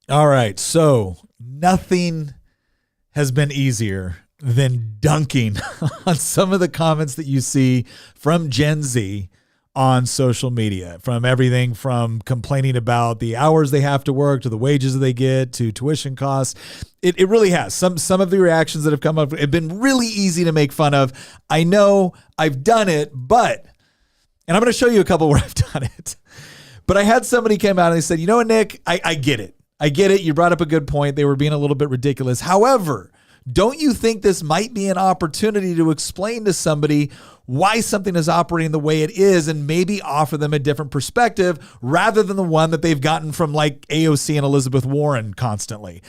All right. So nothing has been easier than dunking on some of the comments that you see from Gen Z on social media, from everything from complaining about the hours they have to work to the wages that they get to tuition costs. It really has. Some of the reactions that have come up have been really easy to make fun of. I know I've done it, and I'm going to show you a couple where I've done it. But I had somebody came out and they said, you know what, Nick, I get it. I get it. You brought up a good point. They were being a little bit ridiculous. However, don't you think this might be an opportunity to explain to somebody why something is operating the way it is and maybe offer them a different perspective rather than the one that they've gotten from like AOC and Elizabeth Warren constantly?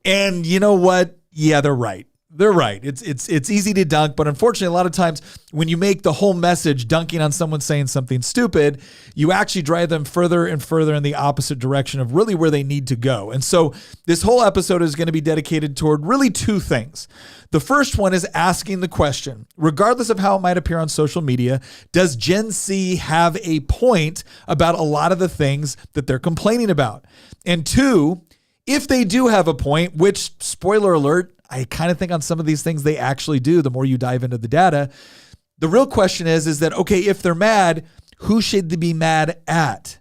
And you know what? Yeah, they're right. They're right. It's easy to dunk, but unfortunately, a lot of times when you make the whole message dunking on someone saying something stupid, you actually drive them further and further in the opposite direction of really where they need to go. And so this whole episode is going to be dedicated toward really two things. The first one is asking the question, regardless of how it might appear on social media, does Gen Z have a point about a lot of the things that they're complaining about? And two, if they do have a point, which, spoiler alert, I kind of think on some of these things they actually do the more you dive into the data. The real question is that, okay, if they're mad, who should they be mad at?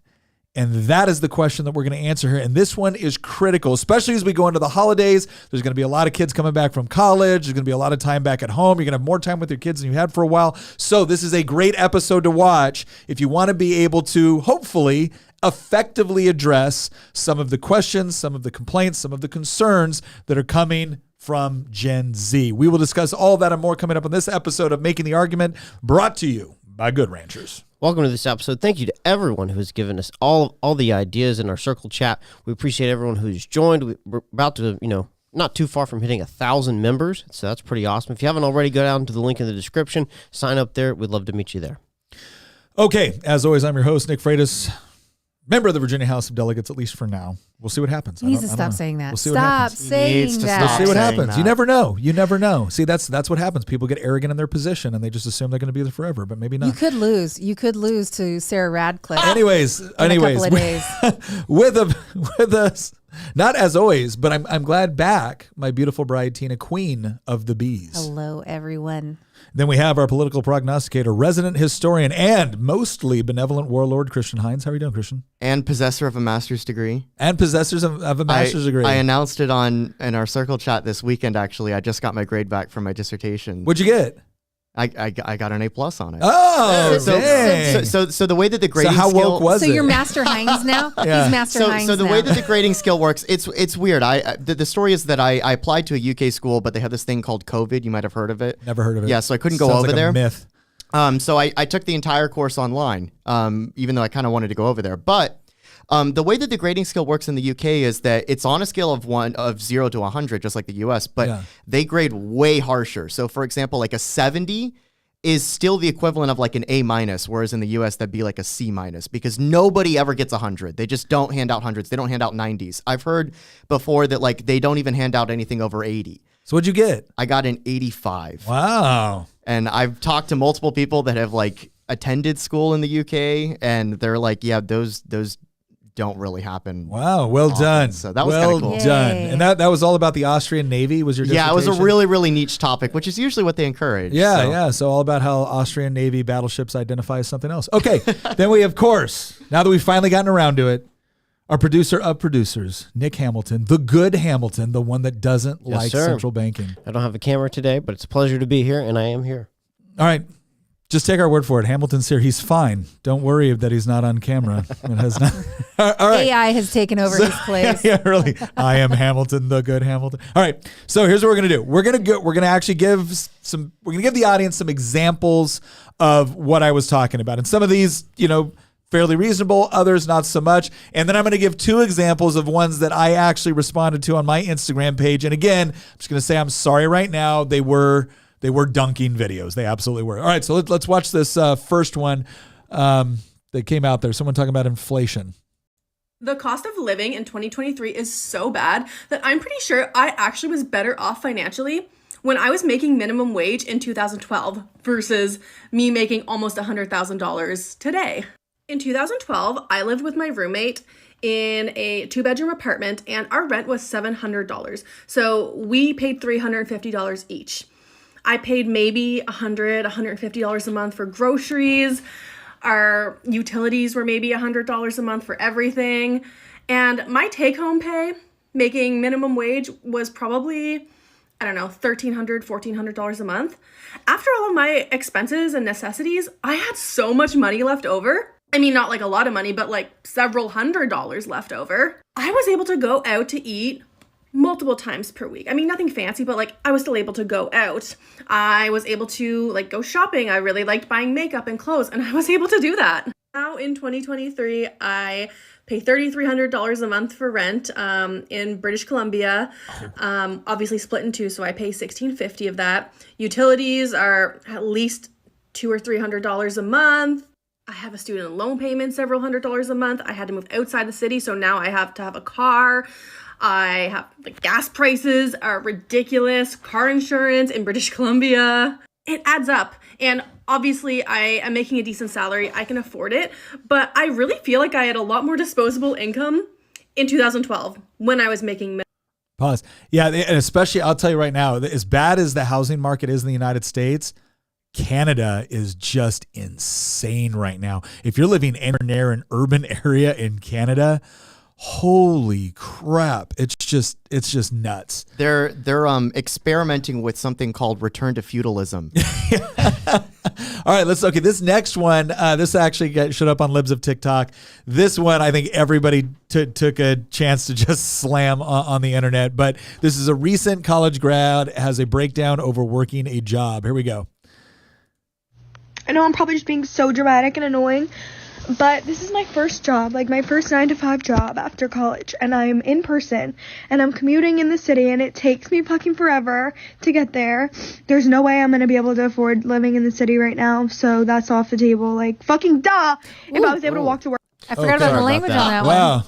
And that is the question that we're going to answer here. And this one is critical, especially as we go into the holidays. There's going to be a lot of kids coming back from college. There's going to be a lot of time back at home. You're going to have more time with your kids than you had for a while. So this is a great episode to watch if you want to be able to hopefully effectively address some of the questions, some of the complaints, some of the concerns that are coming from Gen Z. We will discuss all that and more coming up on this episode of Making the Argument, brought to you by Good Ranchers. Welcome to this episode. Thank you to everyone who has given us all the ideas in our circle chat. We appreciate everyone who's joined. We're about to, not too far from hitting 1,000 members, so that's pretty awesome. If you haven't already, go down to the link in the description, sign up there. We'd love to meet you there. Okay, as always, I'm your host, Nick Freitas, member of the Virginia House of Delegates, at least for now. We'll see what happens. He needs to stop saying that. We'll see stop saying that. We'll see what happens. You never know. You never know. See, that's what happens. People get arrogant in their position and they just assume they're going to be there forever, but maybe not. You could lose. You could lose to Sarah Radcliffe. Anyways, in a couple of days. with us, not as always, but I'm glad back, my beautiful bride Tina, Queen of the Bees. Hello, everyone. Then we have our political prognosticator, resident historian, and mostly benevolent warlord, Christian Hines. How are you doing, Christian? And possessor of a master's degree. And possessors of a master's degree. I announced it in our circle chat this weekend, actually. I just got my grade back from my dissertation. What'd you get? I got an A+ on it. Oh, so the way that the grading how skill... woke was So it? you're Master Hines now? Yeah. He's Master Hines So the now. way that the grading skill works, it's weird. The story is that I applied to a UK school, but they have this thing called COVID. You might have heard of it. Never heard of it. Yeah, so I couldn't go Sounds over like there. A myth. So I took the entire course online, even though I kind of wanted to go over there. But the way that the grading scale works in the UK is that it's on a scale of 0 to 100, just like the US, but they grade way harsher. So for example, like a 70 is still the equivalent of like an A-, whereas in the US that'd be like a C-, because nobody ever gets 100. They just don't hand out hundreds. They don't hand out 90s. I've heard before that like they don't even hand out anything over 80. So what'd you get? I got an 85. Wow. And I've talked to multiple people that have like attended school in the UK, and they're like, yeah, those don't really happen. Wow, well often. done. So that was kind of cool. Well done. Yay. And that was all about the Austrian Navy, was your dissertation? Yeah, it was a really, really niche topic, which is usually what they encourage. Yeah. So all about how Austrian Navy battleships identify as something else. Okay, then we, of course, now that we've finally gotten around to it, our producer of producers, Nick Hamilton, the good Hamilton, the one that doesn't like central banking. I don't have a camera today, but it's a pleasure to be here, and I am here. All right. Just take our word for it. Hamilton's here. He's fine. Don't worry that he's not on camera. It has not. All right. AI has taken over his place. Yeah, really. I am Hamilton, the good Hamilton. All right. So here's what we're gonna do. We're gonna actually give the audience some examples of what I was talking about, and some of these, fairly reasonable, others not so much. And then I'm going to give two examples of ones that I actually responded to on my Instagram page. And again, I'm just going to say I'm sorry right now. They were dunking videos. They absolutely were. All right, so let's watch this first one that came out there. Someone talking about inflation. The cost of living in 2023 is so bad that I'm pretty sure I actually was better off financially when I was making minimum wage in 2012 versus me making almost $100,000 today. In 2012, I lived with my roommate in a 2-bedroom apartment, and our rent was $700. So we paid $350 each. I paid maybe $150 a month for groceries. Our utilities were maybe $100 a month for everything. And my take-home pay, making minimum wage, was probably, I don't know, $1,300, $1,400 a month. After all of my expenses and necessities, I had so much money left over. I mean, not like a lot of money, but like several $100s left over. I was able to go out to eat multiple times per week. I mean, nothing fancy, but like I was still able to go out. I was able to like go shopping. I really liked buying makeup and clothes, and I was able to do that. Now in 2023, I pay $3,300 a month for rent in British Columbia. Obviously split in two, so I pay $1,650 of that. Utilities are at least $200 or $300 a month. I have a student loan payment, several $100s a month. I had to move outside the city, so now I have to have a car. I have, like, gas prices are ridiculous. Car insurance in British Columbia. It adds up. And obviously I am making a decent salary. I can afford it. But I really feel like I had a lot more disposable income in 2012 when I was making. Pause. Yeah, and especially, I'll tell you right now, as bad as the housing market is in the United States, Canada is just insane right now. If you're living near an urban area in Canada, holy crap, it's just nuts. They're experimenting with something called return to feudalism. All right, this next one, this actually showed up on Libs of TikTok. This one, I think everybody took a chance to just slam on the internet, but this is a recent college grad has a breakdown over working a job. Here we go. I know I'm probably just being so dramatic and annoying, but this is my first job, like my first 9-to-5 job after college, and I'm in person, and I'm commuting in the city, and it takes me fucking forever to get there. There's no way I'm going to be able to afford living in the city right now, so that's off the table. Like, fucking duh, if I was able to walk to work. I forgot about the language on that one. Wow.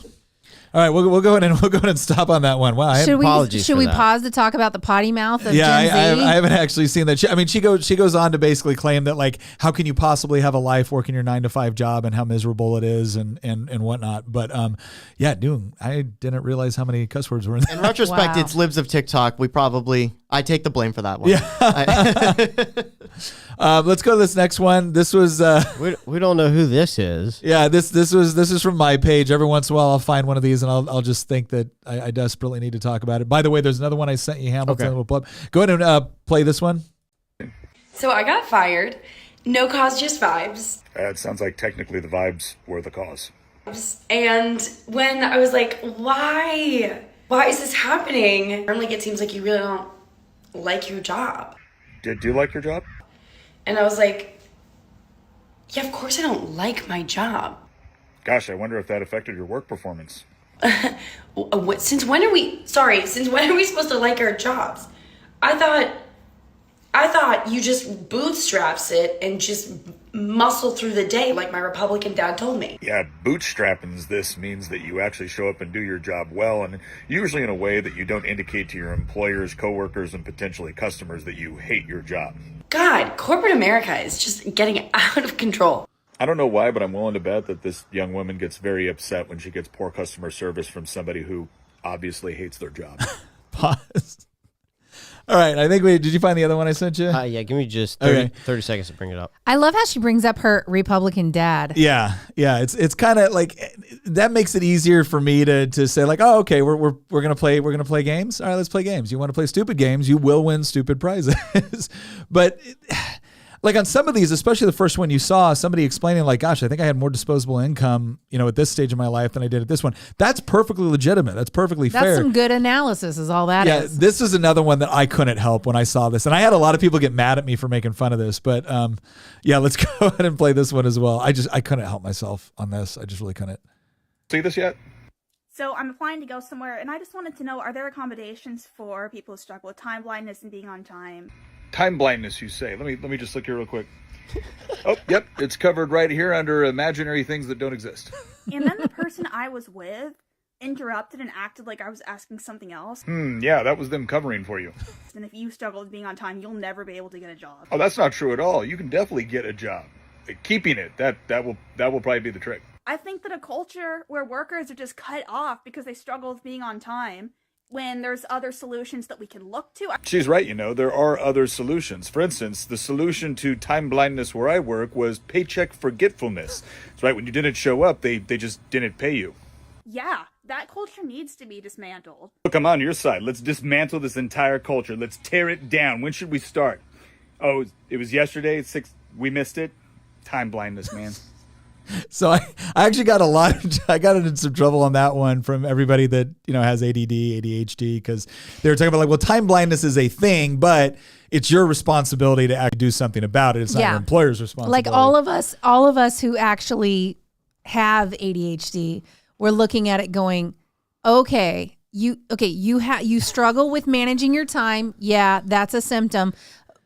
All right, we'll go ahead and stop on that one. Wow, Should we pause to talk about the potty mouth of Gen Z? I haven't actually seen that. She goes on to basically claim that, like, how can you possibly have a life working your 9-to-5 job and how miserable it is and whatnot. But dude, I didn't realize how many cuss words were in there. In retrospect, Wow. It's Libs of TikTok. I take the blame for that one. Yeah. Let's go to this next one. This was We don't know who this is. yeah, this is from my page. Every once in a while I'll find one of these and I'll just think that I desperately need to talk about it. By the way, there's another one I sent you, Hamilton. Okay. Go ahead and play this one. So I got fired. No cause, just vibes. It sounds like technically the vibes were the cause. And when I was like, why? Why is this happening? I'm like, it seems like you really don't like your job. Did you like your job? And I was like, yeah, of course I don't like my job. Gosh, I wonder if that affected your work performance. Since when are we supposed to like our jobs? I thought you just bootstraps it and just muscle through the day like my Republican dad told me. Yeah, bootstrapping this means that you actually show up and do your job well, and usually in a way that you don't indicate to your employers, coworkers, and potentially customers that you hate your job. God, corporate America is just getting out of control. I don't know why, but I'm willing to bet that this young woman gets very upset when she gets poor customer service from somebody who obviously hates their job. Pause. All right, I think did you find the other one I sent you? Yeah, give me just 30 seconds to bring it up. I love how she brings up her Republican dad. Yeah. It's kind of like that makes it easier for me to say, like, oh, okay, we're gonna play games. All right, let's play games. You want to play stupid games? You will win stupid prizes. But like on some of these, especially the first one you saw, somebody explaining like, gosh, I think I had more disposable income, at this stage of my life than I did at this one. That's perfectly legitimate. That's perfectly fair. That's some good analysis is all that is. Yeah, this is another one that I couldn't help when I saw this. And I had a lot of people get mad at me for making fun of this. But let's go ahead and play this one as well. I couldn't help myself on this. I just really couldn't. See this yet? So I'm applying to go somewhere, and I just wanted to know, are there accommodations for people who struggle with time blindness and being on time? Time blindness, you say. Let me just look here real quick. Oh, yep, it's covered right here under imaginary things that don't exist. And then the person I was with interrupted and acted like I was asking something else. Yeah, that was them covering for you. And if you struggle with being on time, you'll never be able to get a job. Oh, that's not true at all. You can definitely get a job. keeping it, that will probably be the trick. I think that a culture where workers are just cut off because they struggle with being on time, when there's other solutions that we can look to. She's right, there are other solutions. For instance, the solution to time blindness where I work was paycheck forgetfulness. That's right, when you didn't show up, they just didn't pay you. Yeah, that culture needs to be dismantled. Look, I'm on your side. Let's dismantle this entire culture. Let's tear it down. When should we start? Oh, it was yesterday, 6, we missed it. Time blindness, man. So I actually got I got into some trouble on that one from everybody that, has ADD, ADHD, because they were talking about well, time blindness is a thing, but it's your responsibility to actually do something about it. It's not your employer's responsibility. Like all of us who actually have ADHD, we're looking at it going, okay, you struggle with managing your time. Yeah, that's a symptom,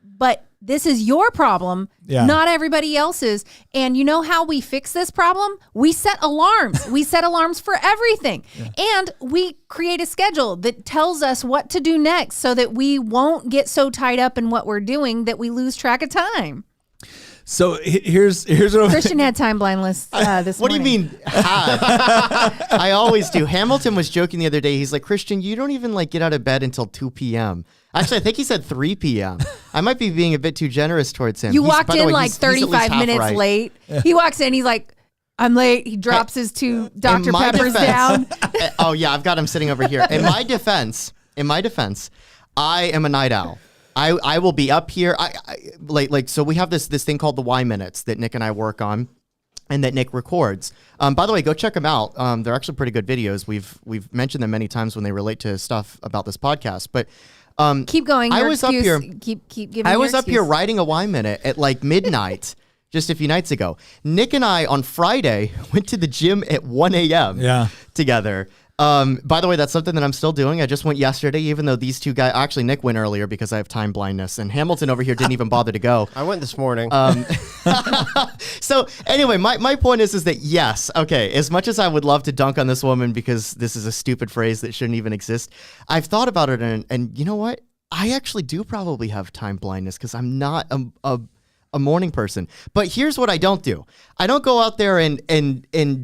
but this is your problem, not everybody else's. And you know how we fix this problem? We set alarms. We set alarms for everything. And we create a schedule that tells us what to do next so that we won't get so tied up in what we're doing that we lose track of time. So here's what Christian had time blindness this What morning. do you mean had? I always do. Hamilton was joking the other day. He's like, Christian, you don't even get out of bed until 2 p.m. Actually, I think he said 3 p.m. I might be being a bit too generous towards him. You walked in 35 minutes late. He walks in, he's like, I'm late. He drops his 2 Dr. Peppers down. Oh yeah, I've got him sitting over here. In my defense, I am a night owl. I will be up here. So we have this thing called the Y Minutes that Nick and I work on, and that Nick records. By the way, go check them out. They're actually pretty good videos. We've mentioned them many times when they relate to stuff about this podcast. But keep going. I was up here. Keep giving. I was up here writing a Y Minute at midnight. Just a few nights ago. Nick and I on Friday went to the gym at 1 a.m. Together. By the way, that's something that I'm still doing. I just went yesterday, even though these two guys, actually Nick went earlier because I have time blindness, and Hamilton over here didn't even bother to go. I went this morning. So anyway, my point is that yes, okay, as much as I would love to dunk on this woman because this is a stupid phrase that shouldn't even exist, I've thought about it, and you know what? I actually do probably have time blindness because I'm not a morning person. But here's what I don't do. I don't go out there and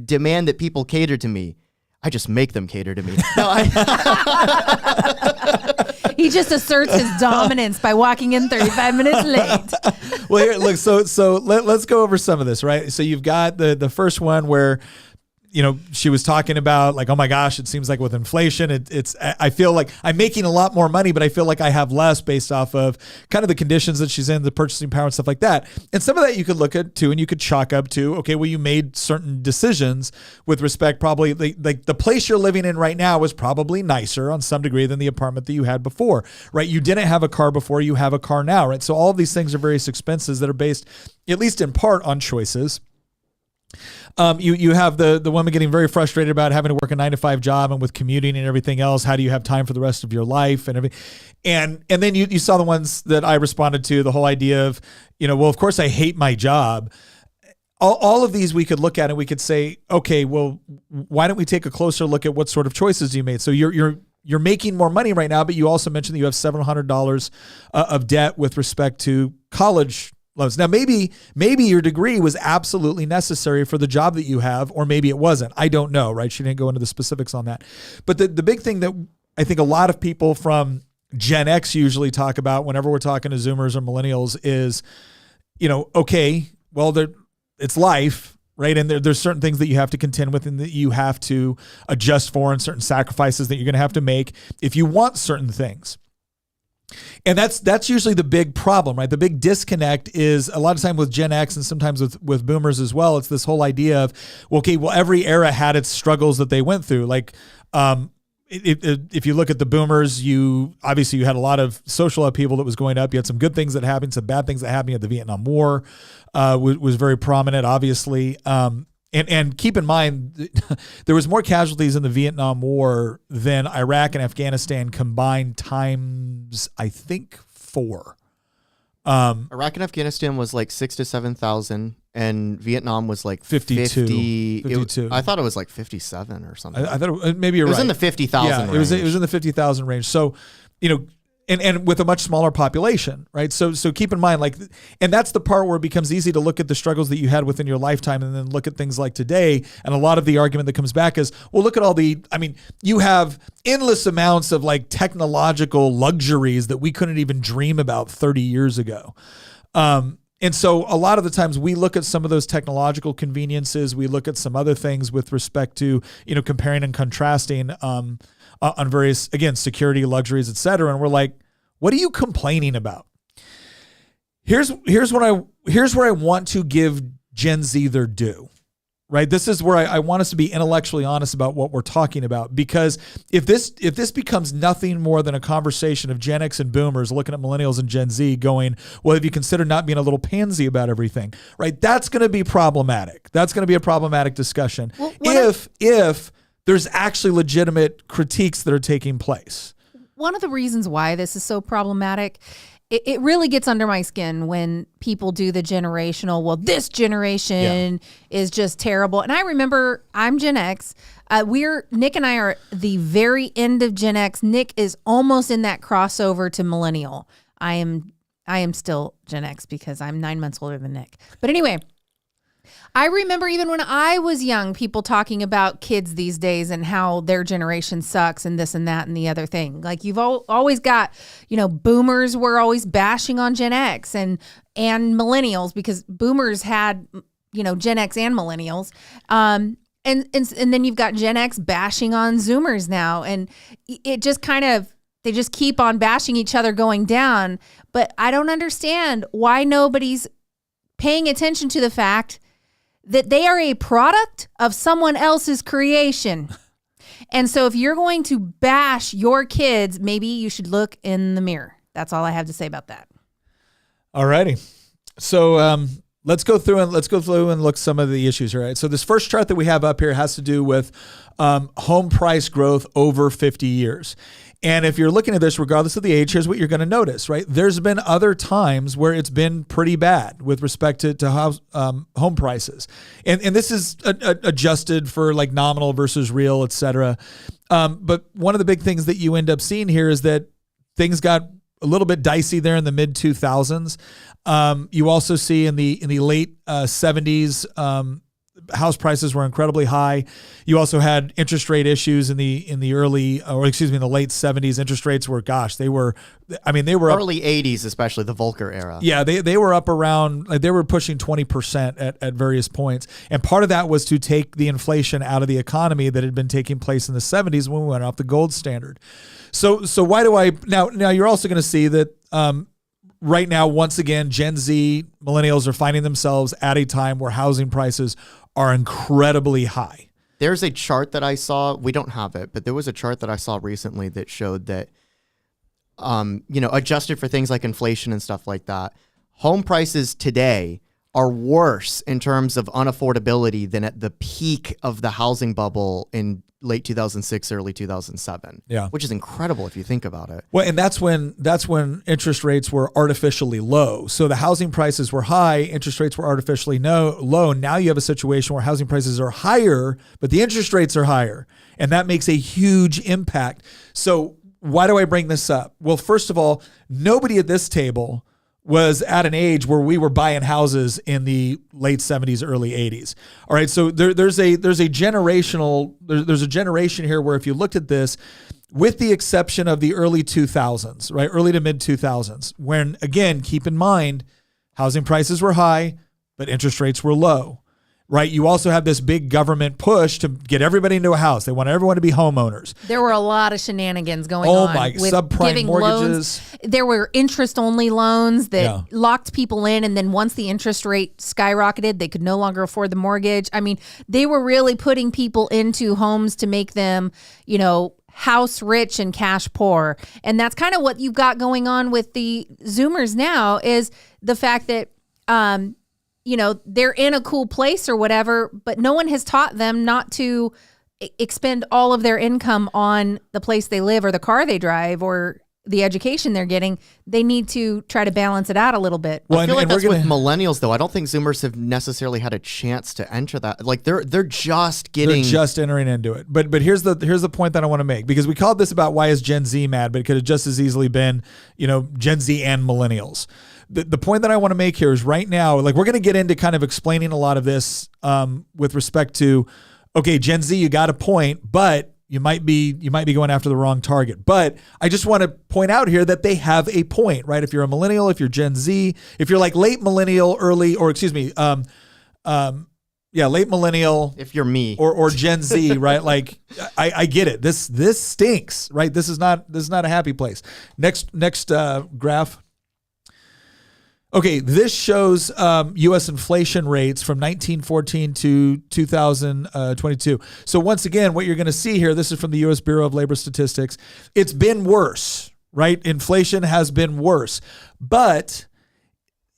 demand that people cater to me. I just make them cater to me. No, He just asserts his dominance by walking in 35 minutes late. Well, here, look, so let's go over some of this, right? So you've got the first one where, she was talking about oh my gosh, it seems like with inflation, I feel like I'm making a lot more money, but I feel like I have less based off of kind of the conditions that she's in, the purchasing power and stuff like that. And some of that you could look at too, and you could chalk up to, okay, well, you made certain decisions with respect, probably like the place you're living in right now is probably nicer on some degree than the apartment that you had before, right? You didn't have a car before, you have a car now, right? So all of these things are various expenses that are based, at least in part, on choices. You have the woman getting very frustrated about having to work a 9-to-5 job, and with commuting and everything else, how do you have time for the rest of your life and everything? And then you saw the ones that I responded to, the whole idea of, well, of course I hate my job. All of these we could look at and we could say, okay, well, why don't we take a closer look at what sort of choices you made? So you're making more money right now, but you also mentioned that you have $700 of debt with respect to college loans. Now, maybe your degree was absolutely necessary for the job that you have, or maybe it wasn't. I don't know, right? She didn't go into the specifics on that. But the big thing that I think a lot of people from Gen X usually talk about whenever we're talking to Zoomers or millennials is, okay, well, it's life, right? And there's certain things that you have to contend with and that you have to adjust for, and certain sacrifices that you're going to have to make if you want certain things. And that's usually the big problem, right? The big disconnect is a lot of time with Gen X and sometimes with boomers as well. It's this whole idea of, okay, well, every era had its struggles that they went through. Like, if you look at the boomers, you had a lot of social upheaval that was going up. You had some good things that happened, some bad things that happened. You had the Vietnam War was very prominent, obviously. And keep in mind, there was more casualties in the Vietnam War than Iraq and Afghanistan combined times, I think, 4. Iraq and Afghanistan was 6,000 to 7,000, and Vietnam was 52. I thought it was 57 or something. I thought maybe you're right. It was right. in the 50,000 range. It was in the 50,000 range. So, and with a much smaller population, right? So keep in mind, like, and that's the part where it becomes easy to look at the struggles that you had within your lifetime and then look at things like today. And a lot of the argument that comes back is, well, look at you have endless amounts of like technological luxuries that we couldn't even dream about 30 years ago. And so a lot of the times we look at some of those technological conveniences, we look at some other things with respect to, comparing and contrasting, on various, again, security, luxuries, et cetera. And we're like, what are you complaining about? Here's where I want to give Gen Z their due, right? This is where I want us to be intellectually honest about what we're talking about, because if this becomes nothing more than a conversation of Gen X and Boomers looking at Millennials and Gen Z going, well, have you considered not being a little pansy about everything, right? That's going to be problematic. That's going to be a problematic discussion. Well, if there's actually legitimate critiques that are taking place. One of the reasons why this is so problematic, it really gets under my skin when people do the generational, well, this generation is just terrible. And I remember, I'm Gen X. Nick and I are the very end of Gen X. Nick is almost in that crossover to millennial. I am still Gen X because I'm 9 months older than Nick. But anyway, I remember even when I was young, people talking about kids these days and how their generation sucks and this and that and the other thing. Like you've always got, boomers were always bashing on Gen X and millennials because boomers had, Gen X and millennials. And then you've got Gen X bashing on Zoomers now. And it just they just keep on bashing each other going down. But I don't understand why nobody's paying attention to the fact that they are a product of someone else's creation. And so if you're going to bash your kids, maybe you should look in the mirror. That's all I have to say about that. All righty. So let's go through and look at some of the issues here. Right? So this first chart that we have up here has to do with home price growth over 50 years. And if you're looking at this, regardless of the age, here's what you're going to notice, right? There's been other times where it's been pretty bad with respect to house, home prices. And this is adjusted for like nominal versus real, et cetera. But one of the big things that you end up seeing here is that things got a little bit dicey there in the mid 2000s. You also see in the late 70s, house prices were incredibly high. You also had interest rate issues in the late 70s. Interest rates were, they were early 80s, especially the Volcker era. Yeah, they were up around, they were pushing 20% at various points. And part of that was to take the inflation out of the economy that had been taking place in the 70s when we went off the gold standard. So why do I now you're also going to see that right now, once again, Gen Z millennials are finding themselves at a time where housing prices are incredibly high. There's a chart that I saw. We don't have it, but there was a chart that I saw recently that showed that, adjusted for things like inflation and stuff like that, home prices today are worse in terms of unaffordability than at the peak of the housing bubble in late 2006, early 2007. Yeah. Which is incredible if you think about it. Well, and that's when interest rates were artificially low. So the housing prices were high, interest rates were artificially low. Now you have a situation where housing prices are higher, but the interest rates are higher. And that makes a huge impact. So why do I bring this up? Well, first of all, nobody at this table was at an age where we were buying houses in the late 70s, early 80s. All right, so there's a generation here where if you looked at this, with the exception of the early 2000s, right, early to mid 2000s, when, again, keep in mind, housing prices were high, but interest rates were low. Right. You also have this big government push to get everybody into a house. They want everyone to be homeowners. There were a lot of shenanigans going on. Oh my, with subprime mortgages. Loans. There were interest only loans that locked people in. And then once the interest rate skyrocketed, they could no longer afford the mortgage. I mean, they were really putting people into homes to make them, house rich and cash poor. And that's kind of what you've got going on with the Zoomers now, is the fact that, they're in a cool place or whatever, but no one has taught them not to expend all of their income on the place they live or the car they drive or the education they're getting, they need to try to balance it out a little bit. Well, I feel like that's with millennials, though. I don't think Zoomers have necessarily had a chance to enter that. Like they're just getting, they're just entering into it. But here's the point that I want to make, because we called this about why is Gen Z mad, but it could have just as easily been, Gen Z and millennials. The point that I want to make here is right now, like we're going to get into kind of explaining a lot of this with respect to, okay, Gen Z, you got a point, but you might be going after the wrong target. But I just want to point out here that they have a point, right? If you're a millennial, if you're Gen Z, if you're like late millennial, late millennial, if you're me or Gen Z, right? Like I get it. This stinks, right? This is not a happy place. Next graph. Okay, this shows U.S. inflation rates from 1914 to 2022. So once again, what you're going to see here, this is from the U.S. Bureau of Labor Statistics. It's been worse, right? Inflation has been worse, but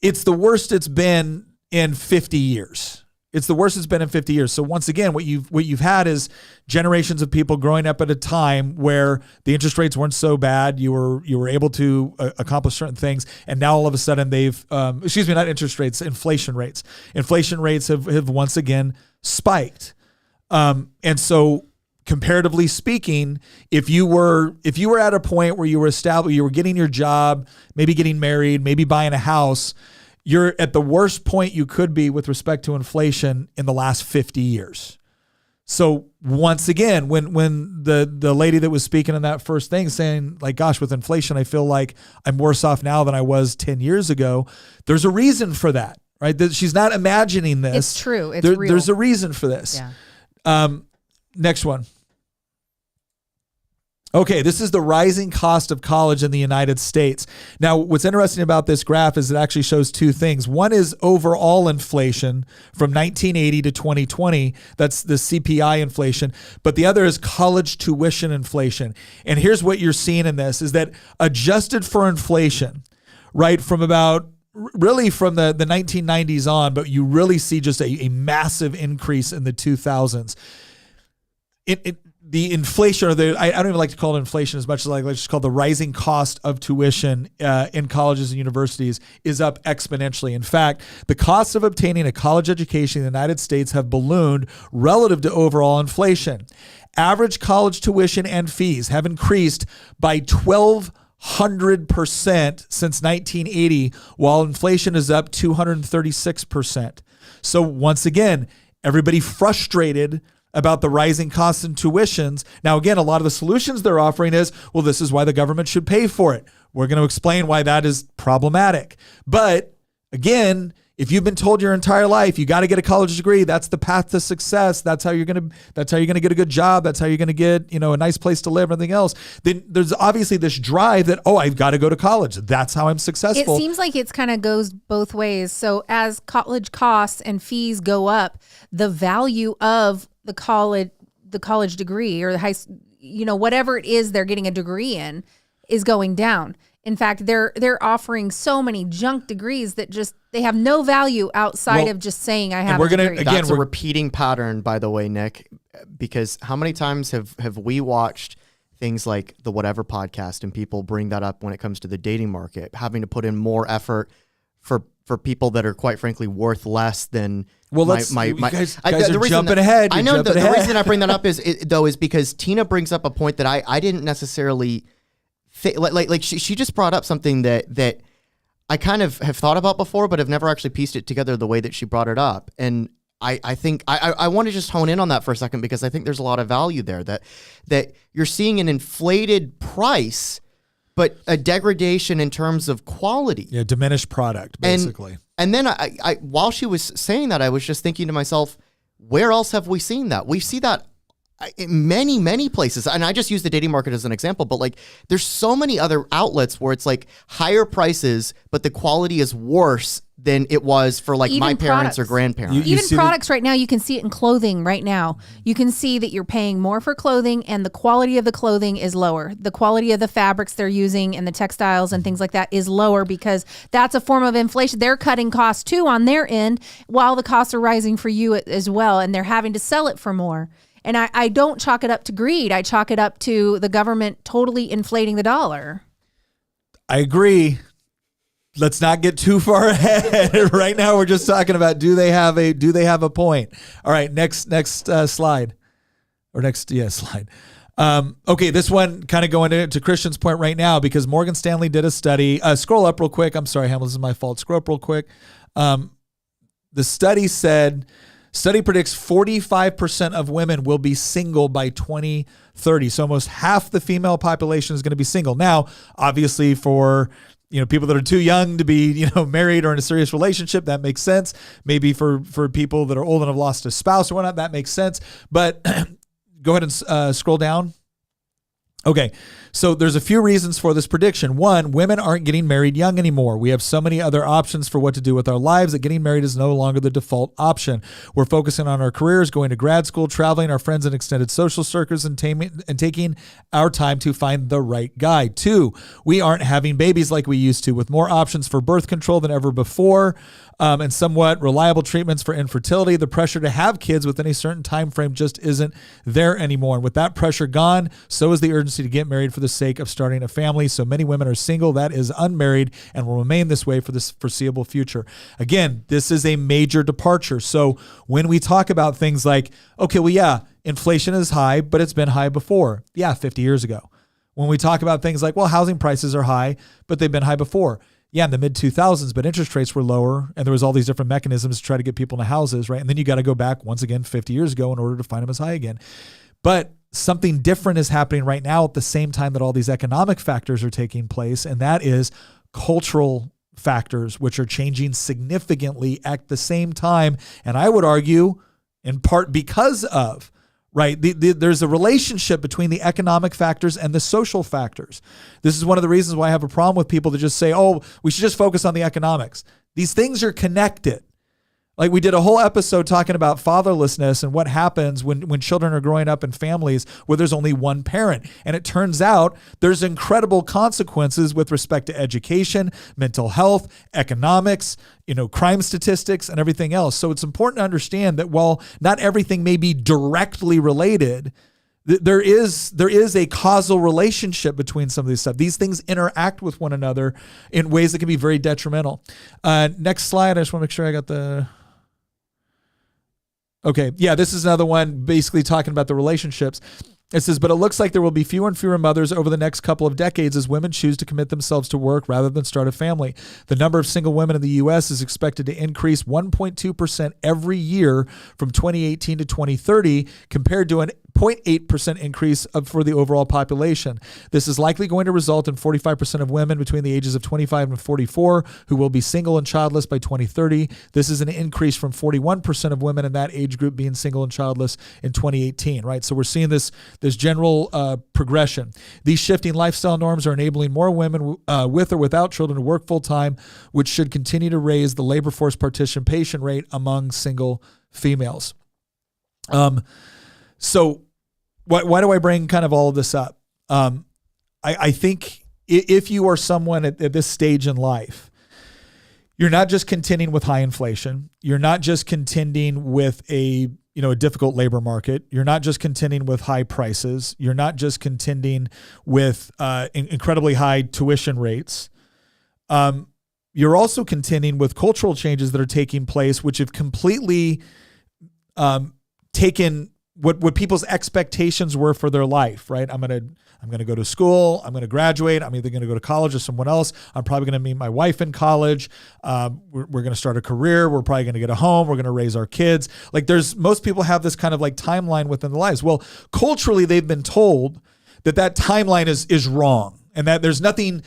it's the worst it's been in 50 years. It's the worst it's been in 50 years. So once again, what you've had is generations of people growing up at a time where the interest rates weren't so bad. You were able to accomplish certain things, and now all of a sudden they've not interest rates, inflation rates. Inflation rates have once again spiked, and so comparatively speaking, if you were at a point where you were established, you were getting your job, maybe getting married, maybe buying a house, you're at the worst point you could be with respect to inflation in the last 50 years. So once again, when the lady that was speaking in that first thing saying like, gosh, with inflation, I feel like I'm worse off now than I was 10 years ago. There's a reason for that, right? She's not imagining this. It's true. It's real. There's a reason for this. Yeah. Next one. Okay, this is the rising cost of college in the United States. Now, what's interesting about this graph is it actually shows two things. One is overall inflation from 1980 to 2020. That's the CPI inflation. But the other is college tuition inflation. And here's what you're seeing in this is that adjusted for inflation, right, from about really from the 1990s on, but you really see just a massive increase in the 2000s. The inflation, or I don't even like to call it inflation as much as let's just call the rising cost of tuition in colleges and universities is up exponentially. In fact, the cost of obtaining a college education in the United States have ballooned relative to overall inflation. Average college tuition and fees have increased by 1,200% since 1980, while inflation is up 236%. So once again, everybody frustrated about the rising costs and tuitions. Now, again, a lot of the solutions they're offering is, well, this is why the government should pay for it. We're going to explain why that is problematic. But again, if you've been told your entire life you got to get a college degree, that's the path to success. That's how you're going to get a good job. That's how you're going to get, a nice place to live, everything else. Then there's obviously this drive that, I've got to go to college. That's how I'm successful. It seems like it's kind of goes both ways. So as college costs and fees go up, the value of the college degree or the high, whatever it is they're getting a degree in is going down. In fact, they're offering so many junk degrees that just they have no value outside of just saying I have a degree. That's a repeating pattern, by the way, Nick, because how many times have we watched things like the Whatever podcast and people bring that up when it comes to the dating market, having to put in more effort for people that are quite frankly worth less than you guys are jumping ahead. I know the reason I bring that up is because Tina brings up a point that I didn't necessarily like she just brought up something that I kind of have thought about before, but have never actually pieced it together the way that she brought it up. And I think I want to just hone in on that for a second, because I think there's a lot of value there that you're seeing an inflated price, but a degradation in terms of quality. Yeah, diminished product, basically. And then I while she was saying that, I was just thinking to myself, where else have we seen that? We see that in many, many places. And I just use the dating market as an example, but like there's so many other outlets where it's like higher prices, but the quality is worse than it was for like my parents or grandparents. Even products right now, you can see it in clothing right now. You can see that you're paying more for clothing and the quality of the clothing is lower. The quality of the fabrics they're using and the textiles and things like that is lower because that's a form of inflation. They're cutting costs too on their end while the costs are rising for you as well, and they're having to sell it for more. And I don't chalk it up to greed. I chalk it up to the government totally inflating the dollar. I agree. Let's not get too far ahead. Right now, we're just talking about do they have a point? All right, next slide, or next slide. Okay, this one kind of going to Christian's point right now, because Morgan Stanley did a study. Scroll up real quick. I'm sorry, Hamilton, this is my fault. Scroll up real quick. The study predicts 45% of women will be single by 2030. So almost half the female population is going to be single. Now, obviously, for people that are too young to be, married or in a serious relationship, that makes sense. Maybe for people that are old and have lost a spouse or whatnot, that makes sense. But go ahead and scroll down. Okay, so there's a few reasons for this prediction. One, women aren't getting married young anymore. We have so many other options for what to do with our lives that getting married is no longer the default option. We're focusing on our careers, going to grad school, traveling, our friends and extended social circles, and taking our time to find the right guy. Two, we aren't having babies like we used to, with more options for birth control than ever before. And somewhat reliable treatments for infertility. The pressure to have kids within a certain time frame just isn't there anymore. And with that pressure gone, so is the urgency to get married for the sake of starting a family. So many women are single, that is unmarried, and will remain this way for this foreseeable future. Again, this is a major departure. So when we talk about things like, okay, well, yeah, inflation is high, but it's been high before. Yeah, 50 years ago. When we talk about things like, well, housing prices are high, but they've been high before. Yeah, in the mid-2000s, but interest rates were lower, and there was all these different mechanisms to try to get people into houses, right? And then you got to go back once again 50 years ago in order to find them as high again. But something different is happening right now at the same time that all these economic factors are taking place, and that is cultural factors, which are changing significantly at the same time. And I would argue, in part because of, right? There's a relationship between the economic factors and the social factors. This is one of the reasons why I have a problem with people that just say, oh, we should just focus on the economics. These things are connected. Like we did a whole episode talking about fatherlessness and what happens when children are growing up in families where there's only one parent. And it turns out there's incredible consequences with respect to education, mental health, economics, crime statistics, and everything else. So it's important to understand that while not everything may be directly related, there is a causal relationship between some of these stuff. These things interact with one another in ways that can be very detrimental. Next slide. I just want to make sure I got the... Okay, yeah, this is another one basically talking about the relationships. It says, but it looks like there will be fewer and fewer mothers over the next couple of decades as women choose to commit themselves to work rather than start a family. The number of single women in the U.S. is expected to increase 1.2% every year from 2018 to 2030, compared to an 0.8% increase for the overall population. This is likely going to result in 45% of women between the ages of 25 and 44 who will be single and childless by 2030. This is an increase from 41% of women in that age group being single and childless in 2018, right? So we're seeing this general progression. These shifting lifestyle norms are enabling more women with or without children to work full-time, which should continue to raise the labor force participation rate among single females. So why do I bring kind of all of this up? I think if you are someone at this stage in life, you're not just contending with high inflation. You're not just contending with a difficult labor market. You're not just contending with high prices. You're not just contending with incredibly high tuition rates. You're also contending with cultural changes that are taking place, which have completely taken what people's expectations were for their life, right? I'm gonna go to school. I'm gonna graduate. I'm either gonna go to college or someone else. I'm probably gonna meet my wife in college. We're gonna start a career. We're probably gonna get a home. We're gonna raise our kids. Like most people have this kind of like timeline within their lives. Well, culturally, they've been told that timeline is wrong. And that there's nothing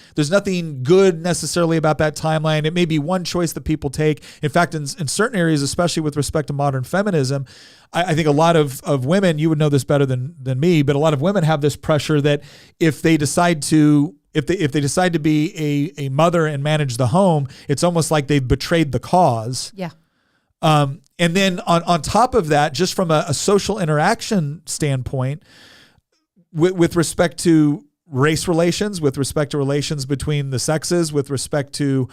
good necessarily about that timeline. It may be one choice that people take. In fact, in certain areas, especially with respect to modern feminism, I think a lot of women, you would know this better than me, but a lot of women have this pressure that if they decide to be a mother and manage the home, it's almost like they've betrayed the cause. Yeah. And then on top of that, just from a social interaction standpoint, with respect to race relations, with respect to relations between the sexes, with respect to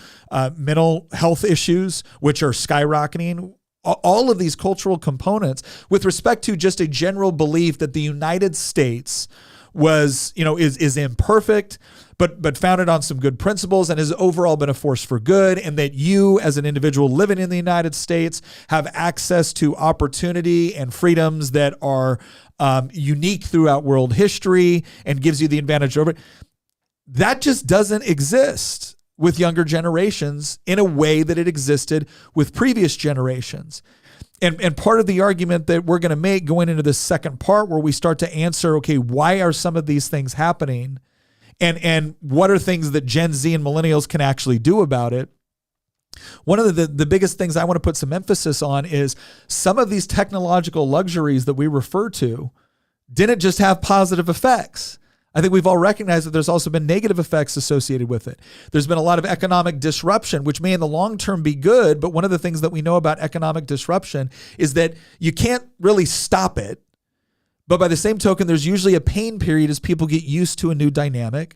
mental health issues, which are skyrocketing, all of these cultural components, with respect to just a general belief that the United States was, is imperfect, but founded on some good principles and has overall been a force for good, and that you as an individual living in the United States have access to opportunity and freedoms that are unique throughout world history and gives you the advantage over it. That just doesn't exist with younger generations in a way that it existed with previous generations. And part of the argument that we're going to make going into the second part, where we start to answer, okay, why are some of these things happening? And what are things that Gen Z and millennials can actually do about it? One of the biggest things I want to put some emphasis on is some of these technological luxuries that we refer to didn't just have positive effects. I think we've all recognized that there's also been negative effects associated with it. There's been a lot of economic disruption, which may in the long term be good, but one of the things that we know about economic disruption is that you can't really stop it. But by the same token, there's usually a pain period as people get used to a new dynamic.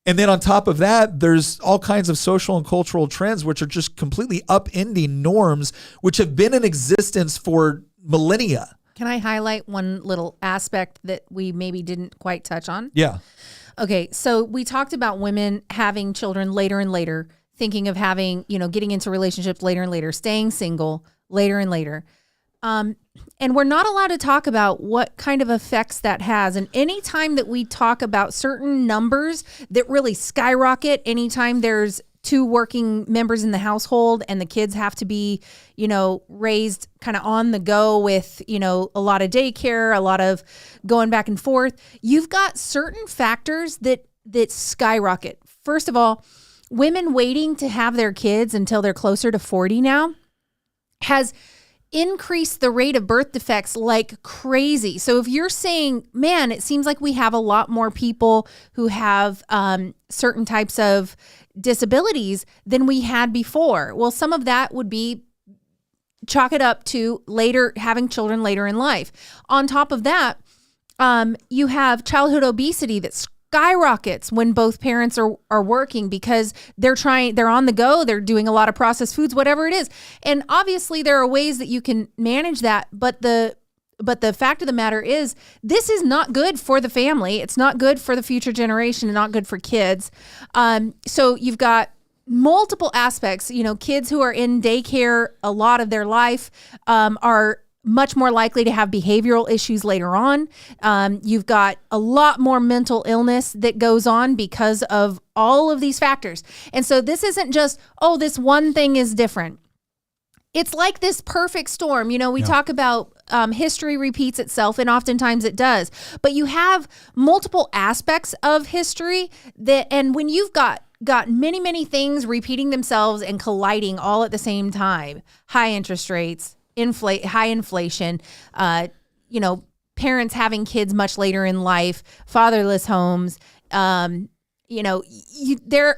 And then on top of that, there's all kinds of social and cultural trends which are just completely upending norms which have been in existence for millennia. Can I highlight one little aspect that we maybe didn't quite touch on? Yeah. Okay, so we talked about women having children later and later, thinking of having, getting into relationships later and later, staying single later and later. And we're not allowed to talk about what kind of effects that has. And anytime that we talk about certain numbers that really skyrocket, anytime there's 2 working members in the household and the kids have to be, raised kind of on the go with, a lot of daycare, a lot of going back and forth, you've got certain factors that skyrocket. First of all, women waiting to have their kids until they're closer to 40 now has increased the rate of birth defects like crazy. So if you're saying, man, it seems like we have a lot more people who have certain types of disabilities than we had before. Well, some of that would be chalk it up to having children later in life. On top of that, you have childhood obesity that skyrockets when both parents are working because they're on the go, they're doing a lot of processed foods, whatever it is. And obviously there are ways that you can manage that, but the fact of the matter is this is not good for the family. It's not good for the future generation and not good for kids. So you've got multiple aspects. Kids who are in daycare a lot of their life are much more likely to have behavioral issues later on. You've got a lot more mental illness that goes on because of all of these factors. And so this isn't just, this one thing is different. It's like this perfect storm. We talk about history repeats itself, and oftentimes it does. But you have multiple aspects of history and when you've got many, many things repeating themselves and colliding all at the same time, high interest rates, high inflation, parents having kids much later in life, fatherless homes, there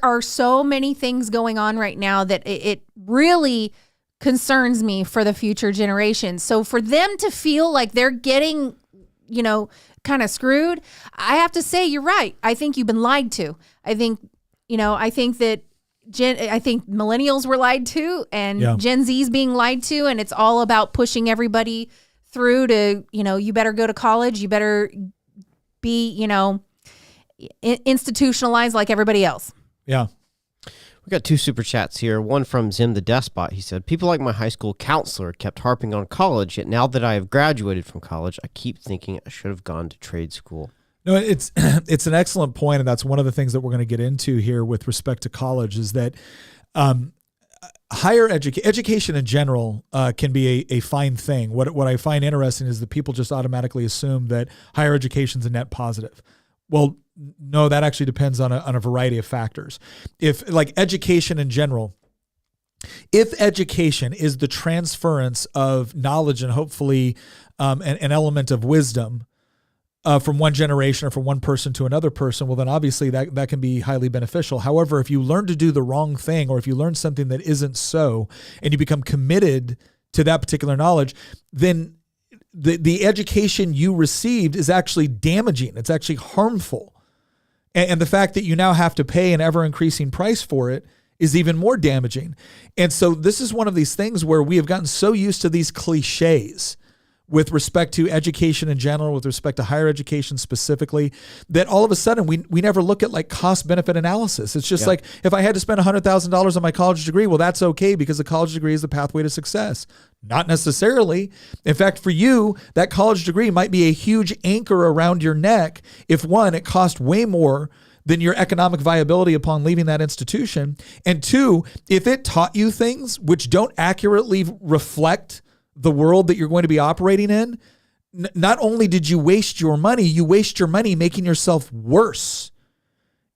are so many things going on right now that it really concerns me for the future generations. So for them to feel like they're getting, kind of screwed, I have to say, you're right. I think you've been lied to. I think that I think millennials were lied to, and Gen Z's being lied to, and it's all about pushing everybody through to, you better go to college, you better be, institutionalized like everybody else. Yeah. We got 2 super chats here. One from Zim the Despot. He said, people like my high school counselor kept harping on college, yet now that I have graduated from college, I keep thinking I should have gone to trade school. No, it's an excellent point, and that's one of the things that we're going to get into here with respect to college is that higher education in general can be a fine thing. What I find interesting is that people just automatically assume that higher education is a net positive. Well, no, that actually depends on a variety of factors. If like education in general, if education is the transference of knowledge and hopefully an element of wisdom from one generation or from one person to another person, well, then obviously that can be highly beneficial. However, if you learn to do the wrong thing, or if you learn something that isn't so, and you become committed to that particular knowledge, then the education you received is actually damaging. It's actually harmful. And the fact that you now have to pay an ever-increasing price for it is even more damaging. And so this is one of these things where we have gotten so used to these cliches, with respect to education in general, with respect to higher education specifically, that all of a sudden we never look at like cost benefit analysis. It's just like, if I had to spend $100,000 on my college degree, well, that's okay because the college degree is the pathway to success. Not necessarily. In fact, for you, that college degree might be a huge anchor around your neck if, one, it cost way more than your economic viability upon leaving that institution, and two, if it taught you things which don't accurately reflect the world that you're going to be operating in, not only did you waste your money, you waste your money making yourself worse.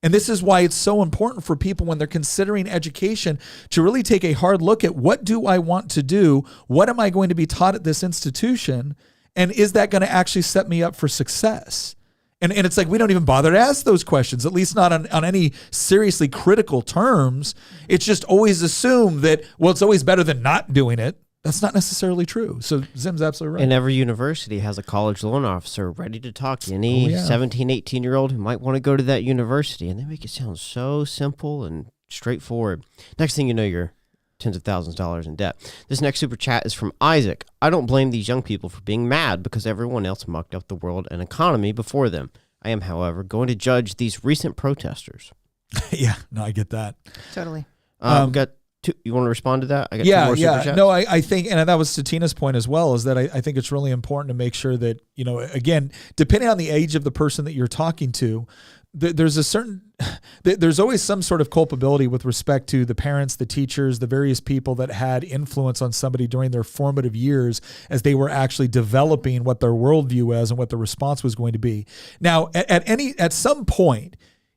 And this is why it's so important for people when they're considering education to really take a hard look at, what do I want to do? What am I going to be taught at this institution? And is that going to actually set me up for success? And it's like, we don't even bother to ask those questions, at least not on any seriously critical terms. It's just always assumed that, well, it's always better than not doing it. That's not necessarily true. So Zim's absolutely right. And every university has a college loan officer ready to talk to any 17, 18-year-old who might want to go to that university. And they make it sound so simple and straightforward. Next thing you know, you're tens of thousands of dollars in debt. This next super chat is from Isaac. I don't blame these young people for being mad because everyone else mucked up the world and economy before them. I am, however, going to judge these recent protesters. Yeah, no, I get that. Totally. We got two. You want to respond to that? I got two more super chats. No, I think, and that was to Tina's point as well, is that I think it's really important to make sure that, again, depending on the age of the person that you're talking to, there's always some sort of culpability with respect to the parents, the teachers, the various people that had influence on somebody during their formative years as they were actually developing what their worldview was and what the response was going to be. Now, at some point,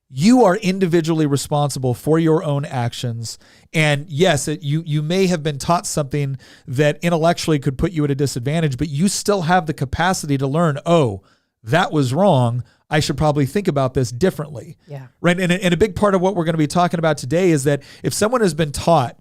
you are individually responsible for your own actions. And yes, you may have been taught something that intellectually could put you at a disadvantage, but you still have the capacity to learn, oh, that was wrong. I should probably think about this differently. Yeah. Right. And a big part of what we're going to be talking about today is that if someone has been taught,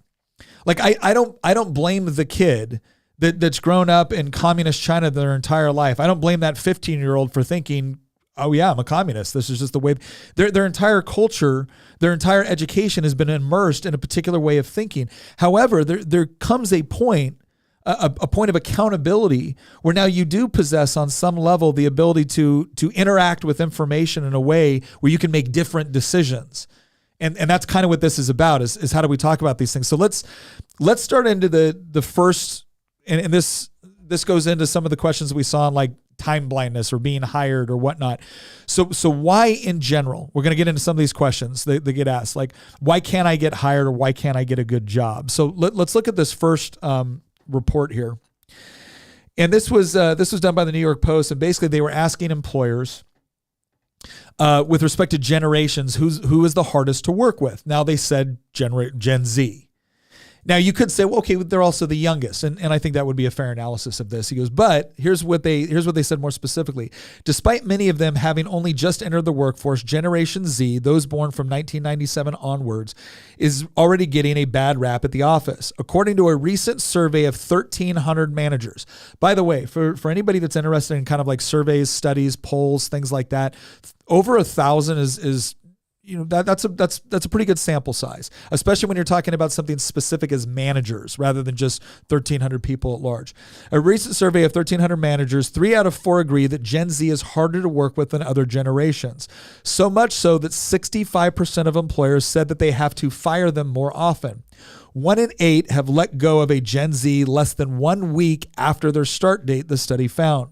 like I don't blame the kid that's grown up in communist China their entire life. I don't blame that 15-year-old for thinking, oh yeah, I'm a communist. This is just the way their entire culture, their entire education has been immersed in a particular way of thinking. However, there comes a point of accountability where now you do possess on some level the ability to interact with information in a way where you can make different decisions. And that's kind of what this is about, is how do we talk about these things. So let's start into the first, and this goes into some of the questions that we saw on like time blindness or being hired or whatnot. So why in general, we're going to get into some of these questions that get asked, like why can't I get hired or why can't I get a good job? So let's look at this first report here. And this was done by the New York Post, and basically they were asking employers with respect to generations, who is the hardest to work with. Now they said Gen Z. Now you could say, well, okay, they're also the youngest, and I think that would be a fair analysis of this. He goes, but here's what they said more specifically. Despite many of them having only just entered the workforce, Generation Z, those born from 1997 onwards, is already getting a bad rap at the office, according to a recent survey of 1,300 managers. By the way, for anybody that's interested in kind of like surveys, studies, polls, things like that, over 1,000 is that's a pretty good sample size, especially when you're talking about something specific as managers rather than just 1,300 people at large. A recent survey of 1,300 managers, 3 out of 4 agree that Gen Z is harder to work with than other generations. So much so that 65% of employers said that they have to fire them more often. 1 in 8 have let go of a Gen Z less than 1 week after their start date, the study found.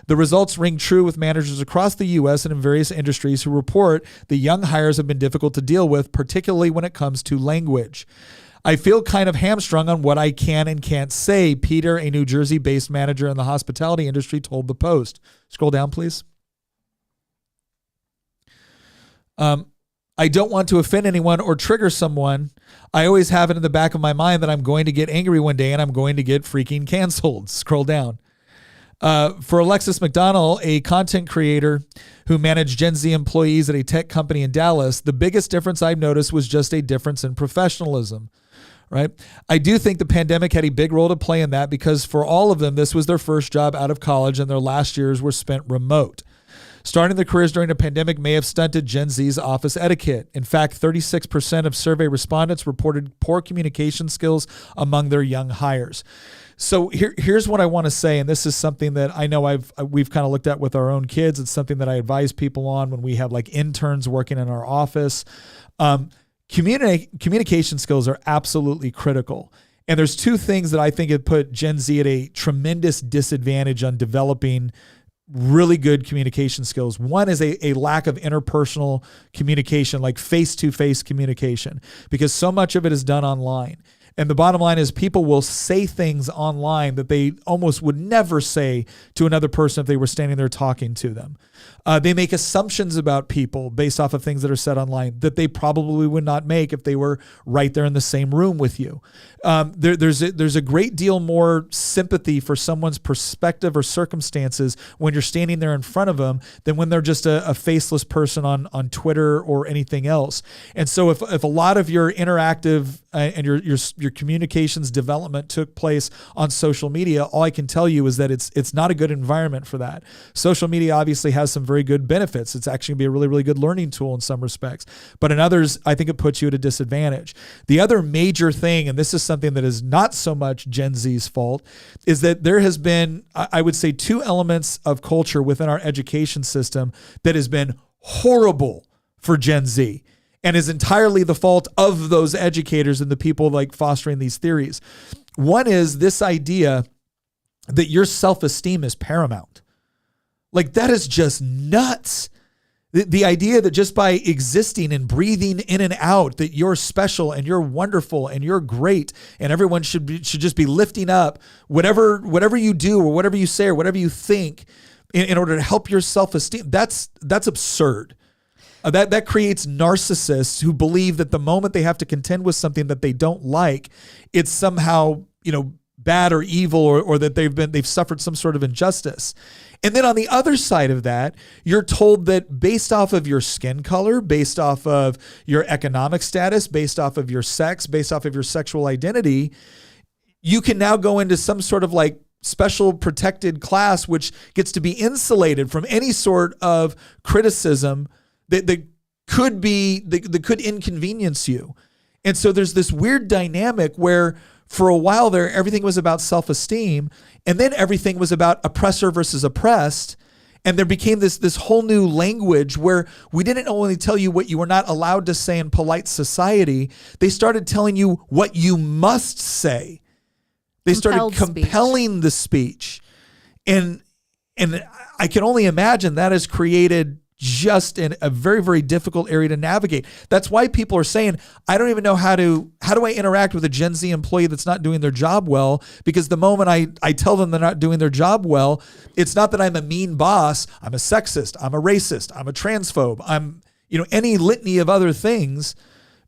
The results ring true with managers across the U.S. and in various industries who report the young hires have been difficult to deal with, particularly when it comes to language. I feel kind of hamstrung on what I can and can't say, Peter, a New Jersey-based manager in the hospitality industry, told the Post. Scroll down, please. I don't want to offend anyone or trigger someone. I always have it in the back of my mind that I'm going to get angry one day and I'm going to get freaking canceled. Scroll down. For Alexis McDonnell, a content creator who managed Gen Z employees at a tech company in Dallas, the biggest difference I've noticed was just a difference in professionalism, right? I do think the pandemic had a big role to play in that because for all of them, this was their first job out of college and their last years were spent remote. Starting their careers during a pandemic may have stunted Gen Z's office etiquette. In fact, 36% of survey respondents reported poor communication skills among their young hires. So here's what I want to say, and this is something that I know we've kind of looked at with our own kids. It's something that I advise people on when we have like interns working in our office. Communication skills are absolutely critical. And there's two things that I think have put Gen Z at a tremendous disadvantage on developing really good communication skills. One is a lack of interpersonal communication, like face-to-face communication, because so much of it is done online. And the bottom line is people will say things online that they almost would never say to another person if they were standing there talking to them. They make assumptions about people based off of things that are said online that they probably would not make if they were right there in the same room with you. There's a great deal more sympathy for someone's perspective or circumstances when you're standing there in front of them than when they're just a faceless person on Twitter or anything else. And so if a lot of your interactive and your communications development took place on social media, all I can tell you is that it's not a good environment for that. Social media obviously has some very good benefits. It's actually going to be a really, really good learning tool in some respects. But in others, I think it puts you at a disadvantage. The other major thing, and this is something that is not so much Gen Z's fault, is that there has been, I would say, two elements of culture within our education system that has been horrible for Gen Z and is entirely the fault of those educators and the people like fostering these theories. One is this idea that your self-esteem is paramount. Like, that is just nuts. The idea that just by existing and breathing in and out that you're special and you're wonderful and you're great and everyone should just be lifting up whatever you do or whatever you say or whatever you think in order to help your self-esteem. That's absurd. That creates narcissists who believe that the moment they have to contend with something that they don't like, it's somehow, bad or evil or that they've suffered some sort of injustice. And then on the other side of that, you're told that based off of your skin color, based off of your economic status, based off of your sex, based off of your sexual identity, you can now go into some sort of like special protected class, which gets to be insulated from any sort of criticism that could inconvenience you. And so there's this weird dynamic where for a while there, everything was about self-esteem, and then everything was about oppressor versus oppressed. And there became this whole new language where we didn't only tell you what you were not allowed to say in polite society. They started telling you what you must say. They started compelling the speech. And I can only imagine that has created just in a very, very difficult area to navigate. That's why people are saying, I don't even know how do I interact with a Gen Z employee that's not doing their job well? Because the moment I tell them they're not doing their job well, it's not that I'm a mean boss. I'm a sexist. I'm a racist. I'm a transphobe. I'm, any litany of other things,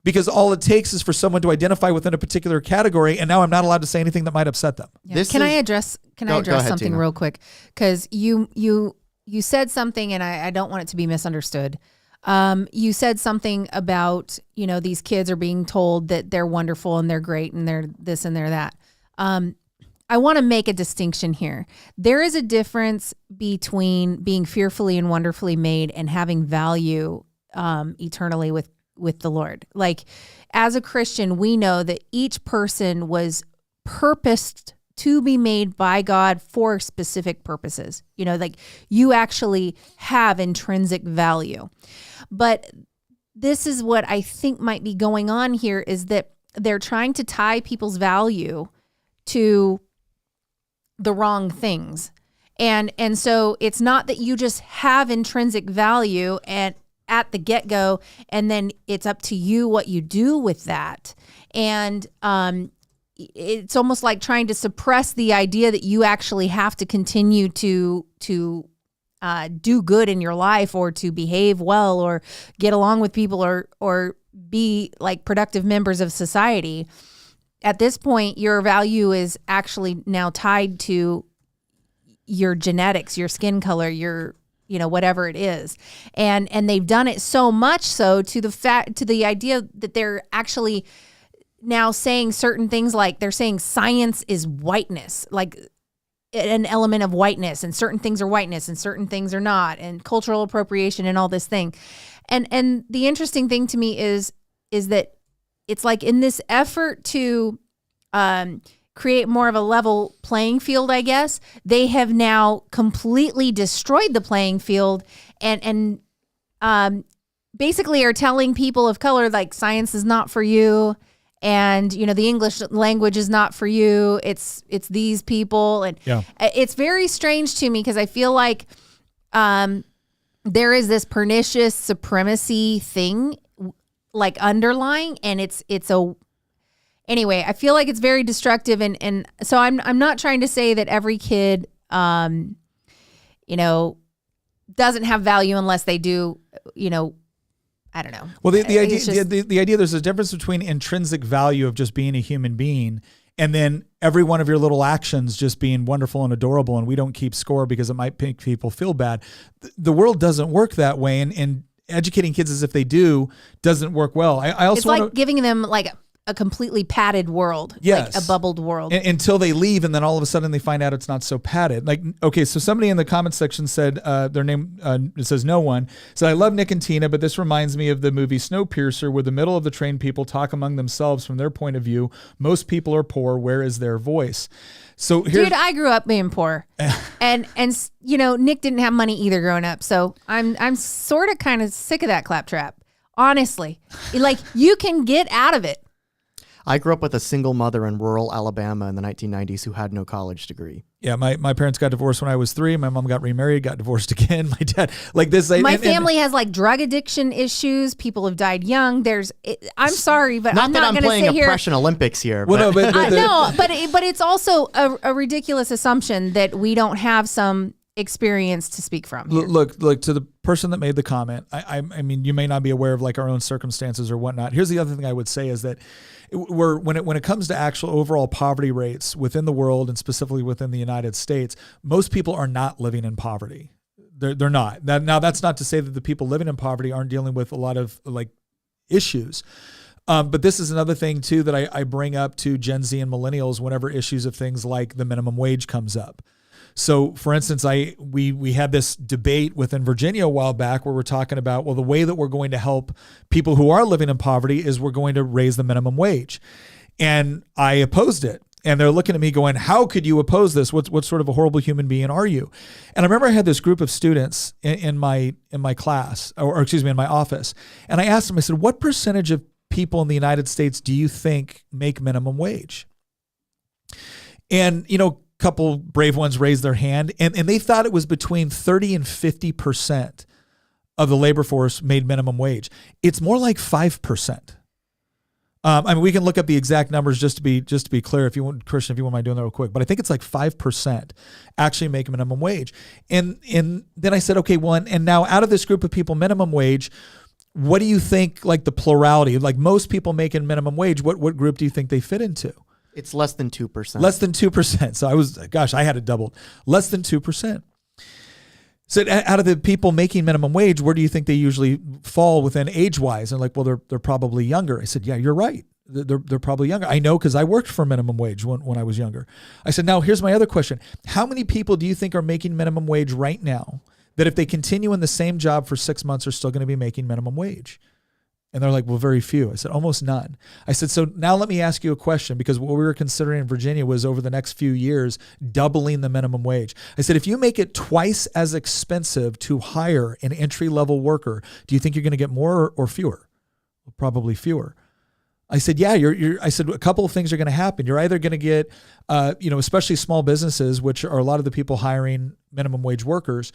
because all it takes is for someone to identify within a particular category. And now I'm not allowed to say anything that might upset them. Yeah. Can I address something Tina, real quick? Because you said something, and I don't want it to be misunderstood. You said something about, these kids are being told that they're wonderful and they're great and they're this and they're that. I want to make a distinction here. There is a difference between being fearfully and wonderfully made and having value eternally with the Lord. Like, as a Christian, we know that each person was purposed to be made by God for specific purposes. Like, you actually have intrinsic value. But this is what I think might be going on here, is that they're trying to tie people's value to the wrong things. And so it's not that you just have intrinsic value and at the get-go, and then it's up to you what you do with that. And it's almost like trying to suppress the idea that you actually have to continue to do good in your life, or to behave well, or get along with people, or be like productive members of society. At this point, your value is actually now tied to your genetics, your skin color, your whatever it is. And they've done it so much so to the idea that they're actually now saying certain things, like they're saying science is whiteness. Like, an element of whiteness, and certain things are whiteness and certain things are not, and cultural appropriation and all this thing. And the interesting thing to me is that it's like in this effort to create more of a level playing field, I guess, they have now completely destroyed the playing field and basically are telling people of color, like, science is not for you. And, you know, the English language is not for you. It's these people. And it's very strange to me because I feel like there is this pernicious supremacy thing like underlying, and anyway, I feel like it's very destructive. And so I'm not trying to say that every kid, you know, doesn't have value unless they do, you know, I don't know. Well, the idea there's a difference between intrinsic value of just being a human being and then every one of your little actions just being wonderful and adorable, and we don't keep score because it might make people feel bad. The world doesn't work that way, and educating kids as if they do doesn't work well. I also it's like giving them like a completely padded world, yes, like a bubbled world. Until they leave, and then all of a sudden they find out it's not so padded. Like, okay, so somebody in the comment section said their name, it says no one, said, I love Nick and Tina, but this reminds me of the movie Snowpiercer, where the middle of the train people talk among themselves from their point of view. Most people are poor. Where is their voice? So dude, I grew up being poor, and you know, Nick didn't have money either growing up. So I'm sort of kind of sick of that claptrap, honestly. Like, you can get out of it. I grew up with a single mother in rural Alabama in the 1990s who had no college degree. Yeah, my parents got divorced when I was 3. My mom got remarried, got divorced again. My dad, like this. My family has like drug addiction issues. People have died young. I'm sorry, but I'm not going to sit here. Oppression Olympics here. Well, but. No, but it's also a ridiculous assumption that we don't have some experience to speak from here. Look to the person that made the comment. I mean, you may not be aware of like our own circumstances or whatnot. Here's the other thing I would say is that when it comes to actual overall poverty rates within the world and specifically within the United States, most people are not living in poverty. They're not. Now that's not to say that the people living in poverty aren't dealing with a lot of like issues. But this is another thing too that I bring up to Gen Z and millennials whenever issues of things like the minimum wage comes up. So, for instance, we had this debate within Virginia a while back where we're talking about, well, the way that we're going to help people who are living in poverty is we're going to raise the minimum wage. And I opposed it. And they're looking at me going, how could you oppose this? What sort of a horrible human being are you? And I remember I had this group of students in my class, or excuse me, in my office. And I asked them, I said, what percentage of people in the United States do you think make minimum wage? And, you know, couple brave ones raised their hand, and they thought it was between 30 and 50% of the labor force made minimum wage. It's more like 5%. I mean, we can look up the exact numbers just to be clear. If you want, Christian, if you wouldn't mind doing that real quick, but I think it's like 5% actually make minimum wage. And then I said, okay, well, and now out of this group of people, minimum wage, what do you think? Like the plurality, like most people making minimum wage, what group do you think they fit into? It's less than 2%. Less than 2%. So I had it doubled. Less than 2%. So out of the people making minimum wage, where do you think they usually fall within age-wise? And like, well, they're probably younger. I said, yeah, you're right. They're probably younger. I know because I worked for minimum wage when I was younger. I said, now here's my other question. How many people do you think are making minimum wage right now that if they continue in the same job for 6 months are still going to be making minimum wage? And they're like, well, very few. I said, almost none. I said, so now let me ask you a question, because what we were considering in Virginia was over the next few years, doubling the minimum wage. I said, if you make it twice as expensive to hire an entry-level worker, do you think you're going to get more or fewer? Well, probably fewer. I said, yeah, I said, a couple of things are going to happen. You're either going to get, especially small businesses, which are a lot of the people hiring minimum wage workers,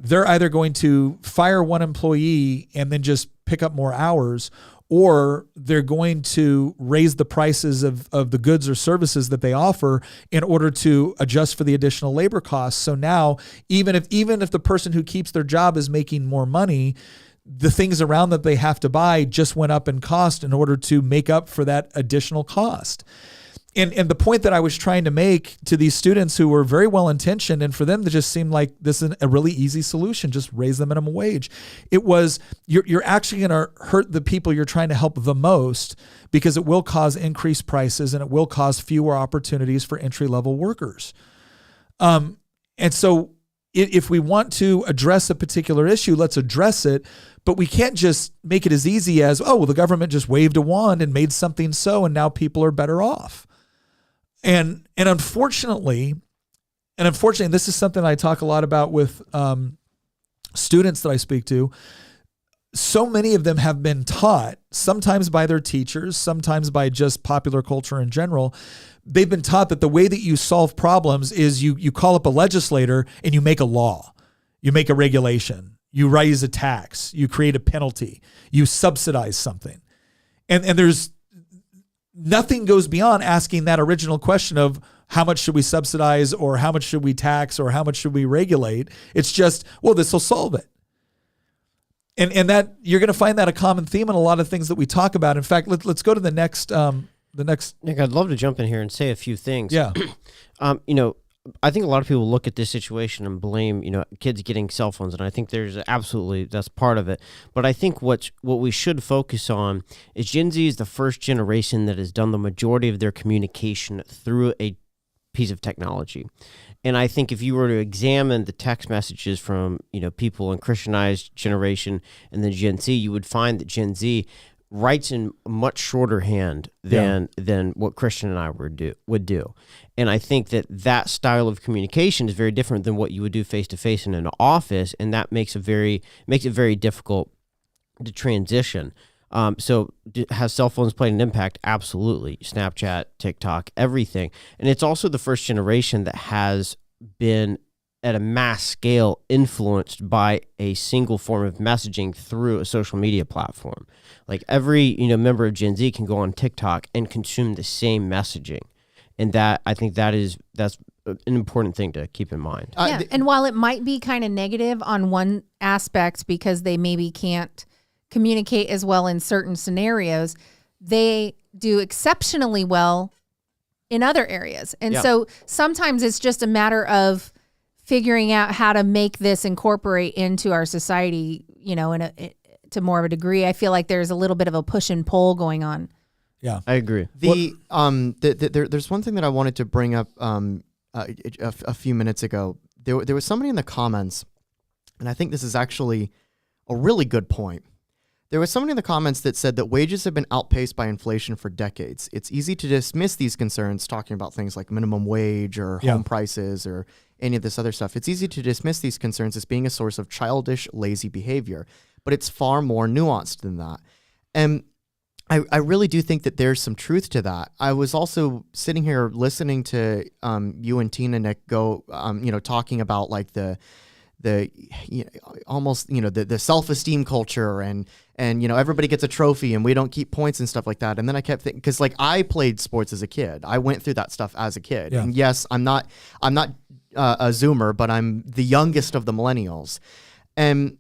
they're either going to fire one employee and then just pick up more hours, or they're going to raise the prices of the goods or services that they offer in order to adjust for the additional labor costs. So now, even if the person who keeps their job is making more money, the things around that they have to buy just went up in cost in order to make up for that additional cost. And the point that I was trying to make to these students who were very well-intentioned, and for them to just seem like this is a really easy solution, just raise the minimum wage. It was, you're actually going to hurt the people you're trying to help the most, because it will cause increased prices and it will cause fewer opportunities for entry-level workers. And so if we want to address a particular issue, let's address it. But we can't just make it as easy as, oh, well, the government just waved a wand and made something so, and now people are better off. And unfortunately, this is something I talk a lot about with students that I speak to. So many of them have been taught, sometimes by their teachers, sometimes by just popular culture in general. They've been taught that the way that you solve problems is you call up a legislator and you make a law, you make a regulation, you raise a tax, you create a penalty, you subsidize something. And there's nothing goes beyond asking that original question of how much should we subsidize, or how much should we tax, or how much should we regulate? It's just, well, this will solve it. And that you're going to find that a common theme in a lot of things that we talk about. In fact, let's go to the next. Nick, I'd love to jump in here and say a few things. Yeah. I think a lot of people look at this situation and blame, kids getting cell phones, and I think that's part of it. But I think what we should focus on is Gen Z is the first generation that has done the majority of their communication through a piece of technology. And I think if you were to examine the text messages from, people in Christianized generation and then Gen Z, you would find that Gen Z writes in much shorter hand than what Christian and I would do. And I think that style of communication is very different than what you would do face to face in an office, and that makes it very difficult to transition. So has cell phones played an impact? Absolutely. Snapchat, TikTok, everything. And it's also the first generation that has been at a mass scale influenced by a single form of messaging through a social media platform. Like every, member of Gen Z can go on TikTok and consume the same messaging. And I think that's an important thing to keep in mind. And while it might be kind of negative on one aspect because they maybe can't communicate as well in certain scenarios, they do exceptionally well in other areas. And so sometimes it's just a matter of figuring out how to make this incorporate into our society, to more of a degree. I feel like there's a little bit of a push and pull going on. Yeah, I agree. There's one thing that I wanted to bring up a few minutes ago. There was somebody in the comments, and I think this is actually a really good point. There was somebody in the comments that said that wages have been outpaced by inflation for decades. It's easy to dismiss these concerns, talking about things like minimum wage or home prices or any of this other stuff. It's easy to dismiss these concerns as being a source of childish, lazy behavior, but it's far more nuanced than that. And I really do think that there's some truth to that. I was also sitting here listening to you and Tina, Nick, go, talking about like the self-esteem culture and everybody gets a trophy and we don't keep points and stuff like that. And then I kept thinking, because like I played sports as a kid, I went through that stuff as a kid. And yes, I'm not a Zoomer, but I'm the youngest of the millennials. And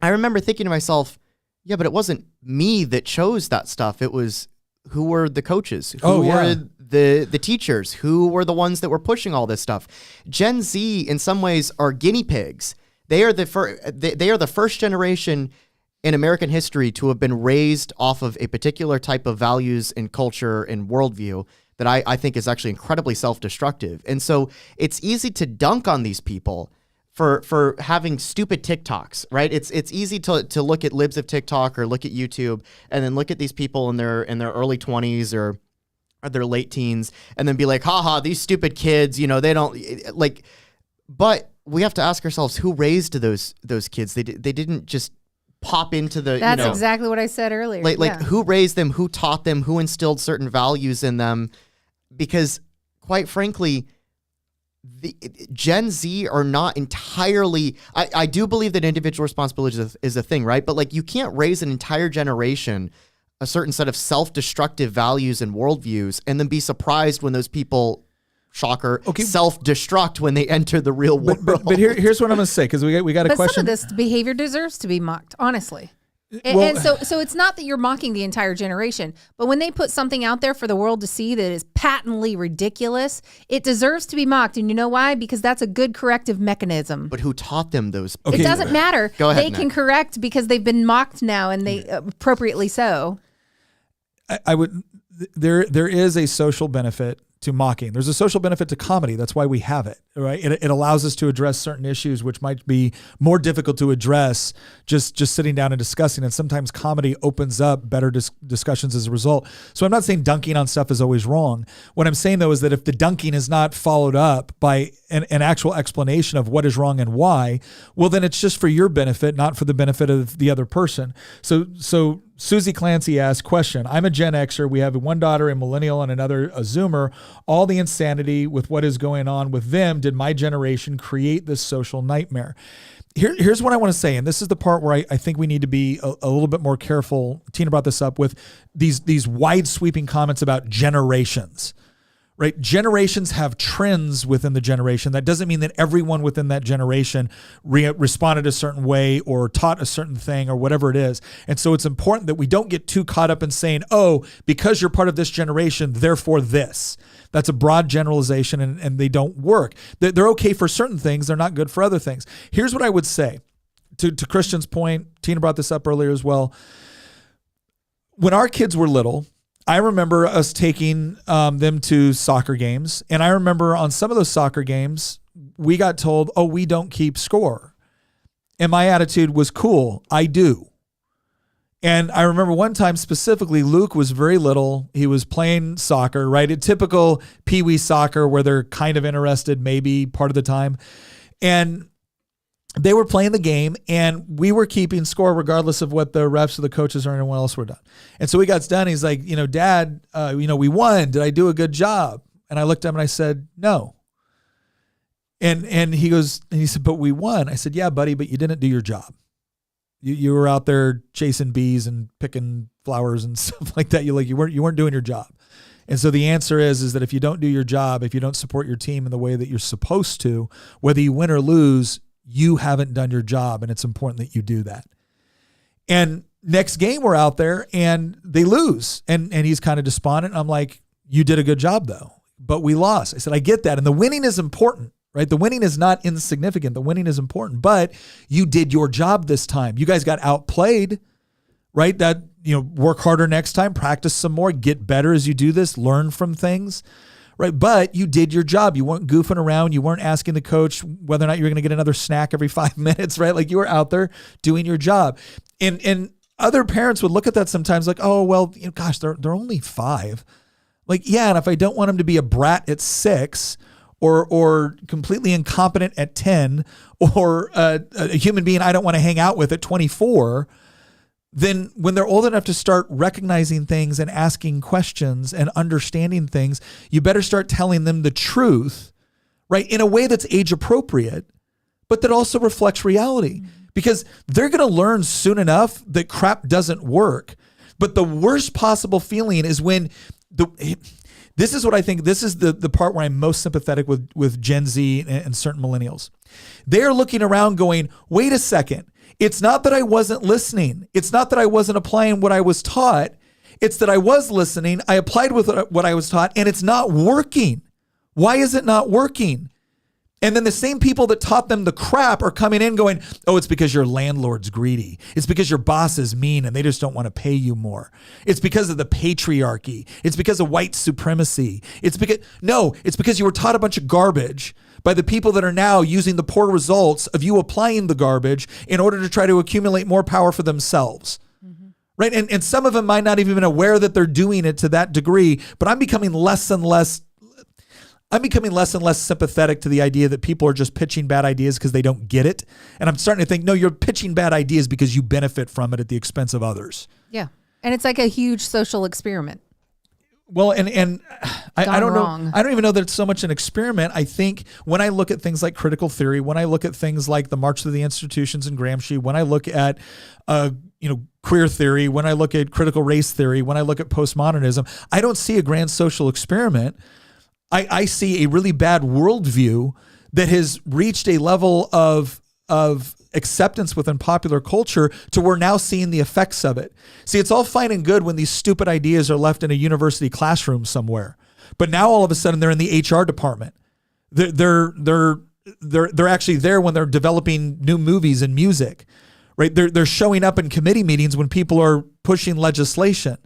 I remember thinking to myself, yeah, but it wasn't me that chose that stuff. It was who were the coaches, who were the teachers, who were the ones that were pushing all this stuff. Gen Z, in some ways, are guinea pigs. They are the first generation in American history to have been raised off of a particular type of values and culture and worldview that I think is actually incredibly self-destructive. And so it's easy to dunk on these people for having stupid TikToks, right? It's easy to look at libs of TikTok or look at YouTube and then look at these people in their early 20s or their late teens and then be like, haha, these stupid kids, they don't like, but we have to ask ourselves, who raised those kids? They didn't just pop into the, That's exactly what I said earlier. Like who raised them, who taught them, who instilled certain values in them? Because quite frankly, the Gen Z are not entirely, I do believe that individual responsibility is a thing, right? But like you can't raise an entire generation a certain set of self-destructive values and worldviews and then be surprised when those people, shocker, self-destruct when they enter the real world. But here's what I'm going to say, because we got a question. But some of this behavior deserves to be mocked, honestly. And so it's not that you're mocking the entire generation, but when they put something out there for the world to see that is patently ridiculous, it deserves to be mocked. And you know why? Because that's a good corrective mechanism. But who taught them those? It doesn't matter. Go ahead, they can correct because they've been mocked now, and they appropriately so. There is a social benefit to mocking. There's a social benefit to comedy. That's why we have it, right? It allows us to address certain issues which might be more difficult to address just sitting down and discussing. And sometimes comedy opens up better discussions as a result. So I'm not saying dunking on stuff is always wrong. What I'm saying though is that if the dunking is not followed up by an actual explanation of what is wrong and why, well, then it's just for your benefit, not for the benefit of the other person. So Susie Clancy asked, question, I'm a Gen Xer. We have one daughter, a millennial, and another, a Zoomer. All the insanity with what is going on with them, did my generation create this social nightmare? Here's what I want to say, and this is the part where I think we need to be a little bit more careful. Tina brought this up with these wide sweeping comments about generations. Right? Generations have trends within the generation. That doesn't mean that everyone within that generation responded a certain way or taught a certain thing or whatever it is. And so it's important that we don't get too caught up in saying, oh, because you're part of this generation, therefore this. That's a broad generalization and they don't work. They're okay for certain things. They're not good for other things. Here's what I would say to Christian's point. Tina brought this up earlier as well. When our kids were little, I remember us taking them to soccer games. And I remember on some of those soccer games, we got told, oh, we don't keep score. And my attitude was, cool, I do. And I remember one time specifically, Luke was very little. He was playing soccer, right? A typical pee-wee soccer where they're kind of interested maybe part of the time. And they were playing the game and we were keeping score regardless of what the refs or the coaches or anyone else were done. And so we got done. He's like, Dad, we won. Did I do a good job? And I looked at him and I said, no. And he goes, and he said, but we won. I said, yeah, buddy, but you didn't do your job. You were out there chasing bees and picking flowers and stuff like that. You weren't doing your job. And so the answer is that if you don't do your job, if you don't support your team in the way that you're supposed to, whether you win or lose, you haven't done your job, and it's important that you do that. And next game we're out there and they lose and he's kind of despondent. I'm like, you did a good job though, but we lost. I said, I get that. And the winning is important, right? The winning is not insignificant. The winning is important, but you did your job this time. You guys got outplayed, right? That, work harder next time, practice some more, get better as you do this, learn from things. Right. But you did your job. You weren't goofing around. You weren't asking the coach whether or not you were going to get another snack every 5 minutes. Right. Like you were out there doing your job. And other parents would look at that sometimes like, oh, well, gosh, they're only 5. Like, yeah. And if I don't want him to be a brat at 6 or completely incompetent at 10 or a human being I don't want to hang out with at 24, then when they're old enough to start recognizing things and asking questions and understanding things, you better start telling them the truth, right? In a way that's age appropriate, but that also reflects reality. Because they're going to learn soon enough that crap doesn't work. But the worst possible feeling is when this is what I think, this is the part where I'm most sympathetic with Gen Z and certain millennials. They're looking around going, wait a second. It's not that I wasn't listening. It's not that I wasn't applying what I was taught. It's that I was listening. I applied with what I was taught and it's not working. Why is it not working? And then the same people that taught them the crap are coming in going, oh, it's because your landlord's greedy. It's because your boss is mean and they just don't want to pay you more. It's because of the patriarchy. It's because of white supremacy. It's because you were taught a bunch of garbage by the people that are now using the poor results of you applying the garbage in order to try to accumulate more power for themselves. Mm-hmm. Right? And some of them might not even been aware that they're doing it to that degree, but I'm becoming less and less sympathetic to the idea that people are just pitching bad ideas because they don't get it. And I'm starting to think, no, you're pitching bad ideas because you benefit from it at the expense of others. Yeah. And it's like a huge social experiment. Well, and I don't wrong. know. I don't even know that it's so much an experiment. I think when I look at things like critical theory, when I look at things like the March to the Institutions and Gramsci, when I look at queer theory, when I look at critical race theory, when I look at postmodernism, I don't see a grand social experiment. I see a really bad worldview that has reached a level of acceptance within popular culture to we're now seeing the effects of it. See, it's all fine and good when these stupid ideas are left in a university classroom somewhere, but now all of a sudden they're in the HR department. They're actually there when they're developing new movies and music, right? They're showing up in committee meetings when people are pushing legislation.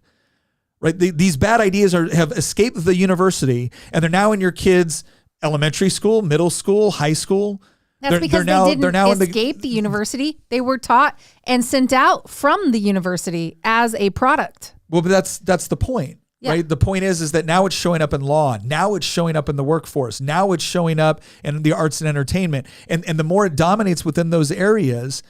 right? These bad ideas have escaped the university, and they're now in your kids' elementary school, middle school, high school. That's because they didn't escape the university. They were taught and sent out from the university as a product. Well, but that's the point, right? The point is that now it's showing up in law. Now it's showing up in the workforce. Now it's showing up in the arts and entertainment. And the more it dominates within those areas,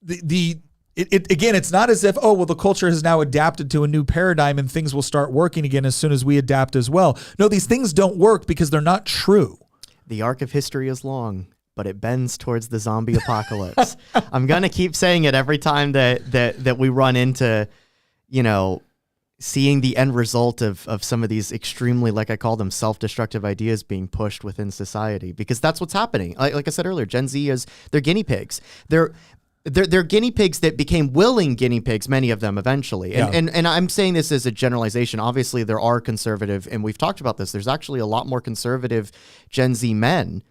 again, it's not as if, oh, well, the culture has now adapted to a new paradigm and things will start working again as soon as we adapt as well. No, these things don't work because they're not true. The arc of history is long, but it bends towards the zombie apocalypse. I'm going to keep saying it every time that we run into, seeing the end result of some of these extremely, like I call them, self-destructive ideas being pushed within society, because that's what's happening. Like I said earlier, Gen Z they're guinea pigs. They're guinea pigs that became willing guinea pigs, many of them eventually. And I'm saying this as a generalization. Obviously, there are conservative, and we've talked about this, there's actually a lot more conservative Gen Z men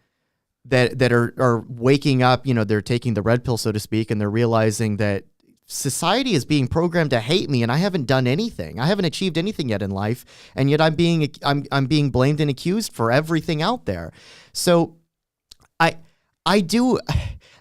that are waking up, they're taking the red pill, so to speak, and they're realizing that society is being programmed to hate me, and I haven't done anything. I haven't achieved anything yet in life, and yet I'm being blamed and accused for everything out there. So I do,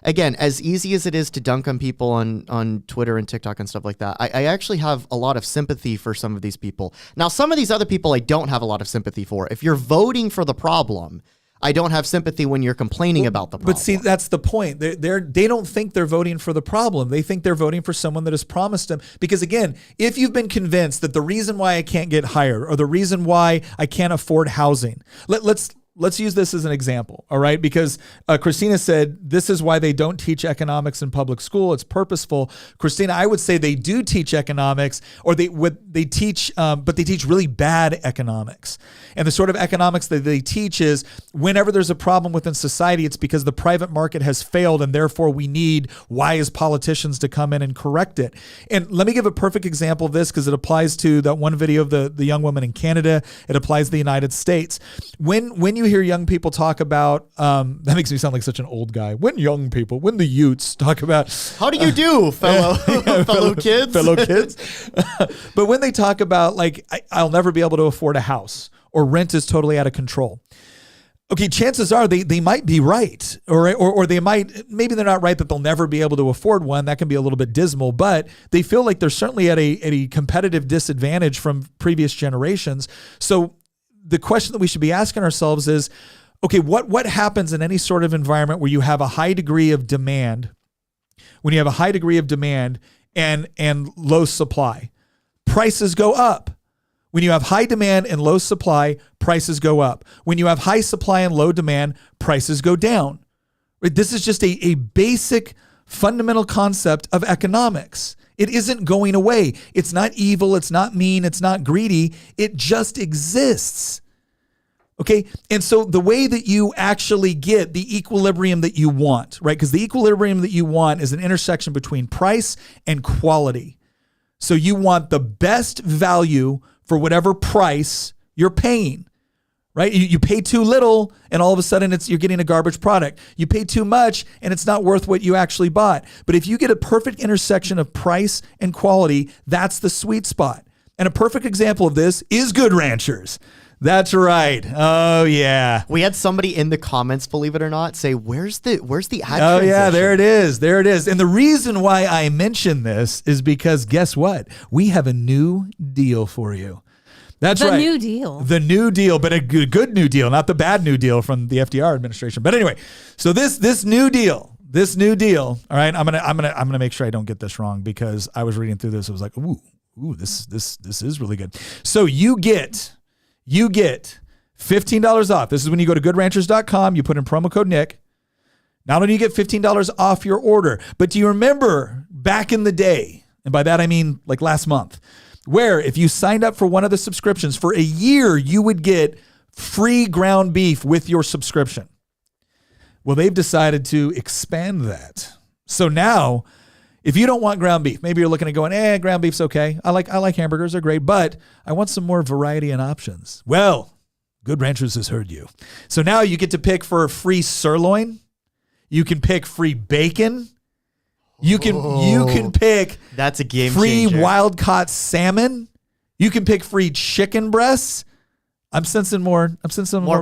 again, as easy as it is to dunk on people on Twitter and TikTok and stuff like that, I actually have a lot of sympathy for some of these people. Now, some of these other people I don't have a lot of sympathy for. If you're voting for the problem, I don't have sympathy when you're complaining about the problem. But see, that's the point. They don't think they're voting for the problem. They think they're voting for someone that has promised them. Because again, if you've been convinced that the reason why I can't get hired or the reason why I can't afford housing, let's use this as an example, all right? Because Christina said this is why they don't teach economics in public school. It's purposeful. Christina, I would say they do teach economics, or they teach, but they teach really bad economics. And the sort of economics that they teach is whenever there's a problem within society, it's because the private market has failed, and therefore we need wise politicians to come in and correct it. And let me give a perfect example of this because it applies to that one video of the young woman in Canada. It applies to the United States. When you hear young people talk about, that makes me sound like such an old guy. When the youths talk about, how do you do, fellow kids? Fellow kids. But when they talk about like, I'll never be able to afford a house, or rent is totally out of control. Okay, chances are they might be right, or they might, maybe they're not right that they'll never be able to afford one. That can be a little bit dismal, but they feel like they're certainly at a competitive disadvantage from previous generations. So the question that we should be asking ourselves is, okay, what happens in any sort of environment where you have a high degree of demand, when you have a high degree of demand and low supply? Prices go up. When you have high demand and low supply, prices go up. When you have high supply and low demand, prices go down. Right? This is just a basic fundamental concept of economics. It isn't going away. It's not evil. It's not mean. It's not greedy. It just exists. Okay. And so the way that you actually get the equilibrium that you want, right? Because the equilibrium that you want is an intersection between price and quality. So you want the best value for whatever price you're paying, right? You pay too little and all of a sudden you're getting a garbage product. You pay too much and it's not worth what you actually bought. But if you get a perfect intersection of price and quality, that's the sweet spot. And a perfect example of this is Good Ranchers. That's right. Oh yeah. We had somebody in the comments, believe it or not, say, "Where's the ad?" Oh yeah, there it is. There it is. And the reason why I mention this is because guess what? We have a new deal for you. That's right. The new deal. The new deal, but a good new deal, not the bad new deal from the FDR administration. But anyway, so this new deal. All right, I'm gonna make sure I don't get this wrong because I was reading through this. I was like, ooh, this is really good. So you get $15 off. This is when you go to goodranchers.com, you put in promo code Nick. Not only do you get $15 off your order, but do you remember back in the day, and by that I mean like last month, where if you signed up for one of the subscriptions for a year, you would get free ground beef with your subscription. Well, they've decided to expand that. So now, if you don't want ground beef, maybe you're looking at going, ground beef's okay. I like hamburgers, they're great, but I want some more variety and options. Well, Good Ranchers has heard you. So now you get to pick for a free sirloin. You can pick free bacon. You can pick that's a game free changer. wild caught salmon. You can pick free chicken breasts. I'm sensing more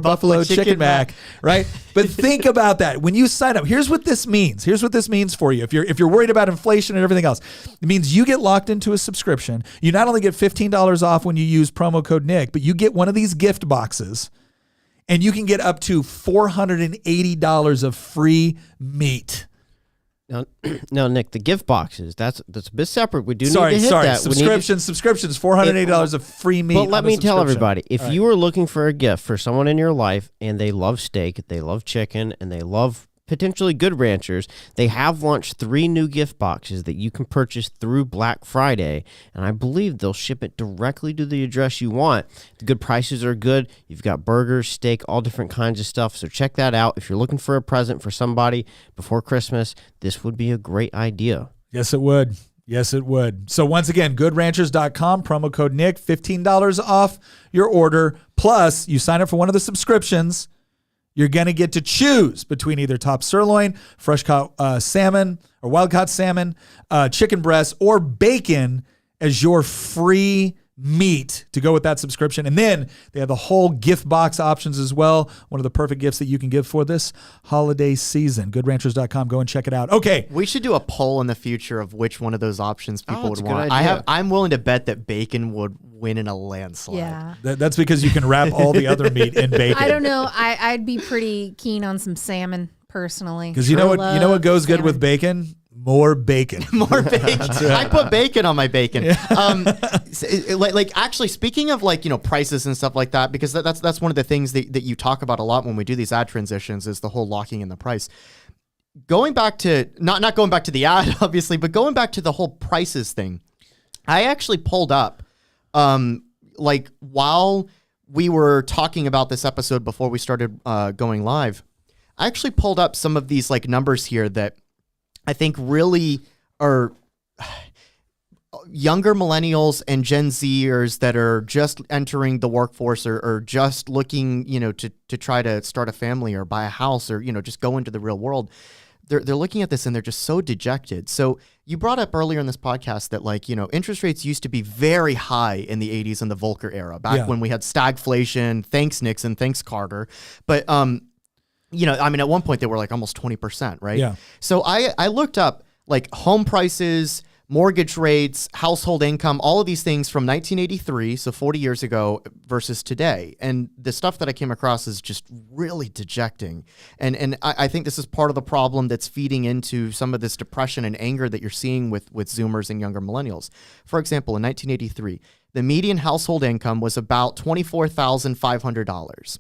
buffalo chicken mac, right? But think about that. When you sign up, here's what this means. Here's what this means for you. If you're worried about inflation and everything else, it means you get locked into a subscription. You not only get $15 off when you use promo code Nick, but you get one of these gift boxes, and you can get up to $480 of free meat. Now, Nick, the gift boxes, that's a bit separate. We do need to hit that. Subscriptions, $480 of free meat. But let me tell everybody, if you are looking for a gift for someone in your life and they love steak, they love chicken, and they love potentially Good Ranchers, they have launched 3 new gift boxes that you can purchase through Black Friday, and I believe they'll ship it directly to the address you want. The good prices are good. You've got burgers, steak, all different kinds of stuff, so check that out. If you're looking for a present for somebody before Christmas, this would be a great idea. Yes, it would. Yes, it would. So once again, goodranchers.com, promo code Nick, $15 off your order, plus you sign up for one of the subscriptions. You're going to get to choose between either top sirloin, fresh caught salmon, or wild caught salmon, chicken breast, or bacon as your free meat to go with that subscription. And then they have the whole gift box options as well. One of the perfect gifts that you can give for this holiday season. Goodranchers.com. Go and check it out. Okay. We should do a poll in the future of which one of those options people would that's a good want. idea. I'm willing to bet that bacon would win in a landslide. Yeah. That's because you can wrap all the other meat in bacon. I don't know. I'd be pretty keen on some salmon personally. Because you know what goes good with bacon? More bacon. More bacon. I put bacon on my bacon. Actually, speaking of prices and stuff like that, because that's one of the things that you talk about a lot when we do these ad transitions is the whole locking in the price. Going back to not going back to the ad, obviously, but going back to the whole prices thing, I actually pulled up, while we were talking about this episode before we started going live, I actually pulled up some of these numbers here that I think really are younger millennials and Gen Zers that are just entering the workforce or just looking, to try to start a family or buy a house or, just go into the real world. They're looking at this and they're just so dejected. So you brought up earlier in this podcast that interest rates used to be very high in the 80s and the Volcker era, back when we had stagflation. Thanks Nixon, thanks Carter. But at one point they were almost 20%, right? Yeah. So I looked up home prices, mortgage rates, household income, all of these things from 1983, so 40 years ago versus today. And the stuff that I came across is just really dejecting. And I think this is part of the problem that's feeding into some of this depression and anger that you're seeing with Zoomers and younger millennials. For example, in 1983, the median household income was about $24,500.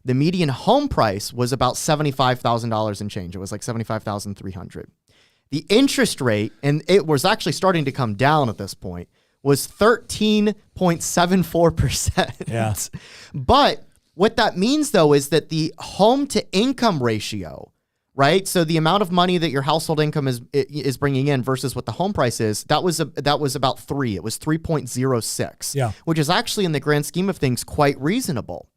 The median home price was about $75,000 and change. It was $75,300. The interest rate, and it was actually starting to come down at this point, was 13.74%. Yeah. But what that means, though, is that the home to income ratio, right? So the amount of money that your household income is bringing in versus what the home price is, that was about 3. It was 3.06. Yeah. Which is actually, in the grand scheme of things, quite reasonable.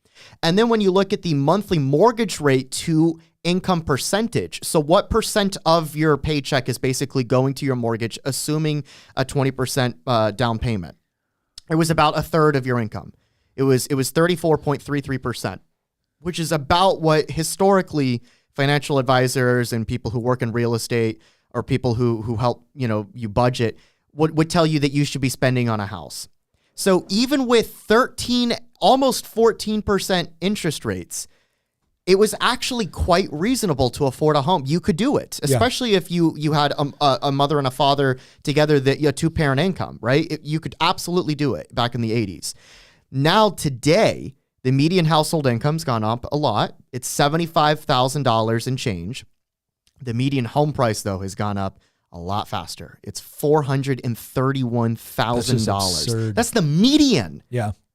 And then when you look at the monthly mortgage rate to income percentage, so what percent of your paycheck is basically going to your mortgage, assuming a 20% down payment? It was about a third of your income. It was 34.33%, which is about what historically financial advisors and people who work in real estate or people who help you budget would tell you that you should be spending on a house. So even with almost 14% interest rates, it was actually quite reasonable to afford a home. You could do it, especially if you had a mother and a father together, that you had 2-parent income, right? You could absolutely do it back in the 80s. Now, today, the median household income's gone up a lot. It's $75,000 and change. The median home price, though, has gone up a lot faster. It's $431,000. That's the median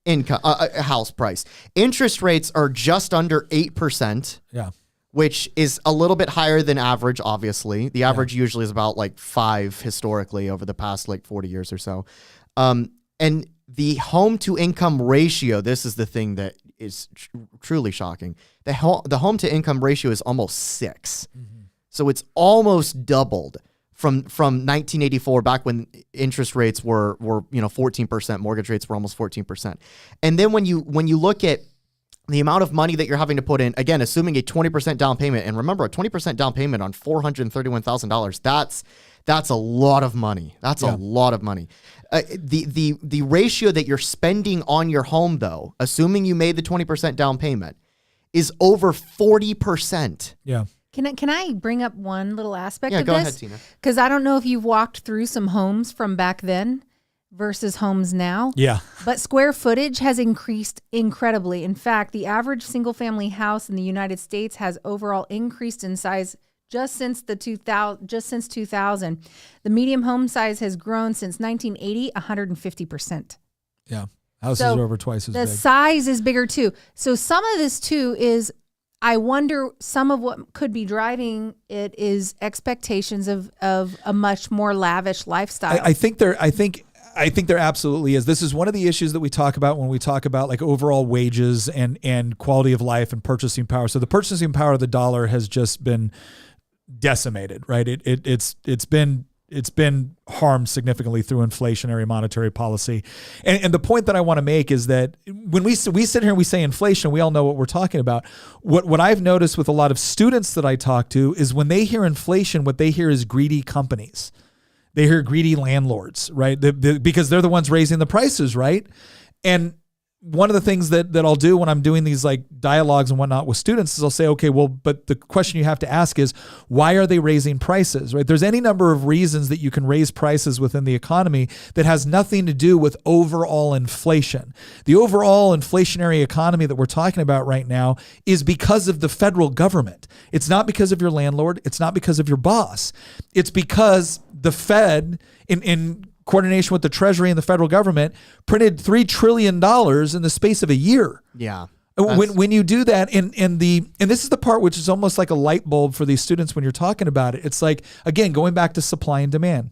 income house price. Interest rates are just under 8%. Yeah. Which is a little bit higher than average, obviously. The average usually is about 5 historically over the past 40 years or so. And the home to income ratio, this is the thing that is truly shocking. The home to income ratio is almost 6. Mm-hmm. So it's almost doubled from 1984, back when interest rates were 14%, mortgage rates were almost 14%. And then when you look at the amount of money that you're having to put in, again, assuming a 20% down payment, and remember, a 20% down payment on $431,000, that's a lot of money. That's a lot of money. The ratio that you're spending on your home, though, assuming you made the 20% down payment, is over 40%. Yeah. Can I bring up one little aspect of this? Yeah, go ahead, Tina. Because I don't know if you've walked through some homes from back then versus homes now. Yeah. But square footage has increased incredibly. In fact, the average single-family house in the United States has overall increased in size just since 2000. The medium home size has grown since 1980, 150%. Yeah. Houses are over twice as the big. size is bigger too. So some of this too is, I wonder, some of what could be driving it is expectations of a much more lavish lifestyle. I think there absolutely is. This is one of the issues that we talk about when we talk about like overall wages and quality of life and purchasing power. So the purchasing power of the dollar has just been decimated, right? It's been harmed significantly through inflationary monetary policy. And the point that I want to make is that when we sit here and we say inflation, we all know what we're talking about. What I've noticed with a lot of students that I talk to is when they hear inflation, what they hear is greedy companies. They hear greedy landlords, right? Because they're the ones raising the prices, right? And one of the things that I'll do when I'm doing these like dialogues and whatnot with students is I'll say, okay, well, but the question you have to ask is, why are they raising prices, right? There's any number of reasons that you can raise prices within the economy that has nothing to do with overall inflation. The overall inflationary economy that we're talking about right now is because of the federal government. It's not because of your landlord. It's not because of your boss. It's because the Fed, in coordination with the Treasury and the federal government, printed $3 trillion in the space of a year. Yeah. When you do that, and this is the part which is almost like a light bulb for these students when you're talking about it. It's like, again, going back to supply and demand.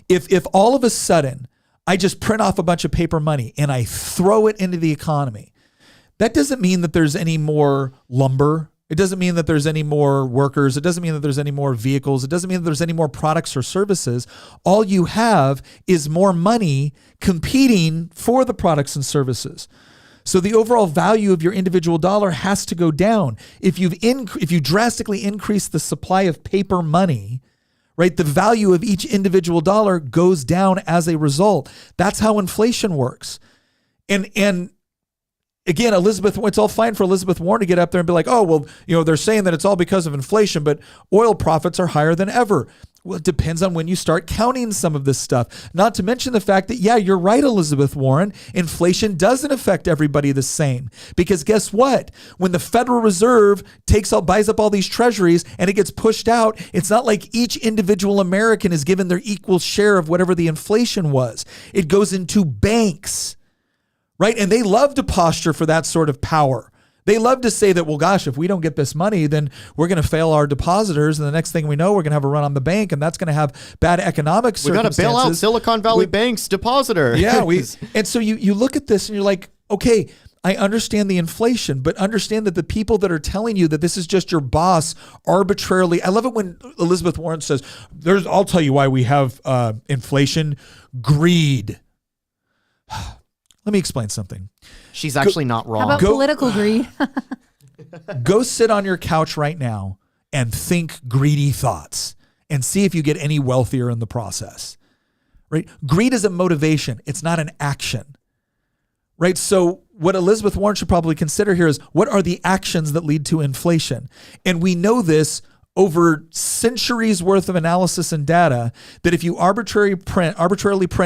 If all of a sudden I just print off a bunch of paper money and I throw it into the economy, that doesn't mean that there's any more lumber. It doesn't mean that there's any more workers. It doesn't mean that there's any more vehicles. It doesn't mean that there's any more products or services. All you have is more money competing for the products and services. So the overall value of your individual dollar has to go down. If you drastically increase the supply of paper money, right, the value of each individual dollar goes down as a result. That's how inflation works. And again, it's all fine for Elizabeth Warren to get up there and be like, oh, well, they're saying that it's all because of inflation, but oil profits are higher than ever. Well, it depends on when you start counting some of this stuff. Not to mention the fact that, yeah, you're right, Elizabeth Warren, inflation doesn't affect everybody the same. Because guess what? When the Federal Reserve buys up all these treasuries and it gets pushed out, it's not like each individual American is given their equal share of whatever the inflation was. It goes into banks. Right? And they love to posture for that sort of power. They love to say that, well, gosh, if we don't get this money, then we're going to fail our depositors. And the next thing we know, we're going to have a run on the bank. And that's going to have bad economic circumstances. We got to bail out Silicon Valley Bank's depositor. Yeah. And so you look at this and you're like, okay, I understand the inflation, but understand that the people that are telling you that this is just your boss arbitrarily. I love it when Elizabeth Warren says, I'll tell you why we have inflation, greed. Let me explain something. She's actually not wrong. How about political greed? Go sit on your couch right now and think greedy thoughts and see if you get any wealthier in the process. Right? Greed is a motivation. It's not an action. Right? So what Elizabeth Warren should probably consider here is, what are the actions that lead to inflation? And we know this over centuries worth of analysis and data, that if you arbitrarily print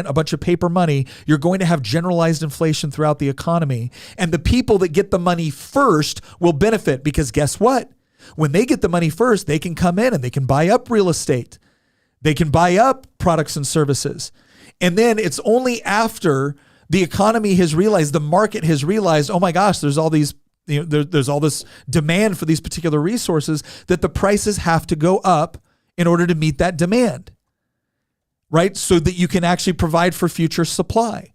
a bunch of paper money, you're going to have generalized inflation throughout the economy. And the people that get the money first will benefit, because guess what? When they get the money first, they can come in and they can buy up real estate. They can buy up products and services. And then it's only after the economy has realized, the market has realized, oh my gosh, there's all these there's all this demand for these particular resources, that the prices have to go up in order to meet that demand, right? So that you can actually provide for future supply.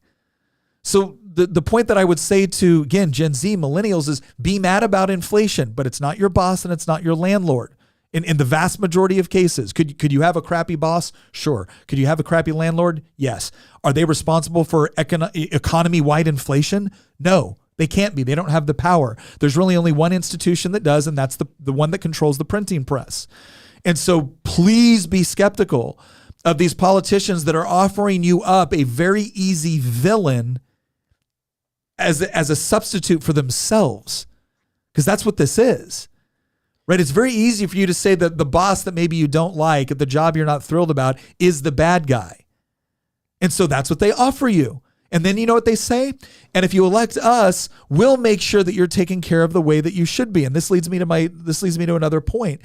So the point that I would say to, again, Gen Z, millennials, is be mad about inflation, but it's not your boss and it's not your landlord. In the vast majority of cases. Could you have a crappy boss? Sure. Could you have a crappy landlord? Yes. Are they responsible for economy-wide inflation? No, they can't be. They don't have the power. There's really only one institution that does, and that's the one that controls the printing press. And so please be skeptical of these politicians that are offering you up a very easy villain as a substitute for themselves, because that's what this is. Right? It's very easy for you to say that the boss that maybe you don't like at the job you're not thrilled about is the bad guy. And so that's what they offer you. And then you know what they say? And if you elect us, we'll make sure that you're taken care of the way that you should be. And this leads me to another point.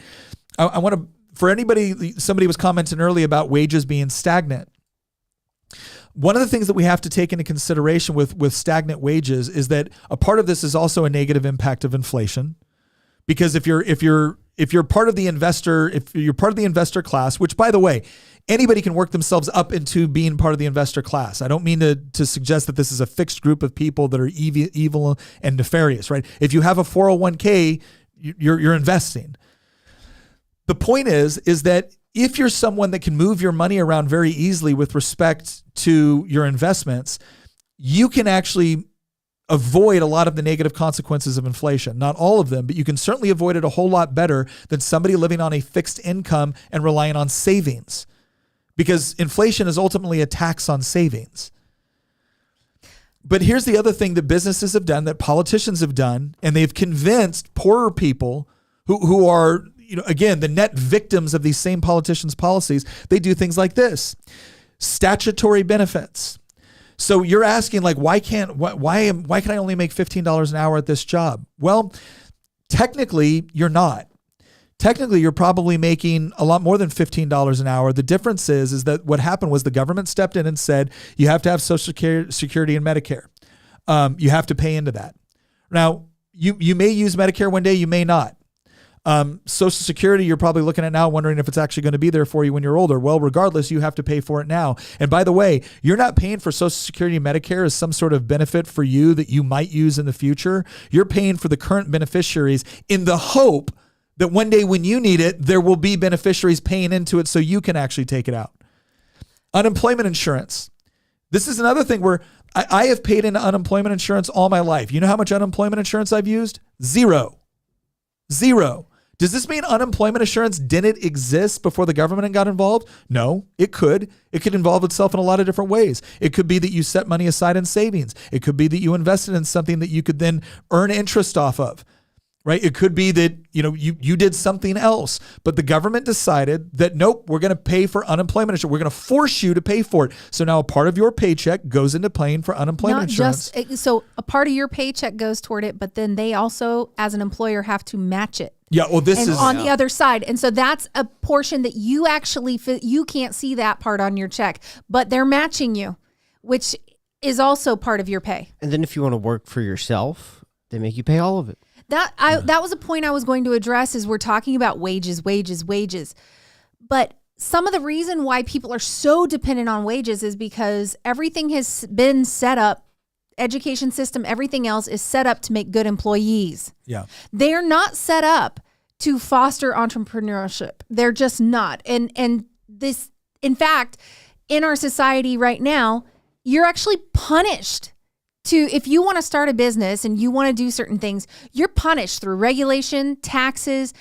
I want to, for anybody, somebody was commenting earlier about wages being stagnant. One of the things that we have to take into consideration with stagnant wages is that a part of this is also a negative impact of inflation. Because if you're part of the investor class, which by the way, anybody can work themselves up into being part of the investor class. I don't mean to suggest that this is a fixed group of people that are evil and nefarious, right? If you have a 401k, you're investing. The point is that if you're someone that can move your money around very easily with respect to your investments, you can actually avoid a lot of the negative consequences of inflation. Not all of them, but you can certainly avoid it a whole lot better than somebody living on a fixed income and relying on savings, because inflation is ultimately a tax on savings. But here's the other thing that businesses have done, that politicians have done, and they've convinced poorer people who are, again, the net victims of these same politicians' policies. They do things like this: statutory benefits. So you're asking, like, why can I only make $15 an hour at this job? Well, technically you're not. Technically, you're probably making a lot more than $15 an hour. The difference is that what happened was the government stepped in and said, you have to have Social Security and Medicare. You have to pay into that. Now, you may use Medicare one day, you may not. Social Security, you're probably looking at now wondering if it's actually going to be there for you when you're older. Well, regardless, you have to pay for it now. And by the way, you're not paying for Social Security and Medicare as some sort of benefit for you that you might use in the future. You're paying for the current beneficiaries in the hope that one day when you need it, there will be beneficiaries paying into it so you can actually take it out. Unemployment insurance. This is another thing where I have paid into unemployment insurance all my life. You know how much unemployment insurance I've used? Zero. Does this mean unemployment insurance didn't exist before the government got involved? No, it could. It could involve itself in a lot of different ways. It could be that you set money aside in savings. It could be that you invested in something that you could then earn interest off of, right? It could be that, you did something else, but the government decided that, nope, we're going to pay for unemployment insurance. We're going to force you to pay for it. So now a part of your paycheck goes into paying for unemployment insurance. So a part of your paycheck goes toward it, but then they also, as an employer, have to match it. Yeah, well, this is on the other side. And so that's a portion that you actually, you can't see that part on your check, but they're matching you, which is also part of your pay. And then if you want to work for yourself, they make you pay all of it. That was a point I was going to address, is we're talking about wages. But some of the reason why people are so dependent on wages is because everything has been set up. Education system, everything else is set up to make good employees. Yeah. They're not set up to foster entrepreneurship. They're just not. And this, in fact, in our society right now, you're actually punished if you want to start a business and you want to do certain things, you're punished through regulation, taxes,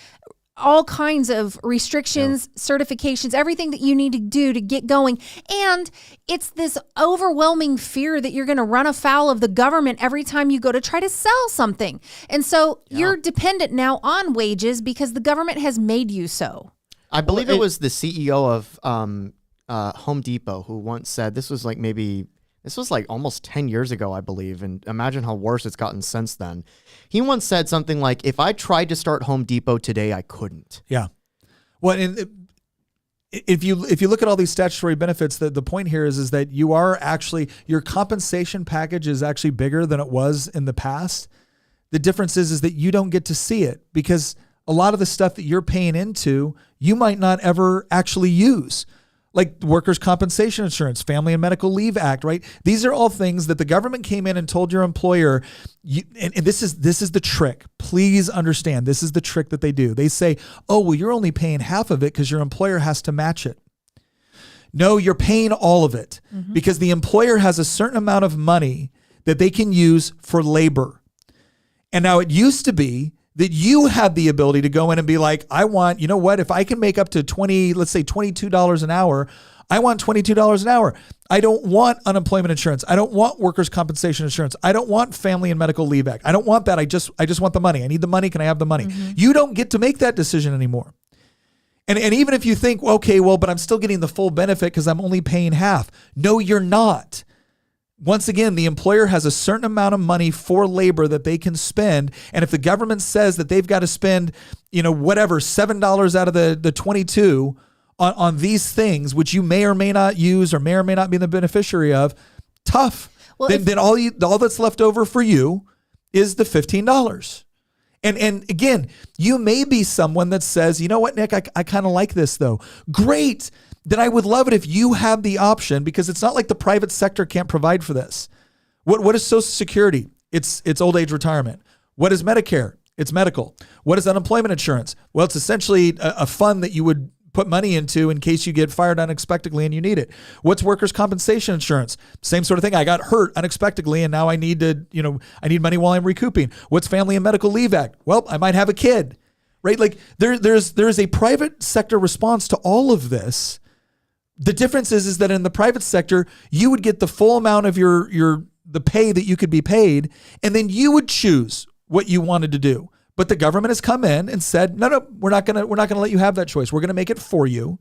all kinds of restrictions, certifications, everything that you need to do to get going. And it's this overwhelming fear that you're going to run afoul of the government every time you go to try to sell something. And so you're dependent now on wages because the government has made you so. I believe it was the CEO of Home Depot who once said, this was like almost 10 years ago, I believe, and imagine how worse it's gotten since then. He once said something like, if I tried to start Home Depot today, I couldn't. Yeah. Well, and if you look at all these statutory benefits, the point here is that you are actually, your compensation package is actually bigger than it was in the past. The difference is that you don't get to see it because a lot of the stuff that you're paying into, you might not ever actually use. like Workers' Compensation Insurance, Family and Medical Leave Act, right? These are all things that the government came in and told your employer, and this is the trick. Please understand, this is the trick that they do. They say, oh, well, you're only paying half of it because your employer has to match it. No, you're paying all of it because the employer has a certain amount of money that they can use for labor. And now it used to be that you had the ability to go in and be like, I want, you know what, if I can make up to let's say $22 an hour, I want $22 an hour. I don't want unemployment insurance. I don't want workers' compensation insurance. I don't want family and medical leave act. I don't want that. I just want the money. I need the money. Can I have the money? You don't get to make that decision anymore. And even if you think, okay, well, but I'm still getting the full benefit because I'm only paying half. No, you're not. Once again, the employer has a certain amount of money for labor that they can spend. And if the government says that they've got to spend, whatever, $7 out of the 22 on these things, which you may or may not use or may not be the beneficiary of, tough. Well, then all that's left over for you is the $15. And again, you may be someone that says, you know what, Nick, I kind of like this though. Great. Then I would love it if you have the option, because it's not like the private sector can't provide for this. What is Social Security? It's old age retirement. What is Medicare? It's medical. What is unemployment insurance? Well, it's essentially a fund that you would put money into in case you get fired unexpectedly and you need it. What's workers' compensation insurance? Same sort of thing. I got hurt unexpectedly and now I need I need money while I'm recouping. What's Family and Medical Leave Act? Well, I might have a kid, right? Like there's a private sector response to all of this. The difference is that in the private sector, you would get the full amount of the pay that you could be paid, and then you would choose what you wanted to do. But the government has come in and said, no, we're not gonna let you have that choice. We're gonna make it for you.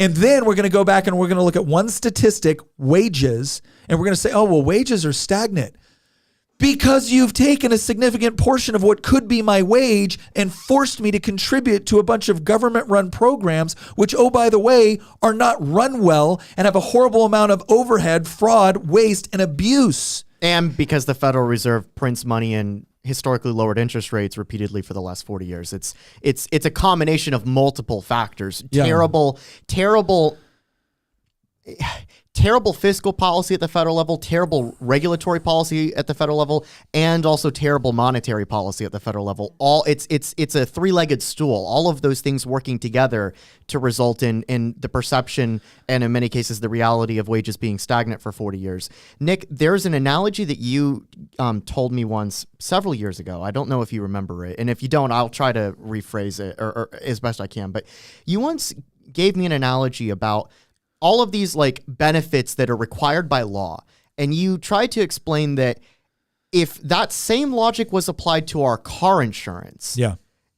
And then we're gonna go back and we're gonna look at one statistic, wages, and we're gonna say, oh, well, wages are stagnant. Because you've taken a significant portion of what could be my wage and forced me to contribute to a bunch of government-run programs, which, oh, by the way, are not run well and have a horrible amount of overhead, fraud, waste, and abuse. And because the Federal Reserve prints money and historically lowered interest rates repeatedly for the last 40 years. It's a combination of multiple factors. Yeah. Terrible fiscal policy at the federal level, terrible regulatory policy at the federal level, and also terrible monetary policy at the federal level. It's a three-legged stool. All of those things working together to result in the perception and in many cases the reality of wages being stagnant for 40 years. Nick, there's an analogy that you told me once several years ago. I don't know if you remember it, and if you don't, I'll try to rephrase it or as best I can. But you once gave me an analogy about all of these like benefits that are required by law. And you tried to explain that if that same logic was applied to our car insurance,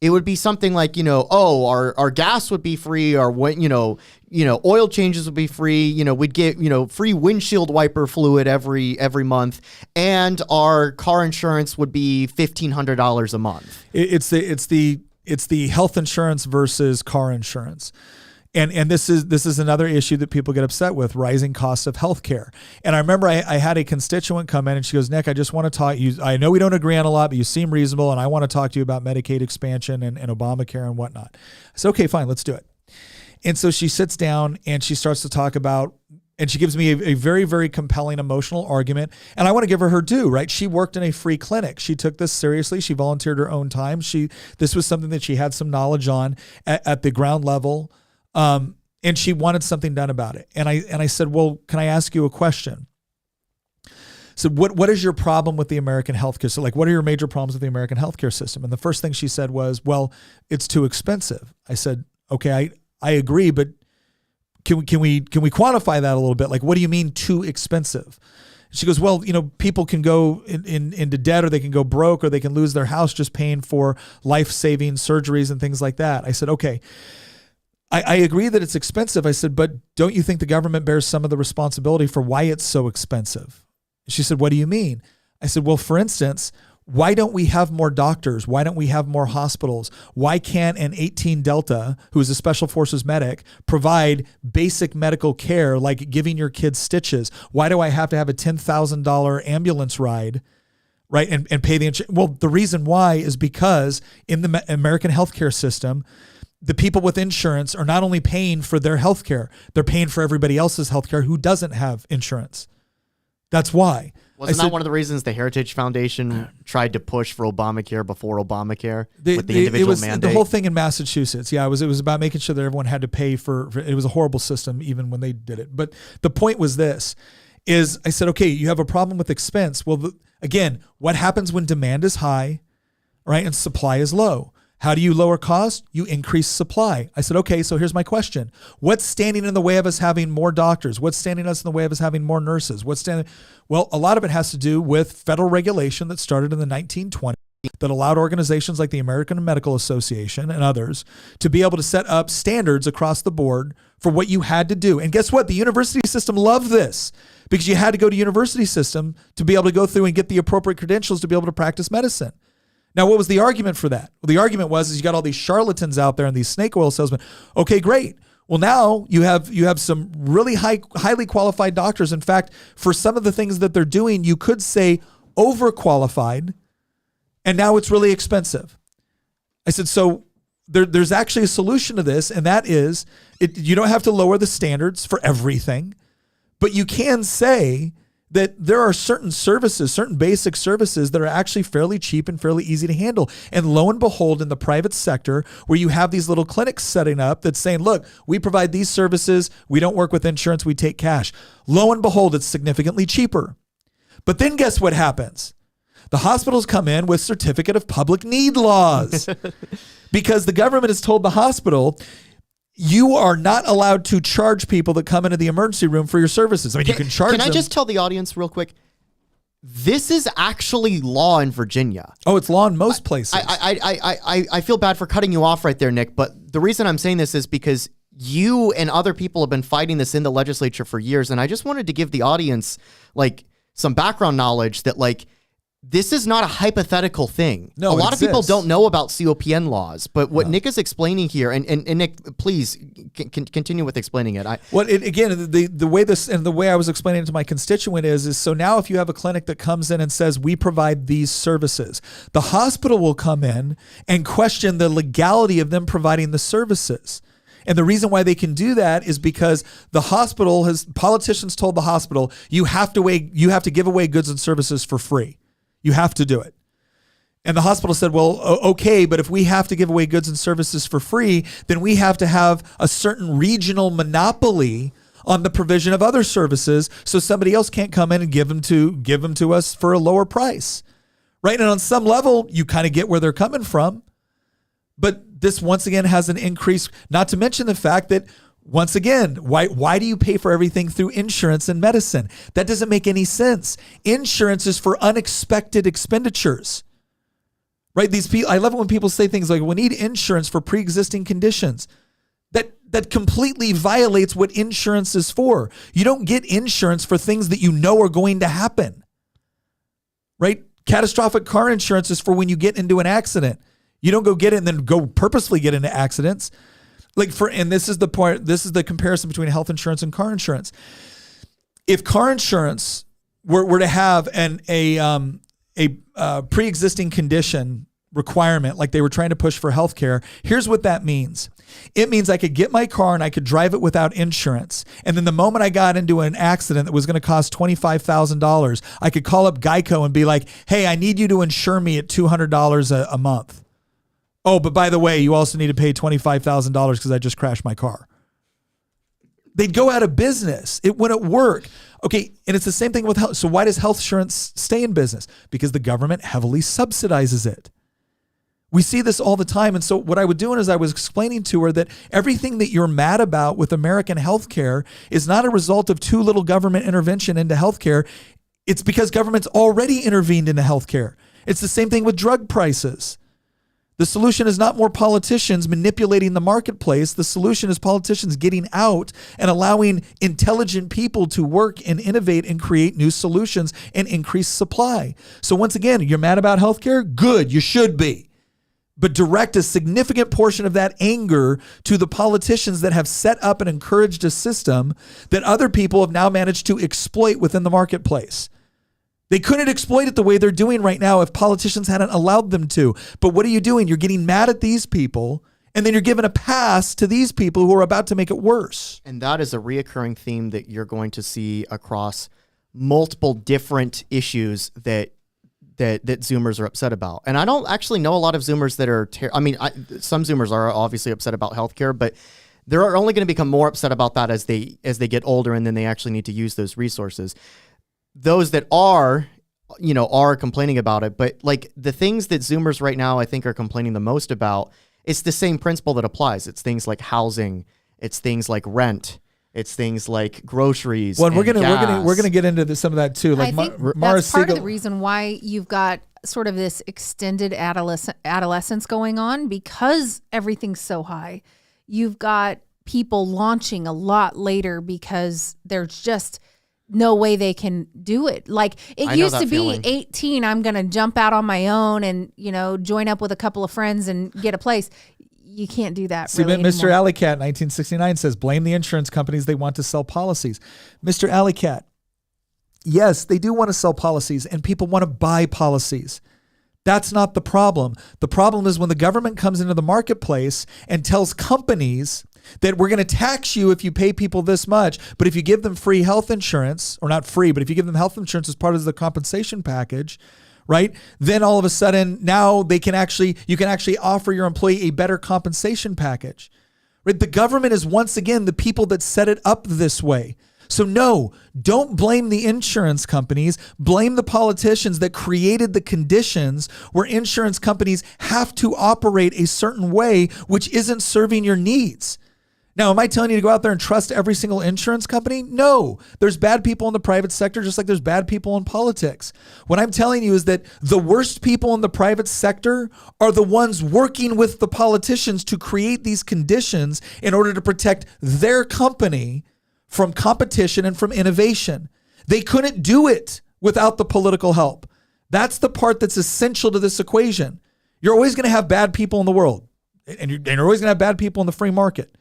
it would be something like, our gas would be free, or when, oil changes would be free. We'd get, free windshield wiper fluid every month, and our car insurance would be $1,500 a month. It's the health insurance versus car insurance. And this is another issue that people get upset with, rising costs of healthcare. And I remember I had a constituent come in and she goes, Nick, I just want to talk. I know we don't agree on a lot, but you seem reasonable, and I want to talk to you about Medicaid expansion and Obamacare and whatnot. I said, okay, fine, let's do it. And so she sits down and she starts to talk about, and she gives me a very, very compelling emotional argument. And I want to give her due, right? She worked in a free clinic. She took this seriously. She volunteered her own time. This was something that she had some knowledge on at the ground level. And she wanted something done about it. And I said, well, can I ask you a question? So what is your problem with the American healthcare? So like, what are your major problems with the American healthcare system? And the first thing she said was, well, it's too expensive. I said, okay, I agree, but can we quantify that a little bit? Like, what do you mean too expensive? She goes, well, people can go into debt, or they can go broke, or they can lose their house just paying for life-saving surgeries and things like that. I said, okay, I agree that it's expensive. I said, but don't you think the government bears some of the responsibility for why it's so expensive? She said, what do you mean? I said, well, for instance, why don't we have more doctors? Why don't we have more hospitals? Why can't an 18 Delta, who is a special forces medic, provide basic medical care like giving your kids stitches? Why do I have to have a $10,000 ambulance ride, right, and pay the insurance? Well, the reason why is because in the American healthcare system, the people with insurance are not only paying for their health care, they're paying for everybody else's health care who doesn't have insurance. That's why. Wasn't that one of the reasons the Heritage Foundation tried to push for Obamacare before Obamacare with the individual mandate? The whole thing in Massachusetts. Yeah, it was about making sure that everyone had to pay for it was a horrible system even when they did it. But the point was this, is I said, okay, you have a problem with expense. Well, again, what happens when demand is high, right, and supply is low? How do you lower cost? You increase supply. I said, okay, so here's my question. What's standing in the way of us having more doctors? What's standing us in the way of us having more nurses? Well, a lot of it has to do with federal regulation that started in the 1920s that allowed organizations like the American Medical Association and others to be able to set up standards across the board for what you had to do. And guess what? The university system loved this because you had to go to university system to be able to go through and get the appropriate credentials to be able to practice medicine. Now, what was the argument for that? Well, the argument was you got all these charlatans out there and these snake oil salesmen. Okay, great. Well, now you have some really highly qualified doctors. In fact, for some of the things that they're doing, you could say overqualified, and now it's really expensive. I said, so there's actually a solution to this, and that is you don't have to lower the standards for everything, but you can say that there are certain services, certain basic services that are actually fairly cheap and fairly easy to handle. And lo and behold, in the private sector, where you have these little clinics setting up that's saying, look, we provide these services. We don't work with insurance. We take cash. Lo and behold, it's significantly cheaper. But then guess what happens? The hospitals come in with certificate of public need laws because the government has told the hospital, you are not allowed to charge people that come into the emergency room for your services. I mean, you can charge them. Can I just tell the audience real quick? This is actually law in Virginia. Oh, it's law in most places. I feel bad for cutting you off right there, Nick, but the reason I'm saying this is because you and other people have been fighting this in the legislature for years, and I just wanted to give the audience like some background knowledge that like this is not a hypothetical thing. No, a lot of people don't know about COPN laws, but what Nick is explaining here, and Nick, please continue with explaining it. The way this and the way I was explaining it to my constituent is so now if you have a clinic that comes in and says we provide these services, the hospital will come in and question the legality of them providing the services. And the reason why they can do that is because politicians told the hospital, you have to give away goods and services for free. You have to do it. And the hospital said, well, okay, but if we have to give away goods and services for free, then we have to have a certain regional monopoly on the provision of other services so somebody else can't come in and give them to us for a lower price. Right? And on some level, you kind of get where they're coming from. But this once again has an increase, not to mention the fact that once again, why do you pay for everything through insurance and medicine? That doesn't make any sense. Insurance is for unexpected expenditures, right? I love it when people say things like, we need insurance for pre-existing conditions. That completely violates what insurance is for. You don't get insurance for things that you know are going to happen, right? Catastrophic car insurance is for when you get into an accident. You don't go get it and then go purposely get into accidents. And this is the comparison between health insurance and car insurance. If car insurance were to have a pre-existing condition requirement, like they were trying to push for healthcare, here's what that means. It means I could get my car and I could drive it without insurance. And then the moment I got into an accident that was going to cost $25,000, I could call up Geico and be like, hey, I need you to insure me at $200 a month. Oh, but by the way, you also need to pay $25,000 because I just crashed my car. They'd go out of business. It wouldn't work. Okay, and it's the same thing with health. So why does health insurance stay in business? Because the government heavily subsidizes it. We see this all the time. And so what I was doing is I was explaining to her that everything that you're mad about with American healthcare is not a result of too little government intervention into healthcare. It's because government's already intervened into healthcare. It's the same thing with drug prices. The solution is not more politicians manipulating the marketplace. The solution is politicians getting out and allowing intelligent people to work and innovate and create new solutions and increase supply. So once again, you're mad about healthcare? Good, you should be. But direct a significant portion of that anger to the politicians that have set up and encouraged a system that other people have now managed to exploit within the marketplace. They couldn't exploit it the way they're doing right now if politicians hadn't allowed them to. But what are you doing? You're getting mad at these people And then you're giving a pass to these people who are about to make it worse. And that is a reoccurring theme that you're going to see across multiple different issues that Zoomers are upset about. And I don't actually know a lot of Zoomers that are, some Zoomers are obviously upset about healthcare, but they're only going to become more upset about that as they get older, and then they actually need to use those resources. Those that are complaining about it, but like the things that Zoomers right now I think are complaining the most about, it's the same principle that applies. It's things like housing, it's things like rent, it's things like groceries. Well, and we're gonna gas. get into some of that too. Like I think Mara that's part of Siegel- the reason why you've got sort of this extended adolescence going on, because everything's so high. You've got people launching a lot later because there's just no way they can do it. Like it used to be feeling. 18, I'm going to jump out on my own and, join up with a couple of friends and get a place. You can't do that. See, really Mr. anymore. Alleycat, 1969 says, blame the insurance companies. They want to sell policies. Mr. Alleycat, yes, they do want to sell policies and people want to buy policies. That's not the problem. The problem is when the government comes into the marketplace and tells companies that we're going to tax you if you pay people this much, but if you give them free health insurance, or not free, but if you give them health insurance as part of the compensation package, right? Then all of a sudden now you can actually offer your employee a better compensation package, right? The government is once again the people that set it up this way. So no, don't blame the insurance companies. Blame the politicians that created the conditions where insurance companies have to operate a certain way, which isn't serving your needs. Now, am I telling you to go out there and trust every single insurance company? No. There's bad people in the private sector, just like there's bad people in politics. What I'm telling you is that the worst people in the private sector are the ones working with the politicians to create these conditions in order to protect their company from competition and from innovation. They couldn't do it without the political help. That's the part that's essential to this equation. You're always going to have bad people in the world, and you're always going to have bad people in the free market.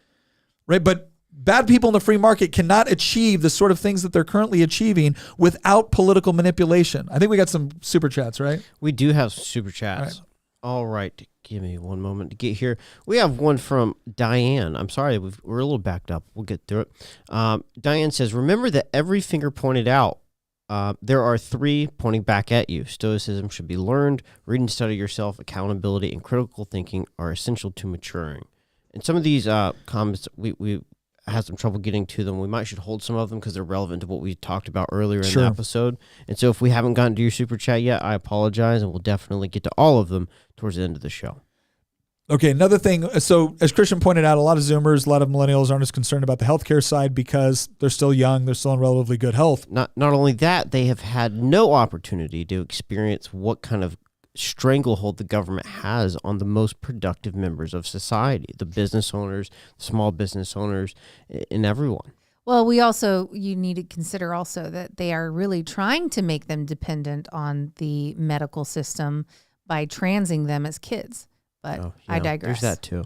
Right? But bad people in the free market cannot achieve the sort of things that they're currently achieving without political manipulation. I think we got some super chats, right? We do have super chats. All right. Give me one moment to get here. We have one from Diane. I'm sorry, we're a little backed up. We'll get through it. Diane says, remember that every finger pointed out, there are three pointing back at you. Stoicism should be learned. Read and study yourself. Accountability and critical thinking are essential to maturing. And some of these comments, we had some trouble getting to them. We should hold some of them because they're relevant to what we talked about earlier in the episode. And so if we haven't gotten to your super chat yet, I apologize, and we'll definitely get to all of them towards the end of the show. Okay, another thing. So as Christian pointed out, a lot of Zoomers, a lot of millennials aren't as concerned about the healthcare side because they're still young. They're still in relatively good health. Not only that, they have had no opportunity to experience what kind of stranglehold the government has on the most productive members of society, the business owners, the small business owners, and everyone. Well, you need to consider also that they are really trying to make them dependent on the medical system by transing them as kids. But I digress. There's that too.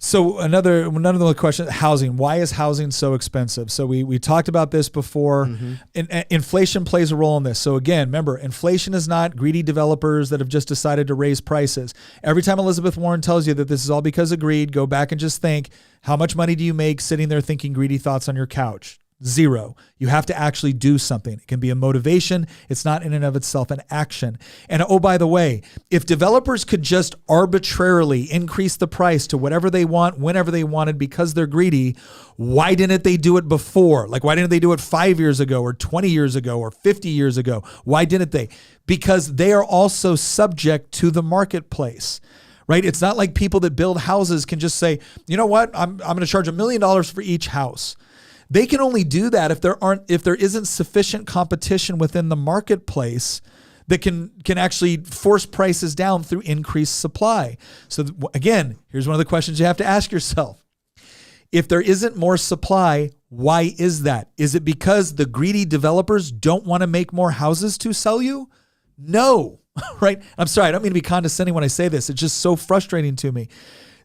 So another question, housing. Why is housing so expensive? So we talked about this before. Mm-hmm. Inflation plays a role in this. So again, remember, inflation is not greedy developers that have just decided to raise prices. Every time Elizabeth Warren tells you that this is all because of greed, go back and just think, how much money do you make sitting there thinking greedy thoughts on your couch? Zero. You have to actually do something. It can be a motivation. It's not in and of itself an action. And oh, by the way, if developers could just arbitrarily increase the price to whatever they want, whenever they wanted, because they're greedy, why didn't they do it before? Like, why didn't they do it 5 years ago or 20 years ago or 50 years ago? Why didn't they? Because they are also subject to the marketplace. Right? It's not like people that build houses can just say, you know what? I'm going to charge $1 million for each house. They can only do that if there isn't sufficient competition within the marketplace that can actually force prices down through increased supply. So again, here's one of the questions you have to ask yourself. If there isn't more supply, why is that? Is it because the greedy developers don't want to make more houses to sell you? No, right? I'm sorry, I don't mean to be condescending when I say this. It's just so frustrating to me.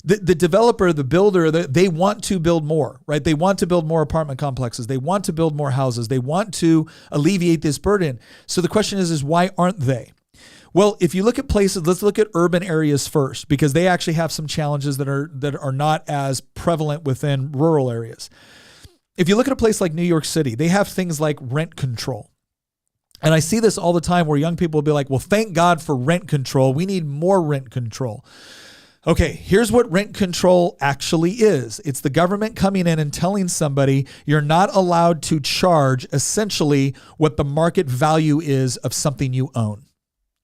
The developer, the builder, they want to build more, right? They want to build more apartment complexes. They want to build more houses. They want to alleviate this burden. So the question is why aren't they? Well, if you look at places, let's look at urban areas first, because they actually have some challenges that are not as prevalent within rural areas. If you look at a place like New York City, they have things like rent control. And I see this all the time where young people will be like, well, thank God for rent control. We need more rent control. Okay, here's what rent control actually is. It's the government coming in and telling somebody you're not allowed to charge essentially what the market value is of something you own.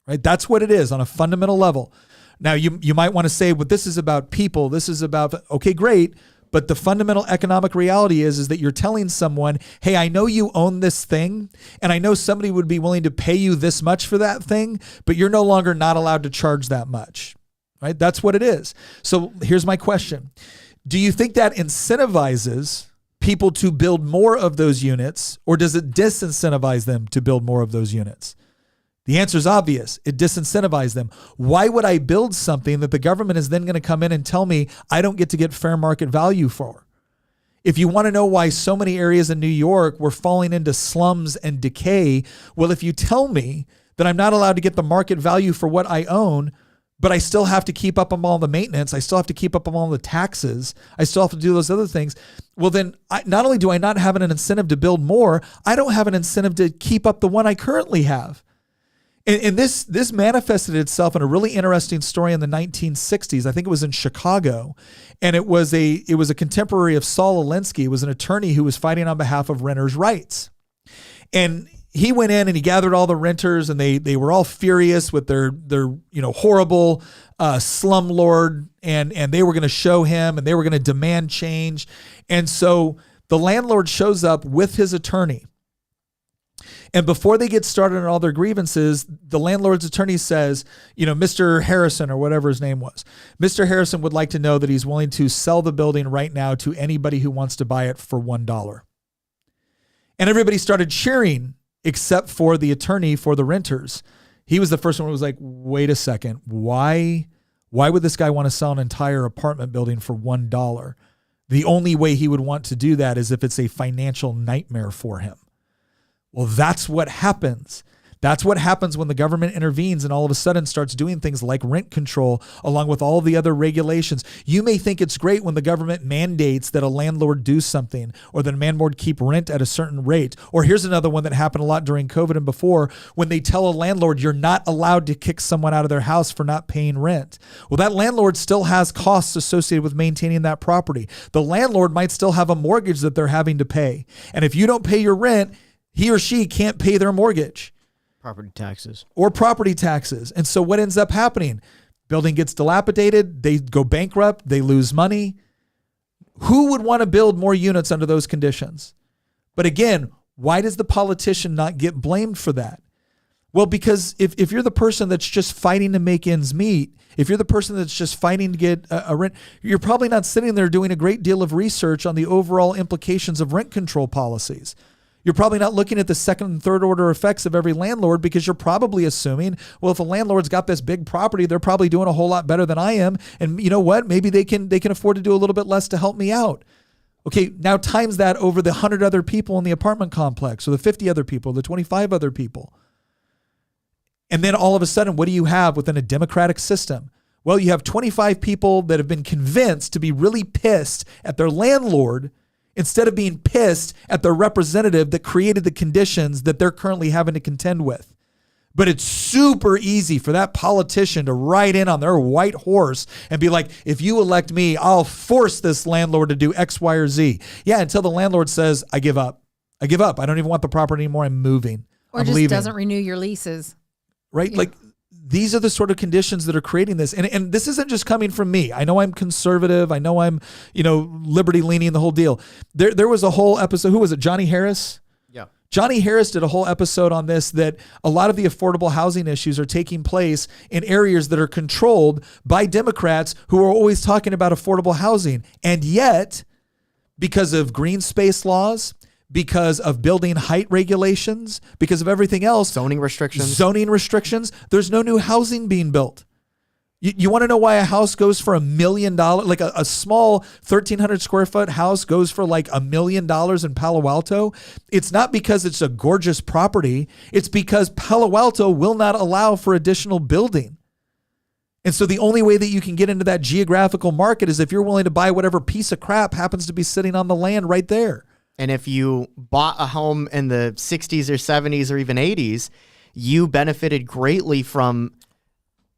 Right? That's what it is on a fundamental level. Now, you might want to say, well, this is about people. This is about, okay, great. But the fundamental economic reality is that you're telling someone, hey, I know you own this thing, and I know somebody would be willing to pay you this much for that thing, but you're no longer not allowed to charge that much. Right? That's what it is. So here's my question. Do you think that incentivizes people to build more of those units, or does it disincentivize them to build more of those units? The answer is obvious. It disincentivizes them. Why would I build something that the government is then going to come in and tell me I don't get to get fair market value for? If you want to know why so many areas in New York were falling into slums and decay, well, if you tell me that I'm not allowed to get the market value for what I own, but I still have to keep up on all the maintenance, I still have to keep up on all the taxes, I still have to do those other things, well then, not only do I not have an incentive to build more, I don't have an incentive to keep up the one I currently have. And this manifested itself in a really interesting story in the 1960s. I think it was in Chicago, and it was a contemporary of Saul Alinsky. It was an attorney who was fighting on behalf of renters' rights. And he went in and he gathered all the renters, and they were all furious with their horrible slumlord, and they were going to show him, and they were going to demand change. And so the landlord shows up with his attorney. And before they get started on all their grievances, the landlord's attorney says, Mr. Harrison, or whatever his name was, Mr. Harrison would like to know that he's willing to sell the building right now to anybody who wants to buy it for $1. And everybody started cheering except for the attorney for the renters. He was the first one who was like, wait a second, why would this guy want to sell an entire apartment building for $1? The only way he would want to do that is if it's a financial nightmare for him. Well, that's what happens. That's what happens when the government intervenes and all of a sudden starts doing things like rent control along with all the other regulations. You may think it's great when the government mandates that a landlord do something, or that a landlord keep rent at a certain rate. Or here's another one that happened a lot during COVID and before, when they tell a landlord you're not allowed to kick someone out of their house for not paying rent. Well, that landlord still has costs associated with maintaining that property. The landlord might still have a mortgage that they're having to pay. And if you don't pay your rent, he or she can't pay their mortgage. Property taxes. And so what ends up happening? Building gets dilapidated. They go bankrupt. They lose money. Who would want to build more units under those conditions? But again, why does the politician not get blamed for that? Well, because if you're the person that's just fighting to make ends meet, if you're the person that's just fighting to get a rent, you're probably not sitting there doing a great deal of research on the overall implications of rent control policies. You're probably not looking at the second and third order effects of every landlord, because you're probably assuming, well, if a landlord's got this big property, they're probably doing a whole lot better than I am. And you know what? Maybe they can afford to do a little bit less to help me out. Okay, now times that over the 100 other people in the apartment complex, or the 50 other people, the 25 other people. And then all of a sudden, what do you have within a democratic system? Well, you have 25 people that have been convinced to be really pissed at their landlord instead of being pissed at their representative that created the conditions that they're currently having to contend with. But it's super easy for that politician to ride in on their white horse and be like, if you elect me, I'll force this landlord to do X, Y, or Z. Yeah, until the landlord says, I give up. I don't even want the property anymore. I'm moving. Or just leaving. Doesn't renew your leases. Right? Yeah. Like, these are the sort of conditions that are creating this. And this isn't just coming from me. I know I'm conservative. I know I'm, liberty leaning, the whole deal. There was a whole episode. Who was it? Johnny Harris? Yeah. Johnny Harris did a whole episode on this, that a lot of the affordable housing issues are taking place in areas that are controlled by Democrats who are always talking about affordable housing. And yet, because of green space laws, because of building height regulations, because of everything else. Zoning restrictions, there's no new housing being built. You want to know why a house goes for $1 million? Like a small 1,300 square foot house goes for like $1 million in Palo Alto. It's not because it's a gorgeous property. It's because Palo Alto will not allow for additional building. And so the only way that you can get into that geographical market is if you're willing to buy whatever piece of crap happens to be sitting on the land right there. And if you bought a home in the 60s or 70s or even 80s, you benefited greatly from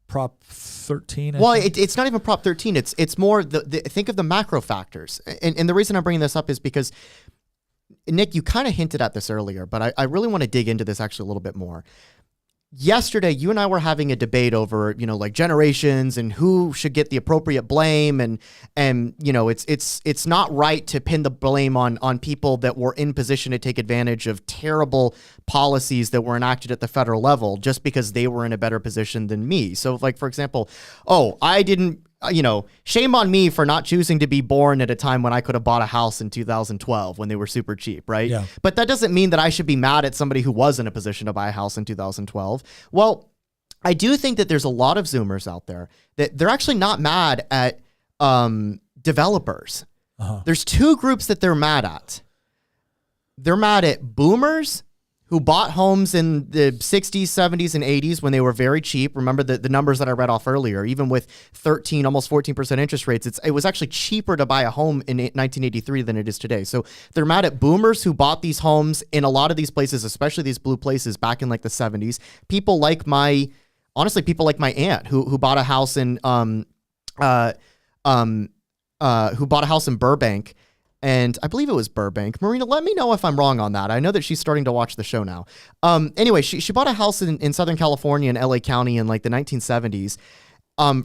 Prop 13. Well, it's not even Prop 13. It's more think of the macro factors. And the reason I'm bringing this up is because, Nick, you kind of hinted at this earlier, but I really want to dig into this actually a little bit more. Yesterday, you and I were having a debate over, like generations and who should get the appropriate blame. And it's not right to pin the blame on people that were in position to take advantage of terrible policies that were enacted at the federal level just because they were in a better position than me. So like, for example, I didn't, shame on me for not choosing to be born at a time when I could have bought a house in 2012 when they were super cheap, right? Yeah. But that doesn't mean that I should be mad at somebody who was in a position to buy a house in 2012. Well, I do think that there's a lot of Zoomers out there that they're actually not mad at developers. There's two groups that they're mad at. They're mad at boomers who bought homes in the 60s, 70s, and 80s when they were very cheap. Remember the numbers that I read off earlier, even with 13, almost 14% interest rates, it was actually cheaper to buy a home in 1983 than it is today. So they're mad at boomers who bought these homes in a lot of these places, especially these blue places back in like the 70s. People like my aunt who bought a house in Burbank. And I believe it was Burbank. Marina, let me know if I'm wrong on that. I know that she's starting to watch the show now. Anyway, she bought a house in Southern California in LA County in like the 1970s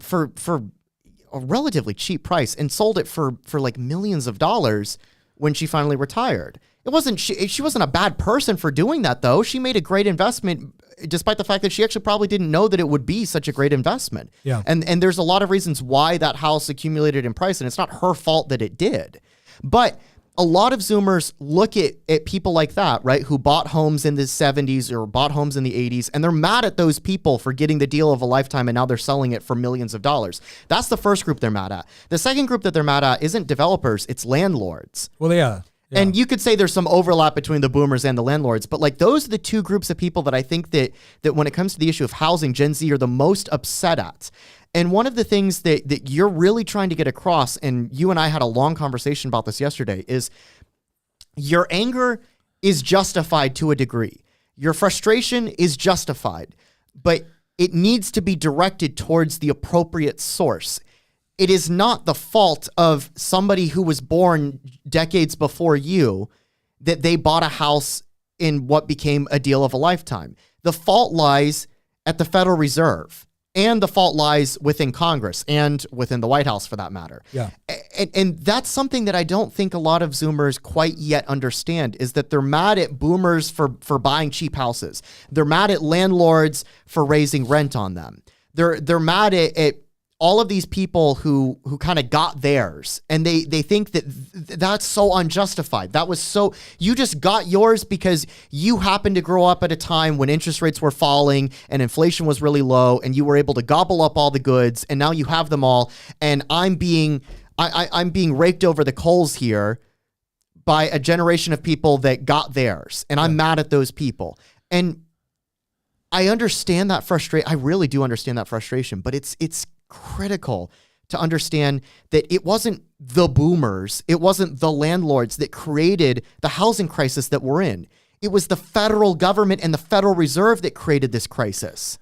for a relatively cheap price and sold it for like millions of dollars when she finally retired. She wasn't a bad person for doing that, though. She made a great investment despite the fact that she actually probably didn't know that it would be such a great investment. Yeah. And there's a lot of reasons why that house accumulated in price, and it's not her fault that it did. But a lot of Zoomers look at people like that, right, who bought homes in the 70s or bought homes in the 80s, and they're mad at those people for getting the deal of a lifetime, and now they're selling it for millions of dollars. That's the first group they're mad at. The second group that they're mad at isn't developers, it's landlords. Well, yeah. And you could say there's some overlap between the boomers and the landlords, but like those are the two groups of people that I think that when it comes to the issue of housing, Gen Z are the most upset at. And one of the things that you're really trying to get across, and you and I had a long conversation about this yesterday, is your anger is justified to a degree. Your frustration is justified, but it needs to be directed towards the appropriate source. It is not the fault of somebody who was born decades before you that they bought a house in what became a deal of a lifetime. The fault lies at the Federal Reserve. And the fault lies within Congress and within the White House, for that matter. Yeah. And that's something that I don't think a lot of Zoomers quite yet understand, is that they're mad at boomers for buying cheap houses. They're mad at landlords for raising rent on them. They're mad at all of these people who kind of got theirs, and they think that that's so unjustified. You just got yours because you happened to grow up at a time when interest rates were falling and inflation was really low, and you were able to gobble up all the goods, and now you have them all, and I'm being raked over the coals here by a generation of people that got theirs, and I'm mad at those people. And I understand that frustration. I really do understand that frustration, but it's critical to understand that it wasn't the boomers, it wasn't the landlords that created the housing crisis that we're in. It was the federal government and the Federal Reserve that created this crisis.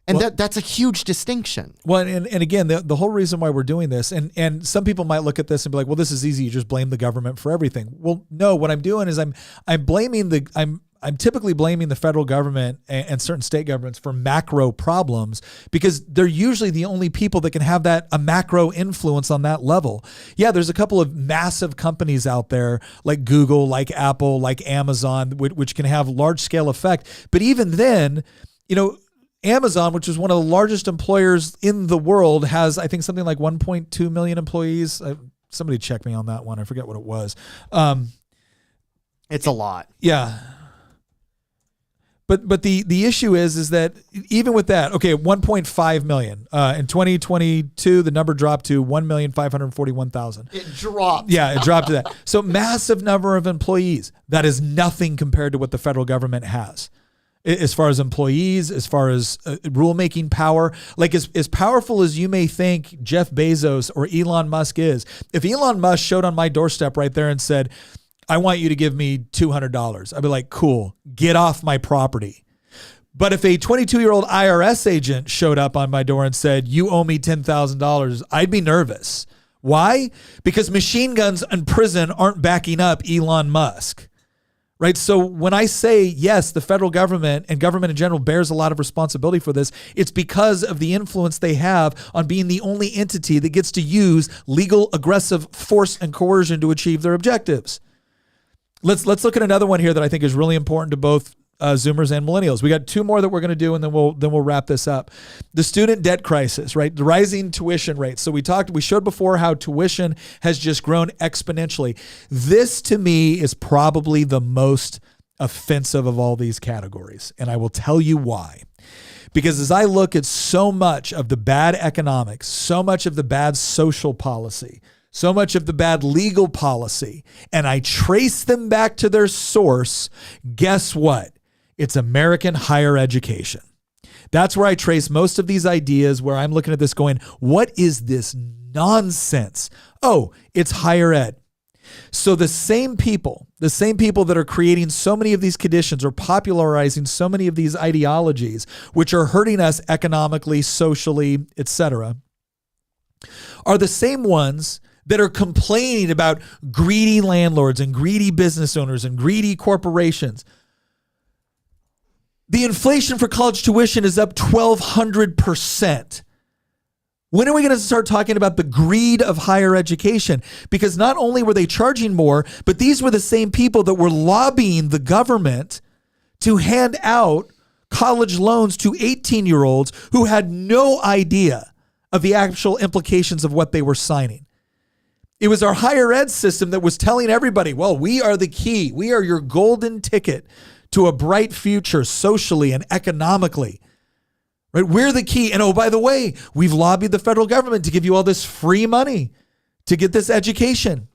And that's a huge distinction. Well, and again, the whole reason why we're doing this, and some people might look at this and be like, well, this is easy. You just blame the government for everything. Well, no, what I'm doing is I'm typically blaming the federal government and certain state governments for macro problems because they're usually the only people that can have a macro influence on that level. Yeah, there's a couple of massive companies out there like Google, like Apple, like Amazon, which can have large scale effect. But even then, Amazon, which is one of the largest employers in the world, has, I think, something like 1.2 million employees. Somebody check me on that one. I forget what it was. It's a lot. Yeah. But the issue is that even with that, okay, 1.5 million in 2022, the number dropped to 1,541,000. It dropped. Yeah, it dropped to that. So massive number of employees. That is nothing compared to what the federal government has, as far as employees, as far as rulemaking power. Like as powerful as you may think Jeff Bezos or Elon Musk is, if Elon Musk showed on my doorstep right there and said, I want you to give me $200, I'd be like, cool, get off my property. But if a 22-year-old IRS agent showed up on my door and said, you owe me $10,000, I'd be nervous. Why? Because machine guns in prison aren't backing up Elon Musk. Right. So when I say, yes, the federal government and government in general bears a lot of responsibility for this, it's because of the influence they have on being the only entity that gets to use legal, aggressive force and coercion to achieve their objectives. Let's look at another one here that I think is really important to both Zoomers and millennials. We got two more that we're going to do, and then we'll wrap this up. The student debt crisis, right? The rising tuition rates. So we showed before how tuition has just grown exponentially. This to me is probably the most offensive of all these categories, and I will tell you why. Because as I look at so much of the bad economics, so much of the bad social policy, so much of the bad legal policy, and I trace them back to their source, guess what? It's American higher education. That's where I trace most of these ideas, where I'm looking at this going, what is this nonsense? Oh, it's higher ed. So the same people that are creating so many of these conditions or popularizing so many of these ideologies, which are hurting us economically, socially, etc., are the same ones that are complaining about greedy landlords and greedy business owners and greedy corporations. The inflation for college tuition is up 1,200%. When are we going to start talking about the greed of higher education? Because not only were they charging more, but these were the same people that were lobbying the government to hand out college loans to 18-year-olds who had no idea of the actual implications of what they were signing. It was our higher ed system that was telling everybody, well, we are the key. We are your golden ticket to a bright future socially and economically. Right? We're the key. And oh, by the way, we've lobbied the federal government to give you all this free money to get this education.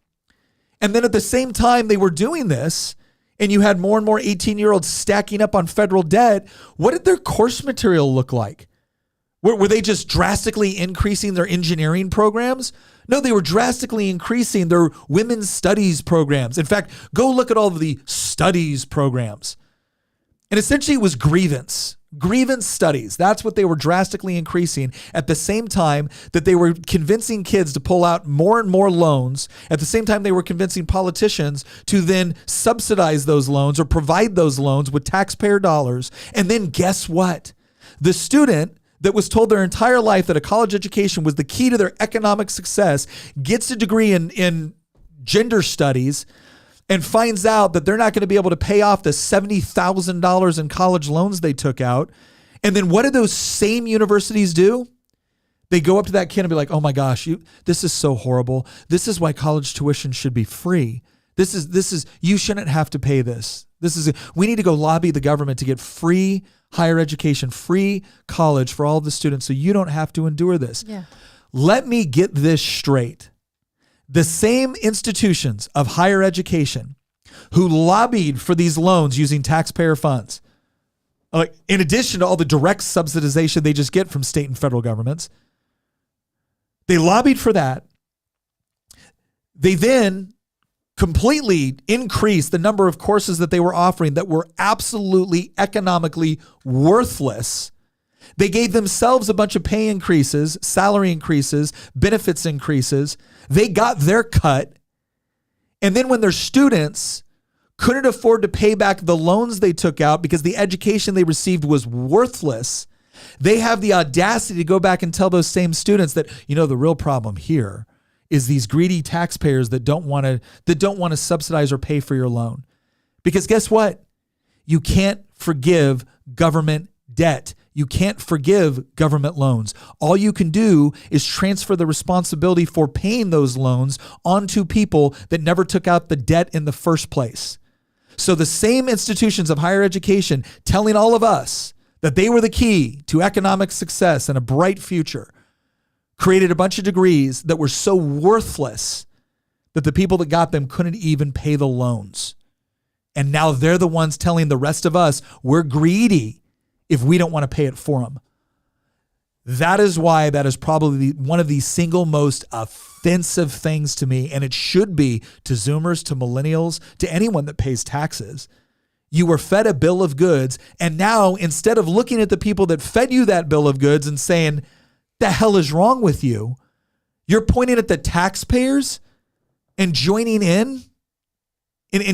And then at the same time they were doing this, and you had more and more 18-year-olds stacking up on federal debt, what did their course material look like? Were they just drastically increasing their engineering programs? No, they were drastically increasing their women's studies programs. In fact, go look at all of the studies programs. And essentially it was grievance studies. That's what they were drastically increasing at the same time that they were convincing kids to pull out more and more loans. At the same time, they were convincing politicians to then subsidize those loans or provide those loans with taxpayer dollars. And then guess what? The student that was told their entire life that a college education was the key to their economic success gets a degree in gender studies and finds out that they're not going to be able to pay off the $70,000 in college loans they took out. And then what do those same universities do? They go up to that kid and be like, oh my gosh, this is so horrible. This is why college tuition should be free. This is you shouldn't have to pay this. We need to go lobby the government to get free higher education, free college for all of the students so you don't have to endure this. Yeah. Let me get this straight. The same institutions of higher education who lobbied for these loans using taxpayer funds, in addition to all the direct subsidization they just get from state and federal governments, they lobbied for that. They then completely increased the number of courses that they were offering that were absolutely economically worthless. They gave themselves a bunch of pay increases, salary increases, benefits increases. They got their cut. And then when their students couldn't afford to pay back the loans they took out because the education they received was worthless, they have the audacity to go back and tell those same students that, the real problem here is these greedy taxpayers that don't want to subsidize or pay for your loan. Because guess what? You can't forgive government debt. You can't forgive government loans. All you can do is transfer the responsibility for paying those loans onto people that never took out the debt in the first place. So the same institutions of higher education telling all of us that they were the key to economic success and a bright future created a bunch of degrees that were so worthless that the people that got them couldn't even pay the loans. And now they're the ones telling the rest of us we're greedy if we don't want to pay it for them. That is why that is probably one of the single most offensive things to me, and it should be to Zoomers, to millennials, to anyone that pays taxes. You were fed a bill of goods, and now instead of looking at the people that fed you that bill of goods and saying, the hell is wrong with you, you're pointing at the taxpayers and joining in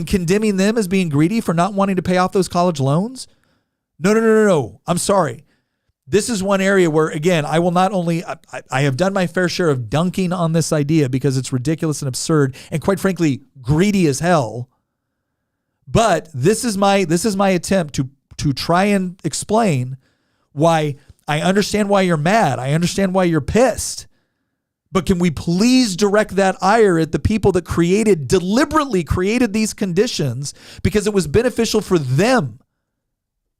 condemning them as being greedy for not wanting to pay off those college loans? No. I'm sorry. This is one area where, again, I will not only, I have done my fair share of dunking on this idea because it's ridiculous and absurd and quite frankly, greedy as hell. But this is my attempt to try and explain why I understand why you're mad. I understand why you're pissed. But can we please direct that ire at the people that deliberately created these conditions because it was beneficial for them?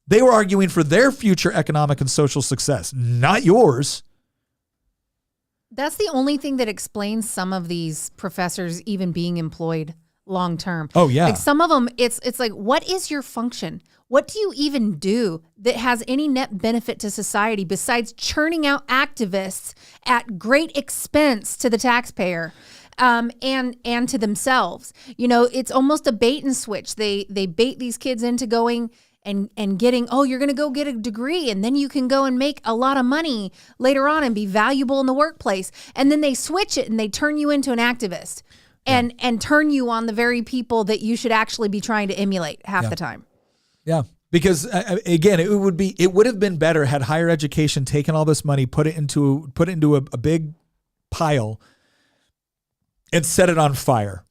They were arguing for their future economic and social success, not yours. That's the only thing that explains some of these professors even being employed long term. Oh, yeah. Like some of them, it's like, what is your function? What do you even do that has any net benefit to society besides churning out activists at great expense to the taxpayer and to themselves? You know, it's almost a bait and switch. They bait these kids into going and getting, oh, you're going to go get a degree and then you can go and make a lot of money later on and be valuable in the workplace. And then they switch it and they turn you into an activist and turn you on the very people that you should actually be trying to emulate half the time. Yeah, because again, it would have been better had higher education taken all this money, put it into a big pile, and set it on fire.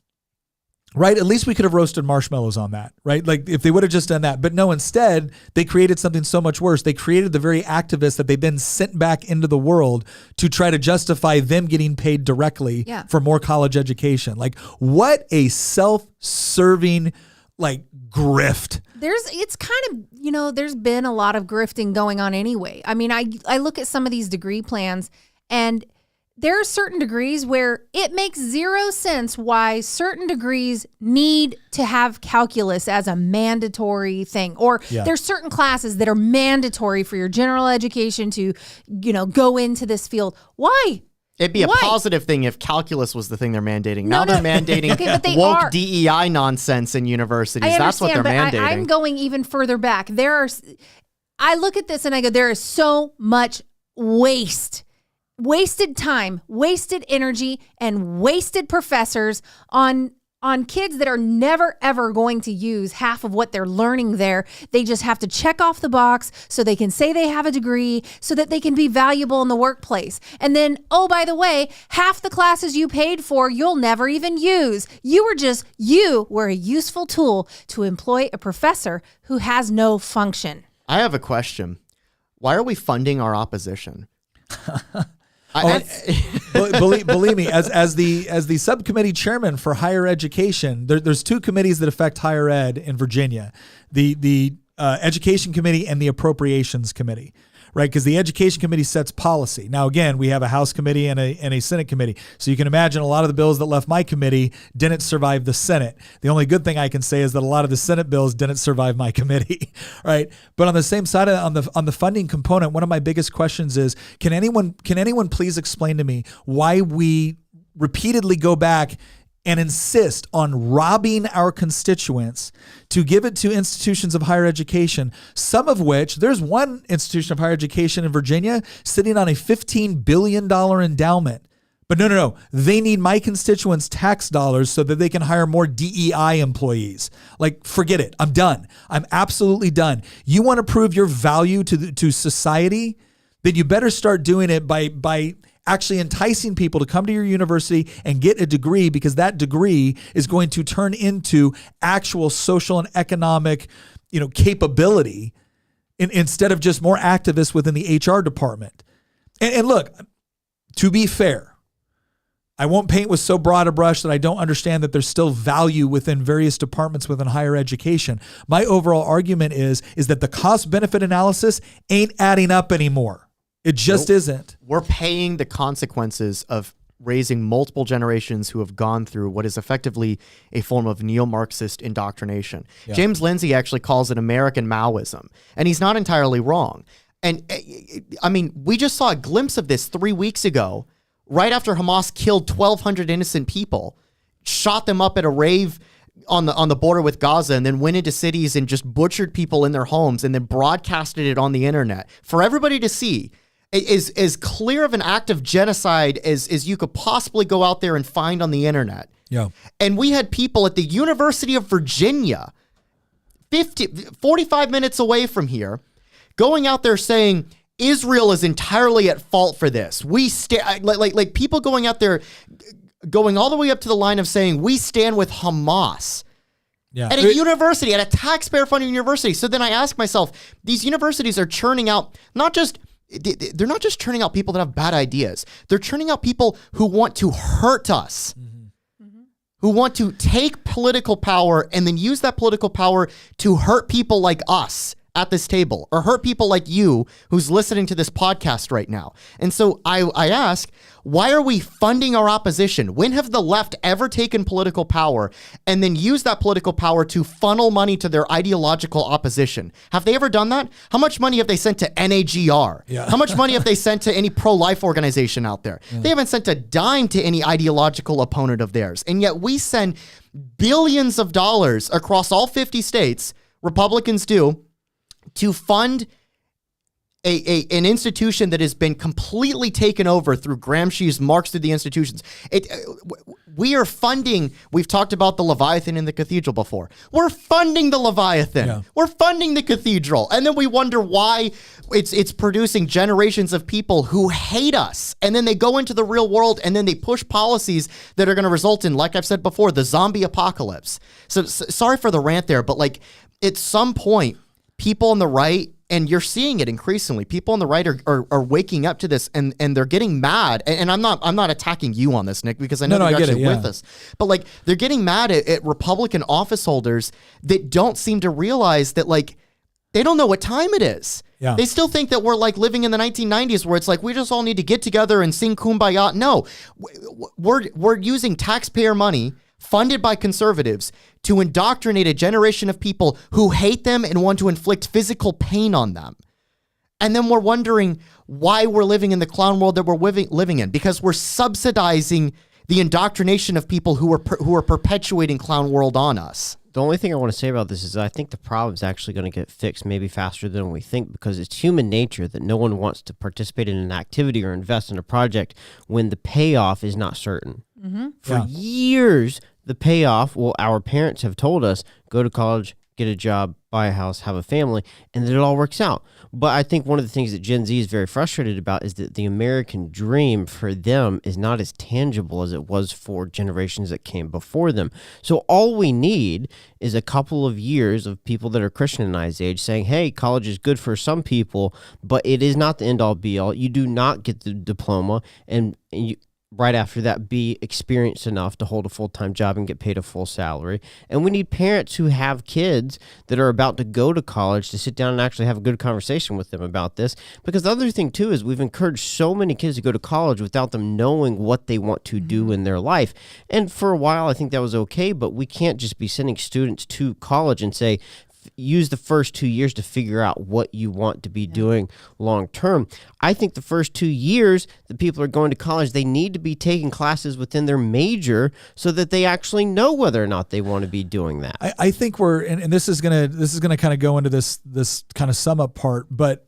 Right? At least we could have roasted marshmallows on that, right? Like if they would have just done that. But no, instead, they created something so much worse. They created the very activists that they then sent back into the world to try to justify them getting paid directly for more college education. Like what a self-serving grift. It's kind of, there's been a lot of grifting going on anyway. I mean, I look at some of these degree plans and there are certain degrees where it makes zero sense why certain degrees need to have calculus as a mandatory thing. Or there's certain classes that are mandatory for your general education to, go into this field. Why? It'd be a positive thing if calculus was the thing they're mandating. Now they're mandating woke DEI nonsense in universities. That's what they're mandating. I'm going even further back. I look at this and I go, there is so much wasted time, wasted energy, and wasted professors on kids that are never, ever going to use half of what they're learning there. They just have to check off the box so they can say they have a degree so that they can be valuable in the workplace. And then, oh, by the way, half the classes you paid for, you'll never even use. You were a useful tool to employ a professor who has no function. I have a question. Why are we funding our opposition? Believe me, as the subcommittee chairman for higher education, there's two committees that affect higher ed in Virginia: the education committee and the appropriations committee, right? Because the education committee sets policy. Now, again, we have a House committee and a Senate committee, so you can imagine a lot of the bills that left my committee didn't survive the Senate. The only good thing I can say is that a lot of the Senate bills didn't survive my committee, right? But on the same side, on the funding component, one of my biggest questions is, can anyone please explain to me why we repeatedly go back and insist on robbing our constituents to give it to institutions of higher education, some of which, there's one institution of higher education in Virginia sitting on a $15 billion endowment. But no, they need my constituents' tax dollars so that they can hire more DEI employees. Like, forget it. I'm done. I'm absolutely done. You want to prove your value to society? Then you better start doing it by actually enticing people to come to your university and get a degree, because that degree is going to turn into actual social and economic, capability instead of just more activists within the HR department. And look, to be fair, I won't paint with so broad a brush that I don't understand that there's still value within various departments within higher education. My overall argument is that the cost-benefit analysis ain't adding up anymore. It just isn't. We're paying the consequences of raising multiple generations who have gone through what is effectively a form of neo-Marxist indoctrination. Yeah. James Lindsay actually calls it American Maoism, and he's not entirely wrong. And I mean, we just saw a glimpse of this 3 weeks ago, right after Hamas killed 1,200 innocent people, shot them up at a rave on the border with Gaza, and then went into cities and just butchered people in their homes and then broadcasted it on the internet for everybody to see. It is as clear of an act of genocide as you could possibly go out there and find on the internet. Yeah. And we had people at the University of Virginia, 45 minutes away from here, going out there saying Israel is entirely at fault for this. We like people going out there, going all the way up to the line of saying we stand with Hamas. Yeah. At a university, at a taxpayer-funded university. So then I ask myself, these universities are churning out they're not just churning out people that have bad ideas. They're churning out people who want to hurt us, who want to take political power and then use that political power to hurt people like us at this table, or hurt people like you who's listening to this podcast right now. And so I ask, why are we funding our opposition? When have the left ever taken political power and then used that political power to funnel money to their ideological opposition? Have they ever done that? How much money have they sent to NAGR? Yeah. How much money have they sent to any pro-life organization out there? Yeah. They haven't sent a dime to any ideological opponent of theirs. And yet we send billions of dollars across all 50 states, Republicans do, to fund an institution that has been completely taken over through Gramsci's Marx through the institutions. We are funding, we've talked about the Leviathan in the cathedral before. We're funding the Leviathan. Yeah. We're funding the cathedral. And then we wonder why it's producing generations of people who hate us. And then they go into the real world and then they push policies that are going to result in, like I've said before, the zombie apocalypse. So sorry for the rant there, but like at some point, people on the right, and you're seeing it increasingly, people on the right are waking up to this and they're getting mad. And I'm not attacking you on this, Nick, because I know you're actually with us. But like they're getting mad at Republican office holders that don't seem to realize that like they don't know what time it is. Yeah. They still think that we're like living in the 1990s where it's like we just all need to get together and sing Kumbaya. No, we're using taxpayer money funded by conservatives to indoctrinate a generation of people who hate them and want to inflict physical pain on them. And then we're wondering why we're living in the clown world that we're living in, because we're subsidizing the indoctrination of people who are perpetuating clown world on us. The only thing I want to say about this is I think the problem is actually going to get fixed maybe faster than we think, because it's human nature that no one wants to participate in an activity or invest in a project when the payoff is not certain. Mm-hmm. For years, the payoff, well, our parents have told us, go to college, get a job, buy a house, have a family, and then it all works out. But I think one of the things that Gen Z is very frustrated about is that the American dream for them is not as tangible as it was for generations that came before them. So all we need is a couple of years of people that are Christianized age saying, hey, college is good for some people, but it is not the end-all be-all. You do not get the diploma, and you right after that, be experienced enough to hold a full-time job and get paid a full salary. And we need parents who have kids that are about to go to college to sit down and actually have a good conversation with them about this. Because the other thing, too, is we've encouraged so many kids to go to college without them knowing what they want to do in their life. And for a while, I think that was okay, but we can't just be sending students to college and say, use the first 2 years to figure out what you want to be doing long term. I think the first 2 years that people are going to college, they need to be taking classes within their major so that they actually know whether or not they want to be doing that. I think and this is gonna kind of go into this kind of sum up part, but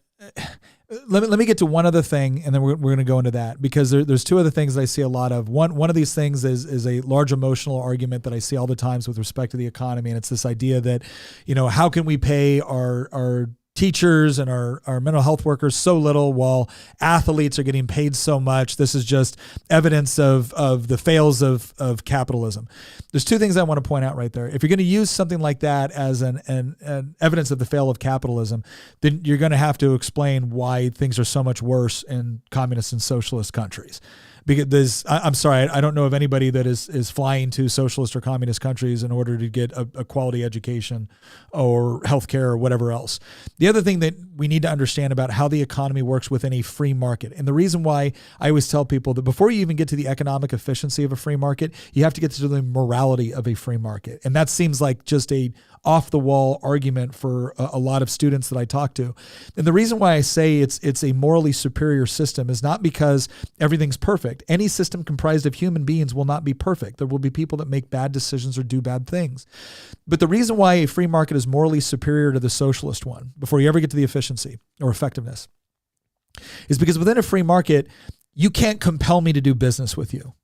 let me get to one other thing, and then we're going to go into that, because there's two other things that I see a lot of. One of these things is a large emotional argument that I see all the times with respect to the economy, and it's this idea that, how can we pay our teachers and our mental health workers so little while athletes are getting paid so much? This is just evidence of the fails of capitalism. There's two things I want to point out right there. If you're going to use something like that as an evidence of the fail of capitalism, then you're going to have to explain why things are so much worse in communist and socialist countries. because I'm sorry, I don't know of anybody that is flying to socialist or communist countries in order to get a quality education or healthcare or whatever else. The other thing that we need to understand about how the economy works within a free market, and the reason why I always tell people that before you even get to the economic efficiency of a free market, you have to get to the morality of a free market. And that seems like just a off the wall argument for a lot of students that I talk to. And the reason why I say it's a morally superior system is not because everything's perfect. Any system comprised of human beings will not be perfect. There will be people that make bad decisions or do bad things. But the reason why a free market is morally superior to the socialist one, before you ever get to the efficiency or effectiveness, is because within a free market, you can't compel me to do business with you.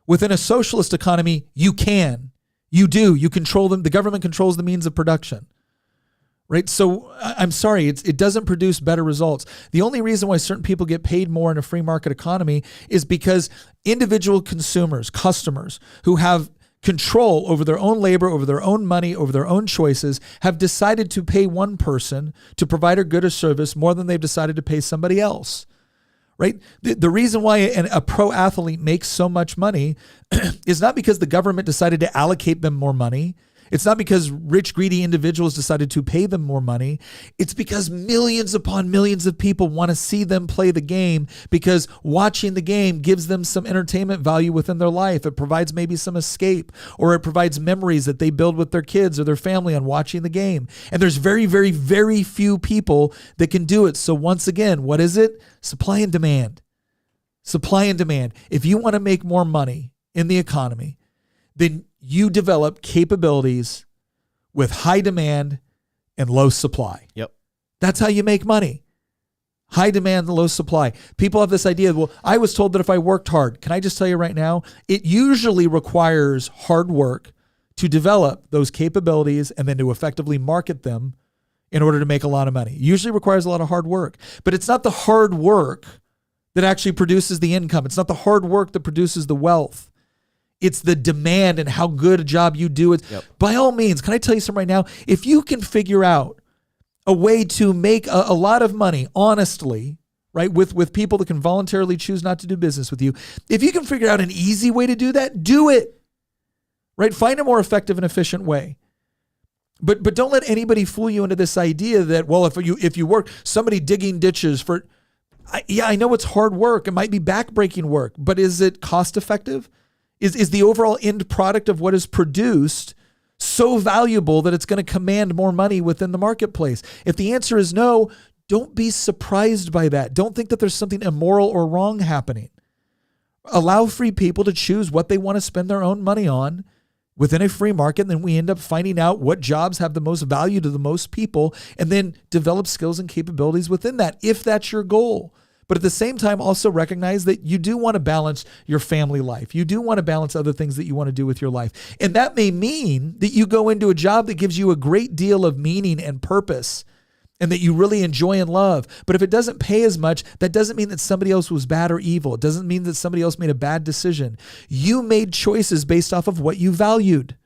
Within a socialist economy, you can. You do. You control them. The government controls the means of production, right? So I'm sorry, it doesn't produce better results. The only reason why certain people get paid more in a free market economy is because individual consumers, customers who have control over their own labor, over their own money, over their own choices, have decided to pay one person to provide a good or service more than they've decided to pay somebody else. Right? The reason why a pro athlete makes so much money is not because the government decided to allocate them more money. It's not because rich, greedy individuals decided to pay them more money. It's because millions upon millions of people want to see them play the game, because watching the game gives them some entertainment value within their life. It provides maybe some escape, or it provides memories that they build with their kids or their family on watching the game. And there's very, very, very few people that can do it. So once again, what is it? Supply and demand. Supply and demand. If you want to make more money in the economy, then you develop capabilities with high demand and low supply. Yep. That's how you make money. High demand and low supply. People have this idea, well, I was told that if I worked hard, can I just tell you right now, it usually requires hard work to develop those capabilities and then to effectively market them in order to make a lot of money. It usually requires a lot of hard work, but it's not the hard work that actually produces the income. It's not the hard work that produces the wealth. It's the demand and how good a job you do. By all means, can I tell you something right now? If you can figure out a way to make a lot of money honestly, right, with people that can voluntarily choose not to do business with you, if you can figure out an easy way to do that, do it. Right? Find a more effective and efficient way. But don't let anybody fool you into this idea that, well, if you work, somebody digging ditches for, I know it's hard work. It might be backbreaking work, but is it cost effective? Is the overall end product of what is produced so valuable that it's going to command more money within the marketplace? If the answer is no, don't be surprised by that. Don't think that there's something immoral or wrong happening. Allow free people to choose what they want to spend their own money on within a free market. And then we end up finding out what jobs have the most value to the most people, and then develop skills and capabilities within that, if that's your goal. But at the same time, also recognize that you do want to balance your family life. You do want to balance other things that you want to do with your life. And that may mean that you go into a job that gives you a great deal of meaning and purpose and that you really enjoy and love. But if it doesn't pay as much, that doesn't mean that somebody else was bad or evil. It doesn't mean that somebody else made a bad decision. You made choices based off of what you valued.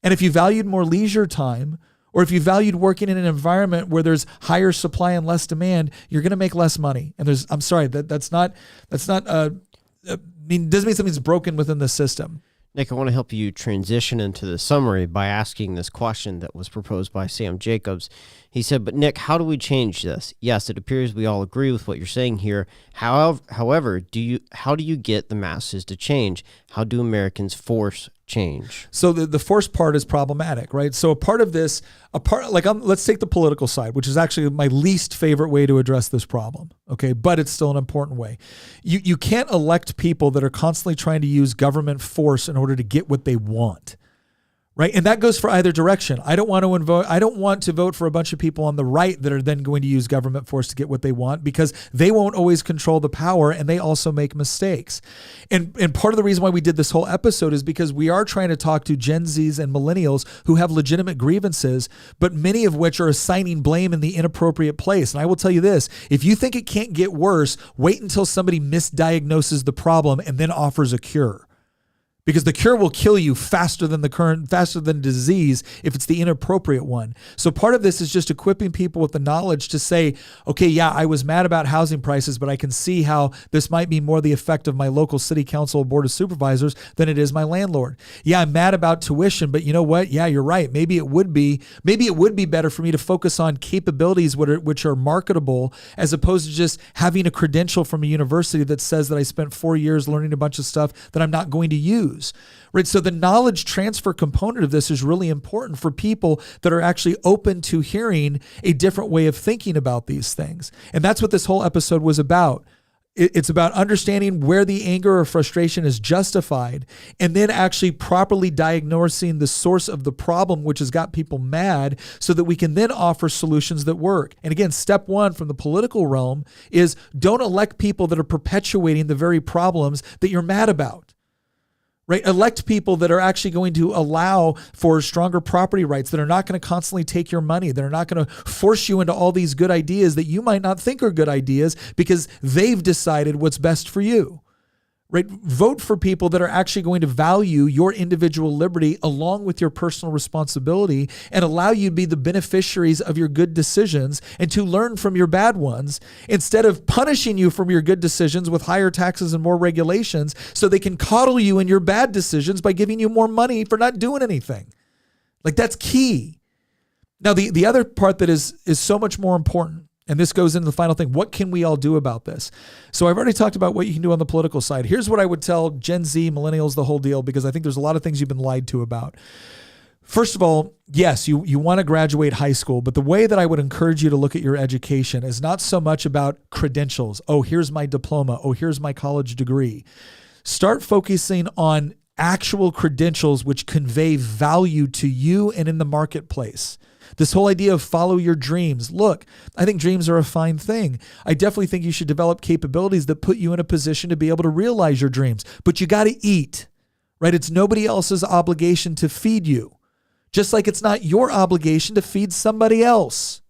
And if you valued more leisure time, or if you valued working in an environment where there's higher supply and less demand, you're going to make less money. And I'm sorry, that's not doesn't mean something's broken within the system. Nick, I want to help you transition into the summary by asking this question that was proposed by Sam Jacobs. He said, but Nick, how do we change this? Yes, it appears we all agree with what you're saying here. However, how do you get the masses to change? How do Americans force change? So the force part is problematic, right? So let's take the political side, which is actually my least favorite way to address this problem. Okay, but it's still an important way. You can't elect people that are constantly trying to use government force in order to get what they want. Right. And that goes for either direction. I don't want to vote for a bunch of people on the right that are then going to use government force to get what they want, because they won't always control the power and they also make mistakes. And part of the reason why we did this whole episode is because we are trying to talk to Gen Zs and millennials who have legitimate grievances, but many of which are assigning blame in the inappropriate place. And I will tell you this, if you think it can't get worse, wait until somebody misdiagnoses the problem and then offers a cure. because the cure will kill you faster than disease if it's the inappropriate one. So part of this is just equipping people with the knowledge to say, okay, yeah, I was mad about housing prices, but I can see how this might be more the effect of my local city council or board of supervisors than it is my landlord. Yeah, I'm mad about tuition, but you know what? Yeah, you're right. Maybe it would be better for me to focus on capabilities which are marketable, as opposed to just having a credential from a university that says that I spent 4 years learning a bunch of stuff that I'm not going to use. Right. So the knowledge transfer component of this is really important for people that are actually open to hearing a different way of thinking about these things. And that's what this whole episode was about. It's about understanding where the anger or frustration is justified, and then actually properly diagnosing the source of the problem, which has got people mad, so that we can then offer solutions that work. And again, step one from the political realm is don't elect people that are perpetuating the very problems that you're mad about. Right? Elect people that are actually going to allow for stronger property rights, that are not going to constantly take your money, that are not going to force you into all these good ideas that you might not think are good ideas because they've decided what's best for you. Right? Vote for people that are actually going to value your individual liberty along with your personal responsibility and allow you to be the beneficiaries of your good decisions and to learn from your bad ones, instead of punishing you from your good decisions with higher taxes and more regulations so they can coddle you in your bad decisions by giving you more money for not doing anything. Like, that's key. Now, the other part that is so much more important, and this goes into the final thing. What can we all do about this? So I've already talked about what you can do on the political side. Here's what I would tell Gen Z, millennials, the whole deal, because I think there's a lot of things you've been lied to about. First of all, yes, you want to graduate high school, but the way that I would encourage you to look at your education is not so much about credentials. Oh, here's my diploma. Oh, here's my college degree. Start focusing on actual credentials which convey value to you and in the marketplace. This whole idea of follow your dreams. Look, I think dreams are a fine thing. I definitely think you should develop capabilities that put you in a position to be able to realize your dreams. But you got to eat, right? It's nobody else's obligation to feed you, just like it's not your obligation to feed somebody else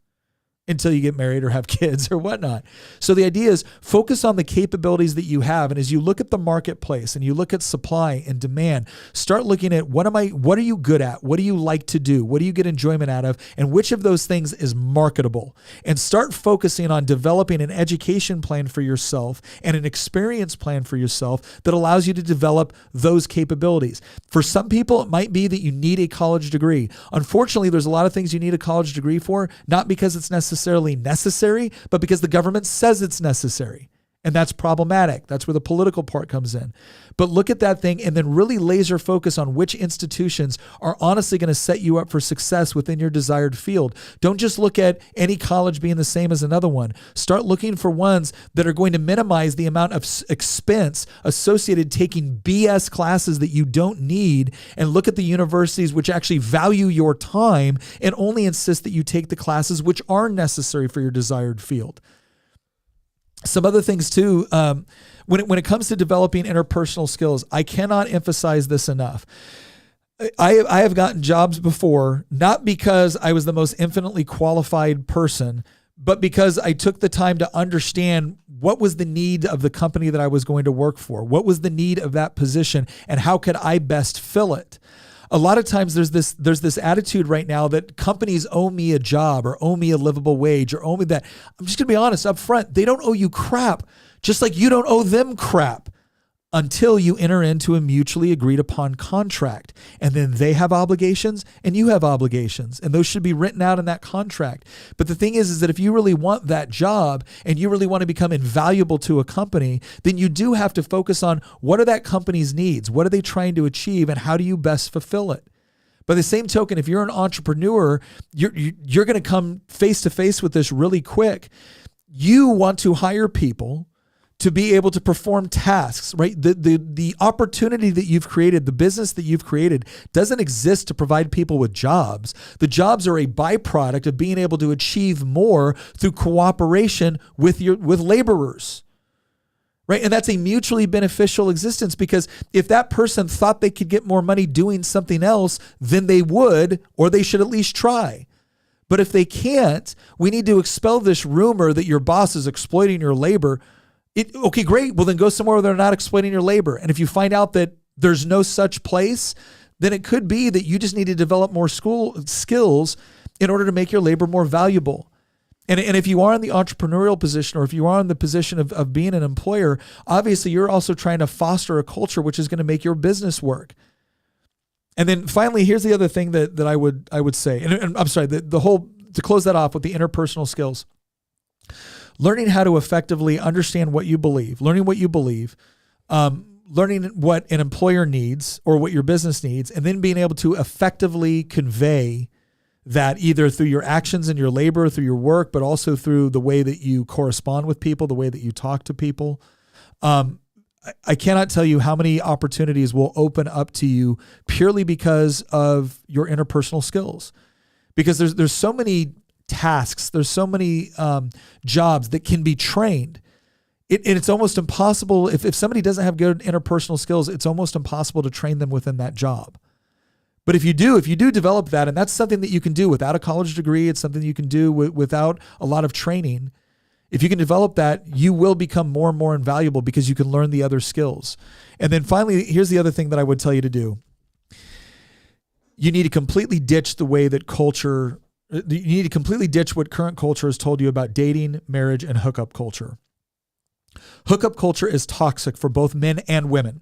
until you get married or have kids or whatnot. So the idea is focus on the capabilities that you have. And as you look at the marketplace and you look at supply and demand, start looking at what are you good at? What do you like to do? What do you get enjoyment out of? And which of those things is marketable? And start focusing on developing an education plan for yourself and an experience plan for yourself that allows you to develop those capabilities. For some people, it might be that you need a college degree. Unfortunately, there's a lot of things you need a college degree for, not because it's necessarily necessary, but because the government says it's necessary. And that's problematic. That's where the political part comes in. But look at that thing and then really laser focus on which institutions are honestly going to set you up for success within your desired field. Don't just look at any college being the same as another one. Start looking for ones that are going to minimize the amount of expense associated taking BS classes that you don't need, and look at the universities which actually value your time and only insist that you take the classes which are necessary for your desired field. Some other things too, when it comes to developing interpersonal skills, I cannot emphasize this enough. I have gotten jobs before, not because I was the most infinitely qualified person, but because I took the time to understand what was the need of the company that I was going to work for, what was the need of that position, and how could I best fill it. A lot of times there's this attitude right now that companies owe me a job or owe me a livable wage or owe me that. I'm just going to be honest up front. They don't owe you crap, just like you don't owe them crap, until you enter into a mutually agreed upon contract. And then they have obligations and you have obligations, and those should be written out in that contract. But the thing is that if you really want that job and you really want to become invaluable to a company, then you do have to focus on what are that company's needs? What are they trying to achieve, and how do you best fulfill it? By the same token, if you're an entrepreneur, you're going to come face to face with this really quick. You want to hire people to be able to perform tasks, right? The opportunity that you've created, the business that you've created, doesn't exist to provide people with jobs. The jobs are a byproduct of being able to achieve more through cooperation with laborers, right? And that's a mutually beneficial existence, because if that person thought they could get more money doing something else, then they would, or they should at least try. But if they can't, we need to expel this rumor that your boss is exploiting your labor. Okay, great. Well, then go somewhere where they're not exploiting your labor. And if you find out that there's no such place, then it could be that you just need to develop more skills in order to make your labor more valuable. And if you are in the entrepreneurial position, or if you are in the position of being an employer, obviously you're also trying to foster a culture which is going to make your business work. And then finally, here's the other thing that I would say, and I'm sorry, to close that off with the interpersonal skills, learning how to effectively understand what you believe, learning what you believe, learning what an employer needs or what your business needs, and then being able to effectively convey that either through your actions and your labor, through your work, but also through the way that you correspond with people, the way that you talk to people. I cannot tell you how many opportunities will open up to you purely because of your interpersonal skills. Because there's so many tasks, there's so many jobs that can be trained. It's almost impossible, if somebody doesn't have good interpersonal skills, it's almost impossible to train them within that job. But if you do develop that, and that's something that you can do without a college degree, it's something you can do without a lot of training. If you can develop that, you will become more and more invaluable because you can learn the other skills. And then finally, here's the other thing that I would tell you to do. You need to completely ditch the way that culture, you need to completely ditch what current culture has told you about dating, marriage, and hookup culture. Hookup culture is toxic for both men and women.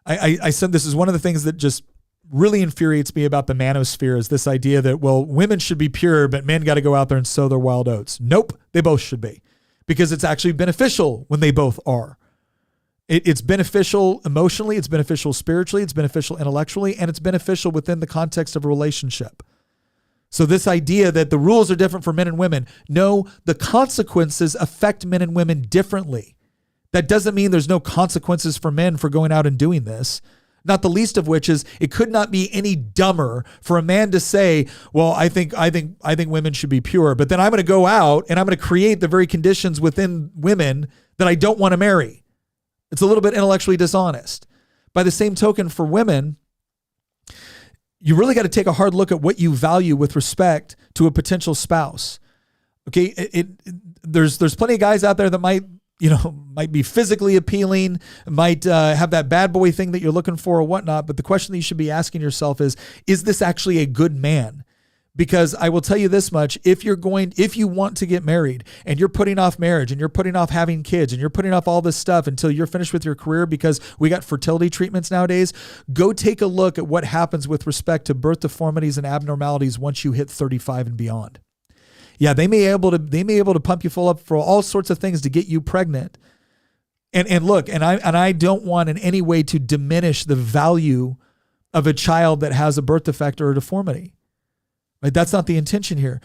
I said this is one of the things that just really infuriates me about the manosphere, is this idea that, well, women should be pure, but men got to go out there and sow their wild oats. Nope, they both should be, because it's actually beneficial when they both are. It's beneficial emotionally, it's beneficial spiritually, it's beneficial intellectually, and it's beneficial within the context of a relationship. So this idea that the rules are different for men and women, no, the consequences affect men and women differently. That doesn't mean there's no consequences for men for going out and doing this. Not the least of which is it could not be any dumber for a man to say, well, I think women should be pure, but then I'm going to go out and I'm going to create the very conditions within women that I don't want to marry. It's a little bit intellectually dishonest. By the same token, for women, you really got to take a hard look at what you value with respect to a potential spouse. Okay, there's plenty of guys out there that might be physically appealing, might have that bad boy thing that you're looking for or whatnot. But the question that you should be asking yourself is this actually a good man? Because I will tell you this much, if you want to get married and you're putting off marriage and you're putting off having kids and you're putting off all this stuff until you're finished with your career because we got fertility treatments nowadays, go take a look at what happens with respect to birth deformities and abnormalities once you hit 35 and beyond. Yeah, they may be able to pump you full up for all sorts of things to get you pregnant. And look, and I don't want in any way to diminish the value of a child that has a birth defect or a deformity. Right? That's not the intention here.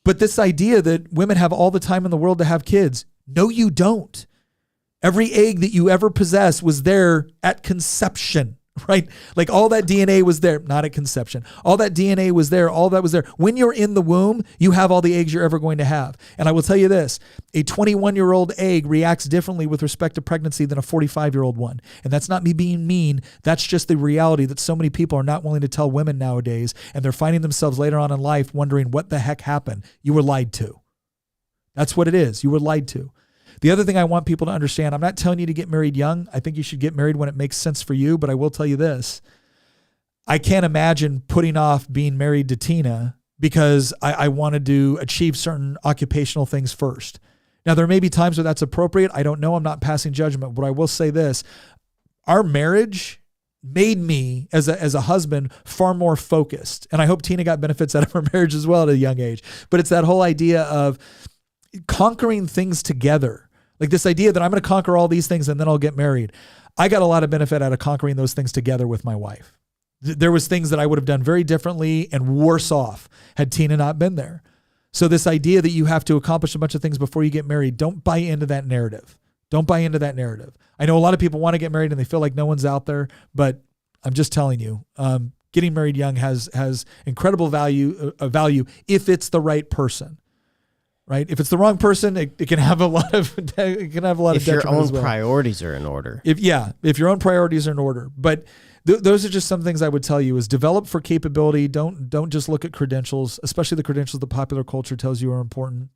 But this idea that women have all the time in the world to have kids, no, you don't. Every egg that you ever possess was there at conception. Right? Like all that DNA was there, not at conception. All that DNA was there. All that was there. When you're in the womb, you have all the eggs you're ever going to have. And I will tell you this, a 21-year-old egg reacts differently with respect to pregnancy than a 45-year-old one. And that's not me being mean. That's just the reality that so many people are not willing to tell women nowadays. And they're finding themselves later on in life wondering what the heck happened. You were lied to. That's what it is. You were lied to. The other thing I want people to understand, I'm not telling you to get married young. I think you should get married when it makes sense for you, but I will tell you this. I can't imagine putting off being married to Tina because I wanted to achieve certain occupational things first. Now, there may be times where that's appropriate. I don't know. I'm not passing judgment, but I will say this. Our marriage made me, as a husband, far more focused. And I hope Tina got benefits out of her marriage as well at a young age. But it's that whole idea of conquering things together. Like this idea that I'm going to conquer all these things and then I'll get married. I got a lot of benefit out of conquering those things together with my wife. There was things that I would have done very differently and worse off had Tina not been there. So this idea that you have to accomplish a bunch of things before you get married, don't buy into that narrative. Don't buy into that narrative. I know a lot of people want to get married and they feel like no one's out there, but I'm just telling you, getting married young has incredible value if it's the right person. Right? If it's the wrong person, it can have a lot of if your own priorities are in order. If your own priorities are in order. But those are just some things I would tell you is develop for capability. Don't just look at credentials, especially the credentials the popular culture tells you are important.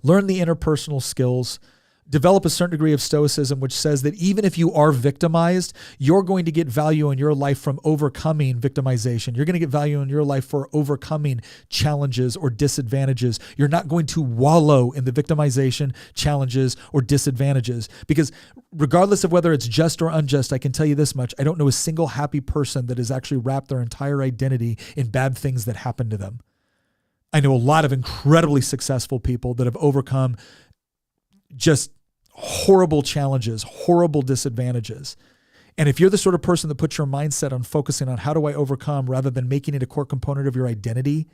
Learn the interpersonal skills. develop a certain degree of stoicism, which says that even if you are victimized, you're going to get value in your life from overcoming victimization. You're going to get value in your life for overcoming challenges or disadvantages. You're not going to wallow in the victimization, challenges, or disadvantages. Because regardless of whether it's just or unjust, I can tell you this much. I don't know a single happy person that has actually wrapped their entire identity in bad things that happened to them. I know a lot of incredibly successful people that have overcome just horrible challenges, horrible disadvantages. And if you're the sort of person that puts your mindset on focusing on how do I overcome rather than making it a core component of your identity,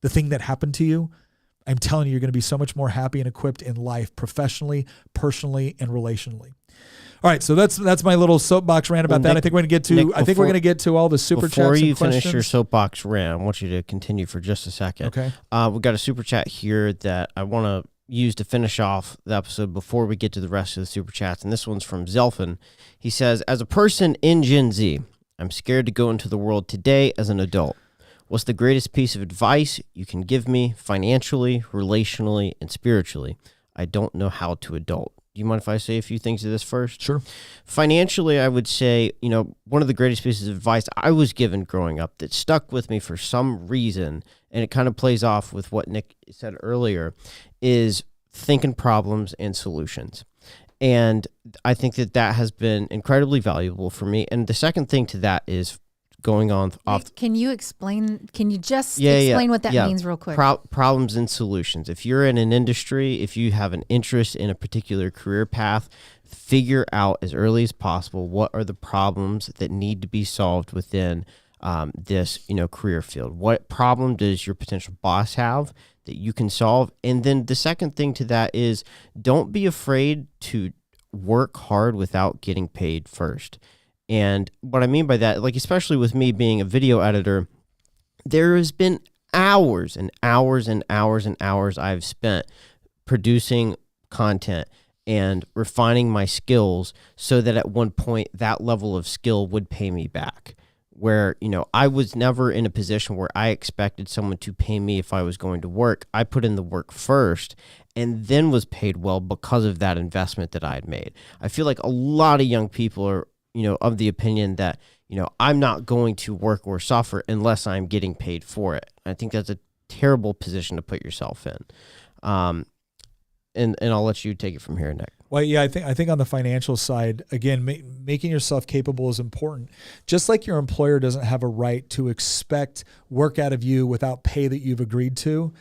the thing that happened to you, I'm telling you, you're going to be so much more happy and equipped in life, professionally, personally, and relationally. All right, so that's my little soapbox rant about that. I think we're going to get to all the super chats and questions. Before you finish your soapbox rant, I want you to continue for just a second. Okay. We got a super chat here that I want to use to finish off the episode before we get to the rest of the super chats. And this one's from Zelfin. He says, as a person in Gen Z, I'm scared to go into the world today as an adult. What's the greatest piece of advice you can give me financially, relationally, and spiritually? I don't know how to adult. Do you mind if I say a few things to this first? Sure. Financially, I would say, one of the greatest pieces of advice I was given growing up that stuck with me for some reason, and it kind of plays off with what Nick said earlier, is thinking problems and solutions. And I think that has been incredibly valuable for me. And the second thing to that is going on off. Can you explain what that means real quick? Problems and solutions. If you're in an industry, if you have an interest in a particular career path, figure out as early as possible what are the problems that need to be solved within this career field. What problem does your potential boss have that you can solve? And then the second thing to that is don't be afraid to work hard without getting paid first. And what I mean by that, like especially with me being a video editor, there has been hours and hours and hours and hours I've spent producing content and refining my skills so that at one point that level of skill would pay me back. Where, I was never in a position where I expected someone to pay me if I was going to work. I put in the work first and then was paid well because of that investment that I had made. I feel like a lot of young people are, of the opinion that, I'm not going to work or suffer unless I'm getting paid for it. I think that's a terrible position to put yourself in. And I'll let you take it from here, Nick. Well, yeah, I think on the financial side, again, making yourself capable is important. Just like your employer doesn't have a right to expect work out of you without pay that you've agreed to,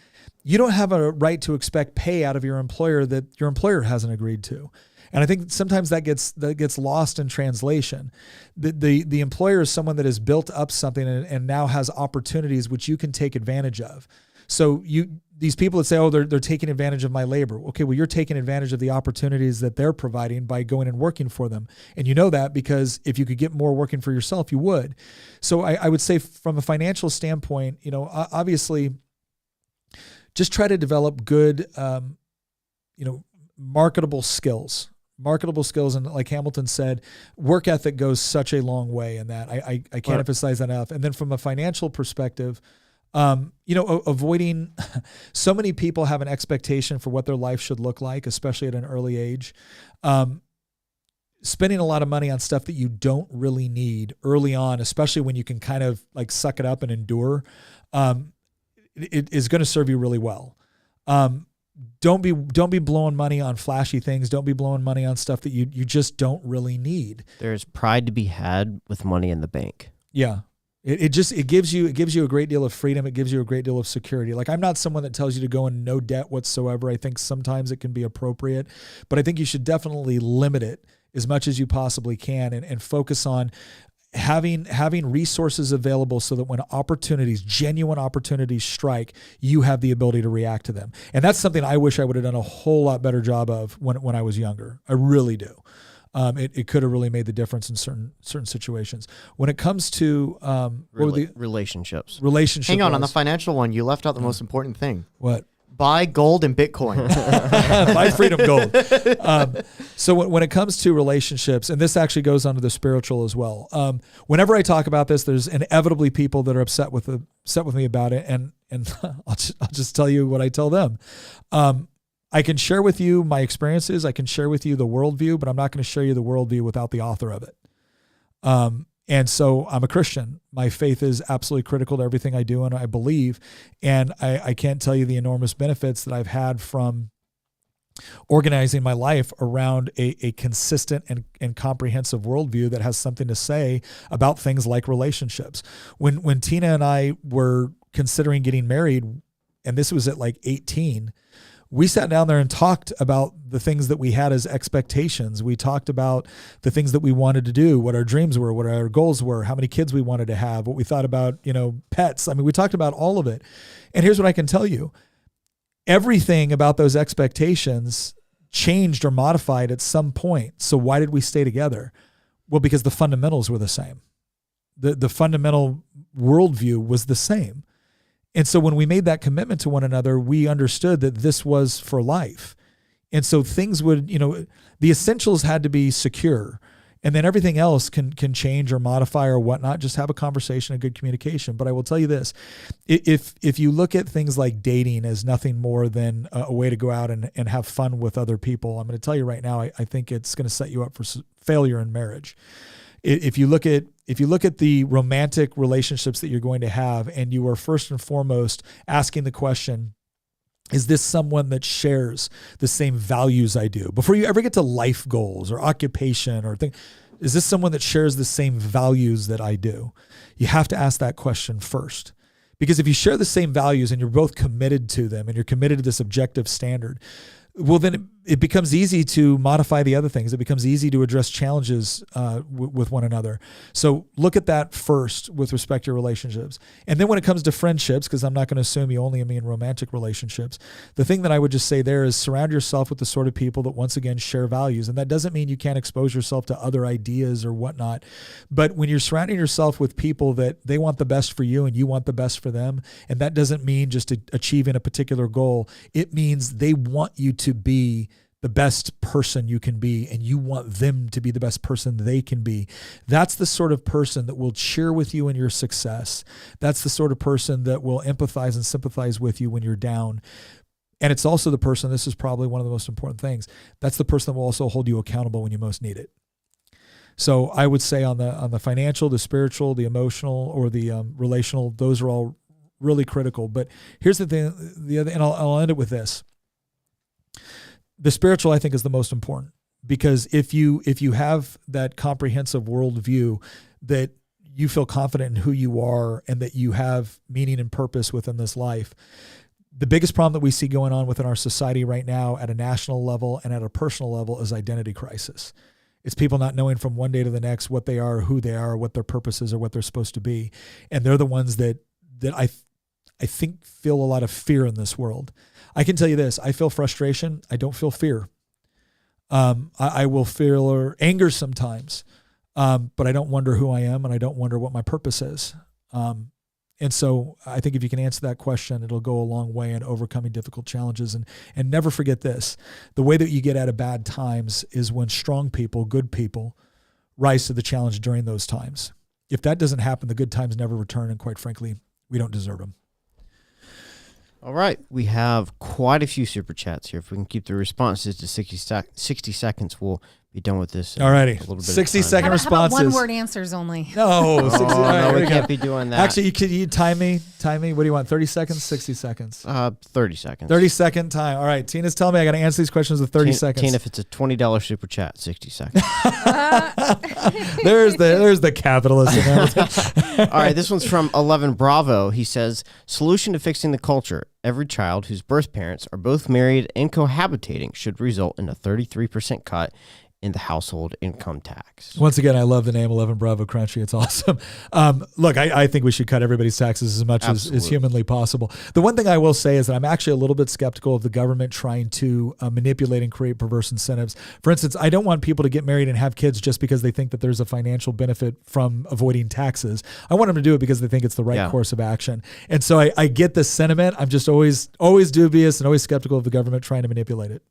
you don't have a right to expect pay out of your employer that your employer hasn't agreed to. And I think sometimes that gets lost in translation. The employer is someone that has built up something and now has opportunities which you can take advantage of. So these people that say, oh, they're taking advantage of my labor. Okay, well, you're taking advantage of the opportunities that they're providing by going and working for them. And you know that because if you could get more working for yourself, you would. So I would say from a financial standpoint, obviously just try to develop good, marketable skills. And like Hamilton said, work ethic goes such a long way in that. I can't emphasize that enough. And then from a financial perspective, avoiding so many people have an expectation for what their life should look like, especially at an early age. Spending a lot of money on stuff that you don't really need early on, especially when you can kind of like suck it up and endure, it is going to serve you really well. Don't be blowing money on flashy things. Don't be blowing money on stuff that you just don't really need. There's pride to be had with money in the bank. Yeah. It gives you a great deal of freedom. It gives you a great deal of security. Like, I'm not someone that tells you to go in no debt whatsoever. I think sometimes it can be appropriate, but I think you should definitely limit it as much as you possibly can and focus on having resources available so that when genuine opportunities strike, you have the ability to react to them. And that's something I wish I would have done a whole lot better job of when I was younger. I really do. It could have really made the difference in certain situations. When it comes to relationships. Hang on the financial one, you left out the most important thing. What? Buy gold and Bitcoin. Buy freedom gold. So when it comes to relationships, and this actually goes onto the spiritual as well. Whenever I talk about this, there's inevitably people that are upset with me about it, and I'll just tell you what I tell them. I can share with you my experiences. I can share with you the worldview, but I'm not going to share you the worldview without the author of it. And so I'm a Christian. My faith is absolutely critical to everything I do and I believe. And I can't tell you the enormous benefits that I've had from organizing my life around a consistent and comprehensive worldview that has something to say about things like relationships. When Tina and I were considering getting married, and this was at like 18, we sat down there and talked about the things that we had as expectations. We talked about the things that we wanted to do, what our dreams were, what our goals were, how many kids we wanted to have, what we thought about, pets. I mean, we talked about all of it. And here's what I can tell you. Everything about those expectations changed or modified at some point. So why did we stay together? Well, because the fundamentals were the same. The fundamental worldview was the same. And so when we made that commitment to one another, we understood that this was for life. And so things would, the essentials had to be secure. And then everything else can change or modify or whatnot. Just have a conversation and good communication. But I will tell you this, if you look at things like dating as nothing more than a way to go out and have fun with other people, I'm going to tell you right now, I think it's going to set you up for failure in marriage. If you look at the romantic relationships that you're going to have, and you are first and foremost asking the question, is this someone that shares the same values I do? Before you ever get to life goals or occupation or thing, is this someone that shares the same values that I do? You have to ask that question first. Because if you share the same values and you're both committed to them and you're committed to this objective standard, well, then it becomes easy to modify the other things. It becomes easy to address challenges with one another. So look at that first with respect to your relationships. And then when it comes to friendships, because I'm not going to assume you only mean romantic relationships, the thing that I would just say there is surround yourself with the sort of people that, once again, share values. And that doesn't mean you can't expose yourself to other ideas or whatnot. But when you're surrounding yourself with people that they want the best for you and you want the best for them, and that doesn't mean just achieving a particular goal, it means they want you to be the best person you can be, and you want them to be the best person they can be. That's the sort of person that will cheer with you in your success. That's the sort of person that will empathize and sympathize with you when you're down. And it's also the person, this is probably one of the most important things, that's the person that will also hold you accountable when you most need it. So I would say on the financial, the spiritual, the emotional, or the relational, those are all really critical. But here's the thing, and I'll end it with this. The spiritual, I think, is the most important, because if you have that comprehensive worldview, that you feel confident in who you are and that you have meaning and purpose within this life. The biggest problem that we see going on within our society right now at a national level and at a personal level is identity crisis. It's people not knowing from one day to the next what they are, who they are, what their purpose is, or what they're supposed to be. And they're the ones that I think feel a lot of fear in this world. I can tell you this, I feel frustration. I don't feel fear. I will feel anger sometimes, but I don't wonder who I am and I don't wonder what my purpose is. And so I think if you can answer that question, it'll go a long way in overcoming difficult challenges. And never forget this, the way that you get out of bad times is when strong people, good people, rise to the challenge during those times. If that doesn't happen, the good times never return, and quite frankly, we don't deserve them. All right. We have quite a few super chats here. If we can keep the responses to 60 seconds, we'll be done with this. All righty. 60-second responses. How about one-word answers only? No. No, we can't be doing that. Actually, you time me. What do you want, 30 seconds, 60 seconds? 30 seconons. 30-second time. All right. Tina's telling me I got to answer these questions with 30 seconds. Tina, if it's a $20 super chat, 60 seconds. There's the capitalist in that. All right. This one's from 11 Bravo. He says, solution to fixing the culture. Every child whose birth parents are both married and cohabitating should result in a 33% cut in the household income tax. Once again, I love the name 11 Bravo Crunchy. It's awesome. Look, I think we should cut everybody's taxes as much as humanly possible. The one thing I will say is that I'm actually a little bit skeptical of the government trying to manipulate and create perverse incentives. For instance, I don't want people to get married and have kids just because they think that there's a financial benefit from avoiding taxes. I want them to do it because they think it's the right course of action. And so I get the sentiment. I'm just always dubious and always skeptical of the government trying to manipulate it.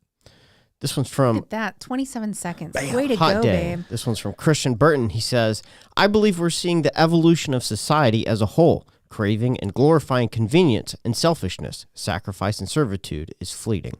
This one's from... Look at that, 27 seconds. Bam. Way to Hot go, day. babe. This one's from Christian Burton. He says, I believe we're seeing the evolution of society as a whole. craving and glorifying convenience and selfishness, sacrifice and servitude is fleeting.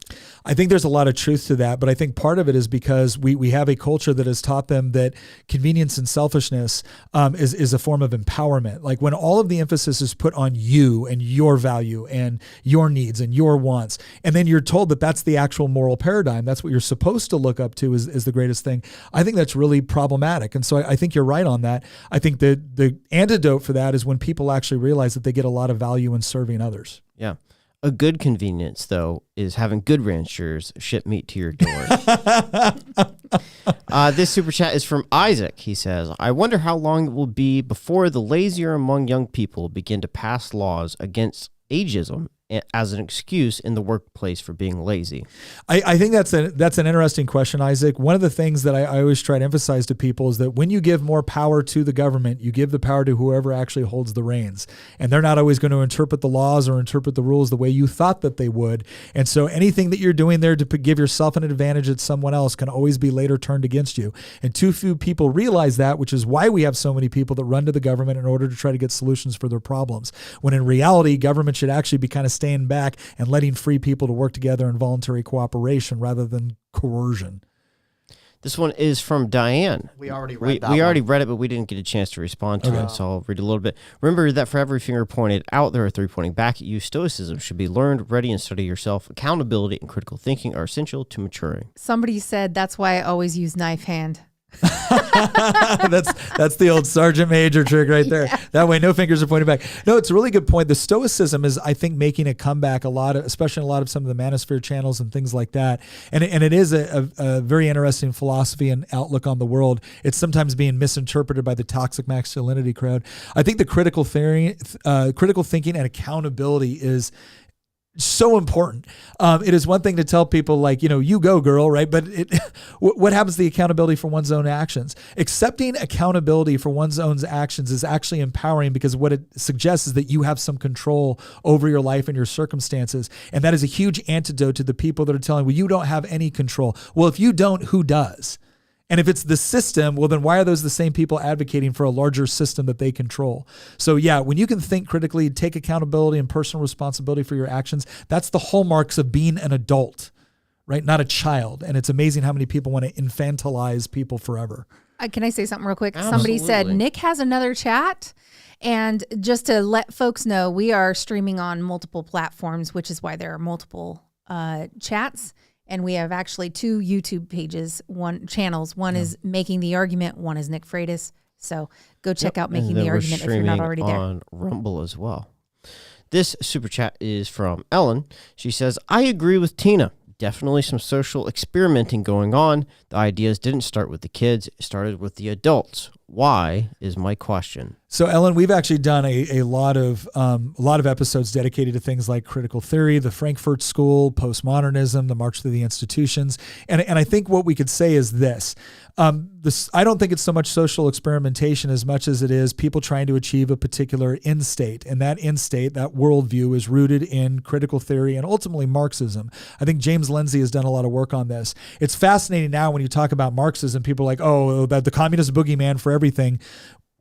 I think there's a lot of truth to that, but I think part of it is because we have a culture that has taught them that convenience and selfishness is a form of empowerment. Like when all of the emphasis is put on you and your value and your needs and your wants, and then you're told that that's the actual moral paradigm, that's what you're supposed to look up to is the greatest thing. I think that's really problematic. And so I think you're right on that. I think the antidote for that is when people actually realize that they get a lot of value in serving others. Yeah. A good convenience, though, is having good ranchers ship meat to your door. This super chat is from Isaac. He says, I wonder how long it will be before the lazier among young people begin to pass laws against ageism as an excuse in the workplace for being lazy. I think that's an interesting question, Isaac. One of the things that I always try to emphasize to people is that when you give more power to the government, you give the power to whoever actually holds the reins. And they're not always going to interpret the laws or interpret the rules the way you thought that they would. And so anything that you're doing there to give yourself an advantage at someone else can always be later turned against you. And too few people realize that, which is why we have so many people that run to the government in order to try to get solutions for their problems. When in reality, government should actually be kind of staying back and letting free people to work together in voluntary cooperation rather than coercion. This one is from Diane. We already read that. We already read it, but we didn't get a chance to respond to it, so I'll read a little bit. Remember that for every finger pointed out, there are three pointing back at you. Stoicism should be learned, ready, and study yourself. Accountability and critical thinking are essential to maturing. Somebody said that's why I always use knife hand. That's the old sergeant major trick right there. Yeah. That way no fingers are pointing back. No, it's a really good point. The Stoicism is, I think, making a comeback especially in a lot of some of the manosphere channels and things like that. And it is a very interesting philosophy and outlook on the world. It's sometimes being misinterpreted by the toxic masculinity crowd. I think the critical thinking and accountability is so important. It is one thing to tell people like, you go girl, right? But what happens to the accountability for one's own actions? Accepting accountability for one's own actions is actually empowering because what it suggests is that you have some control over your life and your circumstances. And that is a huge antidote to the people that are telling, well, you don't have any control. Well, if you don't, who does? And if it's the system, well, then why are those the same people advocating for a larger system that they control? So yeah, when you can think critically, take accountability and personal responsibility for your actions, that's the hallmarks of being an adult, right? Not a child. And it's amazing how many people want to infantilize people forever. Can I say something real quick? Absolutely. Somebody said, Nick has another chat. And just to let folks know, we are streaming on multiple platforms, which is why there are multiple chats. And we have actually two YouTube pages, channels. One is Making the Argument, one is Nick Freitas. So go check out Making the Argument if you're not already there. On Rumble as well. This super chat is from Ellen. She says, I agree with Tina. Definitely some social experimenting going on. The ideas didn't start with the kids, it started with the adults. Why is my question. So Ellen, we've actually done a lot of episodes dedicated to things like critical theory, the Frankfurt School, postmodernism, the March Through the Institutions. And I think what we could say is this. I don't think it's so much social experimentation as much as it is people trying to achieve a particular end state. And that end state, that worldview is rooted in critical theory and ultimately Marxism. I think James Lindsay has done a lot of work on this. It's fascinating now when you talk about Marxism, people are like, oh, the communist boogeyman for everything.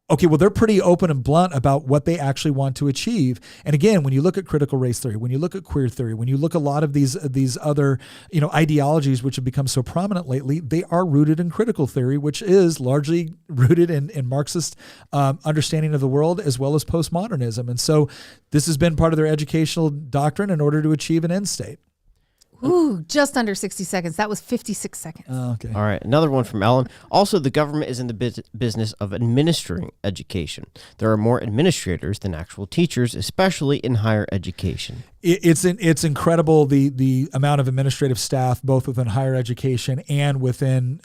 Okay, well, they're pretty open and blunt about what they actually want to achieve. And again, when you look at critical race theory, when you look at queer theory, when you look at a lot of these other ideologies which have become so prominent lately, they are rooted in critical theory, which is largely rooted in Marxist understanding of the world as well as postmodernism. And so this has been part of their educational doctrine in order to achieve an end state. Ooh, just under 60 seconds. That was 56 seconds. Oh, okay. All right. Another one from Ellen. Also, the government is in the business of administering education. There are more administrators than actual teachers, especially in higher education. It's incredible the amount of administrative staff, both within higher education and within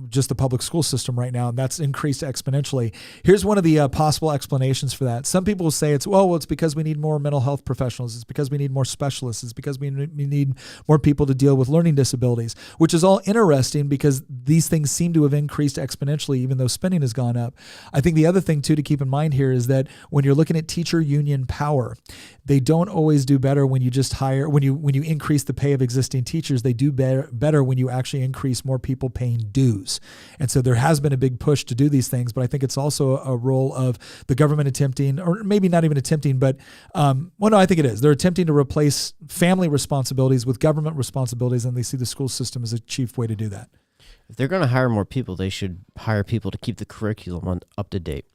just the public school system right now. And that's increased exponentially. Here's one of the possible explanations for that. Some people will say it's because we need more mental health professionals. It's because we need more specialists. It's because we need more people to deal with learning disabilities, which is all interesting because these things seem to have increased exponentially, even though spending has gone up. I think the other thing too to keep in mind here is that when you're looking at teacher union power, they don't always do better when you just hire, when you increase the pay of existing teachers. They do better when you actually increase more people paying dues. And so there has been a big push to do these things, but I think it's also a role of the government attempting, or maybe not even attempting, but no, I think it is. They're attempting to replace family responsibilities with government responsibilities, and they see the school system as a chief way to do that. If they're going to hire more people, they should hire people to keep the curriculum up to date.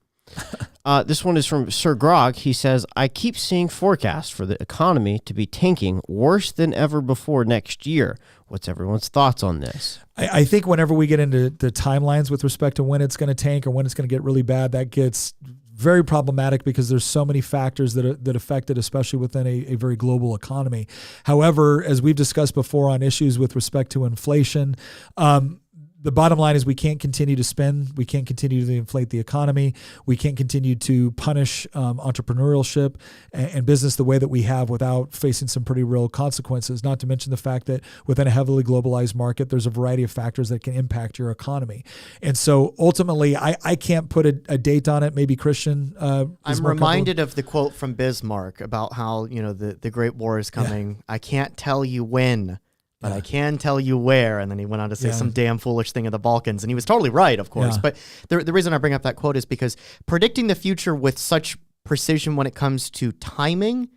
This one is from Sir Grog. He says, I keep seeing forecasts for the economy to be tanking worse than ever before next year. What's everyone's thoughts on this? I think whenever we get into the timelines with respect to when it's going to tank or when it's going to get really bad, that gets very problematic because there's so many factors that affect it, especially within a very global economy. However, as we've discussed before on issues with respect to inflation, the bottom line is we can't continue to spend. We can't continue to inflate the economy. We can't continue to punish entrepreneurship and business the way that we have without facing some pretty real consequences, not to mention the fact that within a heavily globalized market, there's a variety of factors that can impact your economy. And so ultimately, I can't put a date on it. Maybe Christian I'm reminded of the quote from Bismarck about how, the Great War is coming. Yeah. I can't tell you when, but I can tell you where. And then he went on to say some damn foolish thing of the Balkans. And he was totally right, of course. Yeah. But the reason I bring up that quote is because predicting the future with such precision when it comes to timing,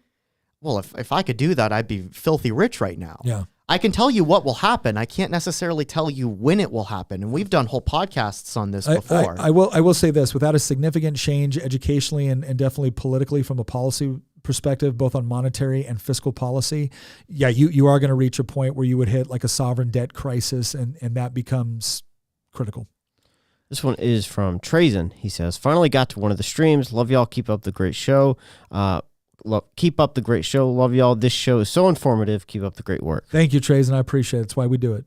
well, if I could do that, I'd be filthy rich right now. Yeah. I can tell you what will happen. I can't necessarily tell you when it will happen. And we've done whole podcasts on this before. I will say this, without a significant change educationally and definitely politically from a policy perspective, both on monetary and fiscal policy, you are going to reach a point where you would hit like a sovereign debt crisis, and that becomes critical. This one is from Trazen. He says, finally got to one of the streams. Love y'all. Keep up the great show. Keep up the great show. Love y'all. This show is so informative. Keep up the great work. Thank you, Trazen. I appreciate it. That's why we do it.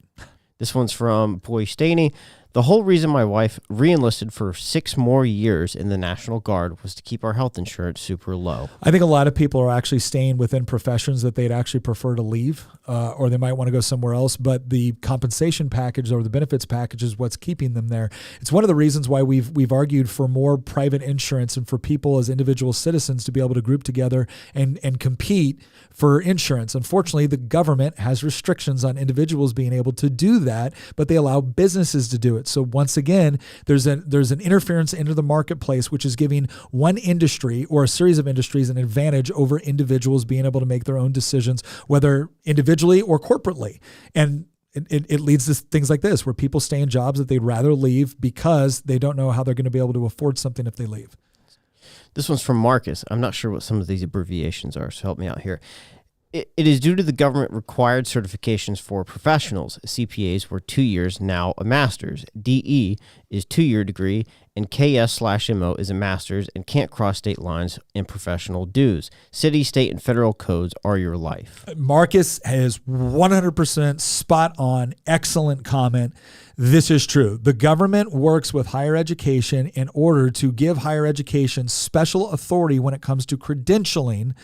This one's from Boy Staney. The whole reason my wife re-enlisted for 6 more years in the National Guard was to keep our health insurance super low. I think a lot of people are actually staying within professions that they'd actually prefer to leave, or they might want to go somewhere else, but the compensation package or the benefits package is what's keeping them there. It's one of the reasons why we've argued for more private insurance and for people as individual citizens to be able to group together and compete for insurance. Unfortunately, the government has restrictions on individuals being able to do that, but they allow businesses to do it. So once again, there's an interference into the marketplace, which is giving one industry or a series of industries an advantage over individuals being able to make their own decisions, whether individually or corporately. And it leads to things like this, where people stay in jobs that they'd rather leave because they don't know how they're going to be able to afford something if they leave. This one's from Marcus. I'm not sure what some of these abbreviations are, so help me out here. It is due to the government-required certifications for professionals. CPAs were 2 years, now a master's. DE is 2-year degree, and KS/MO is a master's and can't cross state lines in professional dues. City, state, and federal codes are your life. Marcus has 100% spot on. Excellent comment. This is true. The government works with higher education in order to give higher education special authority when it comes to credentialing,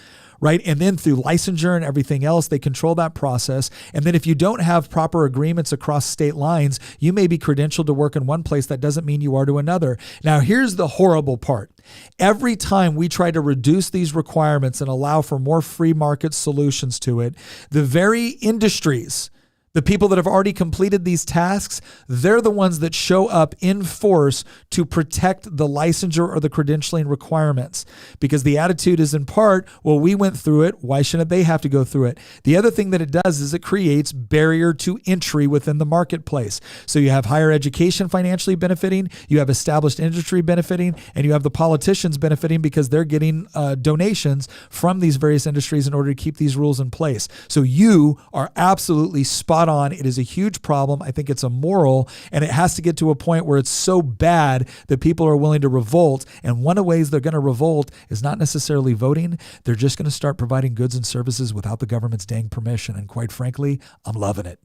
right? And then through licensure and everything else, they control that process. And then if you don't have proper agreements across state lines, you may be credentialed to work in one place. That doesn't mean you are to another. Now, here's the horrible part. Every time we try to reduce these requirements and allow for more free market solutions to it, the very industries, the people that have already completed these tasks, they're the ones that show up in force to protect the licensure or the credentialing requirements, because the attitude is in part, well, we went through it. Why shouldn't they have to go through it? The other thing that it does is it creates barrier to entry within the marketplace. So you have higher education financially benefiting, you have established industry benefiting, and you have the politicians benefiting because they're getting donations from these various industries in order to keep these rules in place. So you are absolutely spot on. It is a huge problem. I think it's immoral, and it has to get to a point where it's so bad that people are willing to revolt. And one of the ways they're going to revolt is not necessarily voting. They're just going to start providing goods and services without the government's dang permission. And quite frankly, I'm loving it.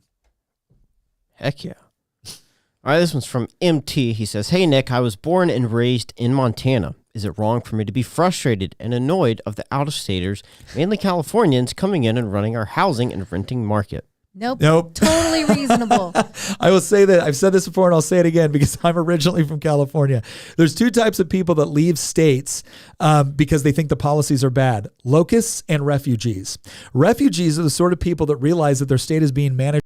Heck yeah. All right, this one's from MT. He says, hey, Nick, I was born and raised in Montana. Is it wrong for me to be frustrated and annoyed of the out-of-staters, mainly Californians, coming in and running our housing and renting market? Nope. Nope. Totally reasonable. I will say that I've said this before and I'll say it again because I'm originally from California. There's two types of people that leave states because they think the policies are bad: locusts and refugees. Refugees are the sort of people that realize that their state is being managed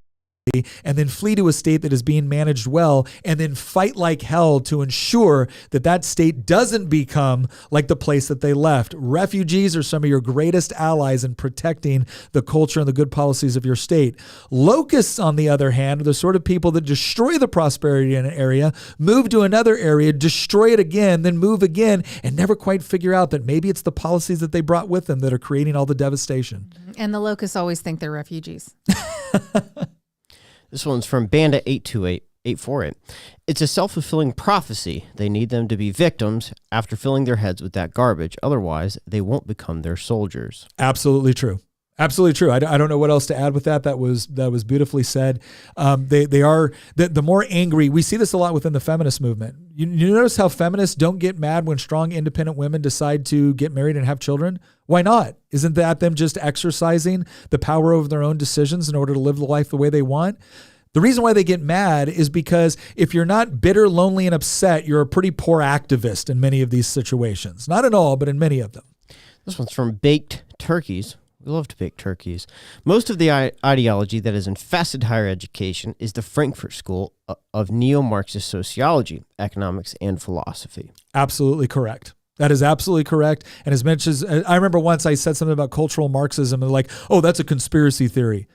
and then flee to a state that is being managed well, and then fight like hell to ensure that that state doesn't become like the place that they left. Refugees are some of your greatest allies in protecting the culture and the good policies of your state. Locusts, on the other hand, are the sort of people that destroy the prosperity in an area, move to another area, destroy it again, then move again, and never quite figure out that maybe it's the policies that they brought with them that are creating all the devastation. And the locusts always think they're refugees. This one's from Banda828848. It's a self-fulfilling prophecy. They need them to be victims after filling their heads with that garbage. Otherwise, they won't become their soldiers. Absolutely true. Absolutely true. I don't know what else to add with that. That was beautifully said. They are the more angry. We see this a lot within the feminist movement. You notice how feminists don't get mad when strong, independent women decide to get married and have children? Why not? Isn't that them just exercising the power over their own decisions in order to live the life the way they want? The reason why they get mad is because if you're not bitter, lonely, and upset, you're a pretty poor activist in many of these situations. Not in all, but in many of them. This one's from Baked Turkeys. We love to bake turkeys. Most of the ideology that has infested higher education is the Frankfurt School of neo-Marxist sociology, economics, and philosophy. Absolutely correct. That is absolutely correct. And as much as I remember once I said something about cultural Marxism and like, oh, that's a conspiracy theory.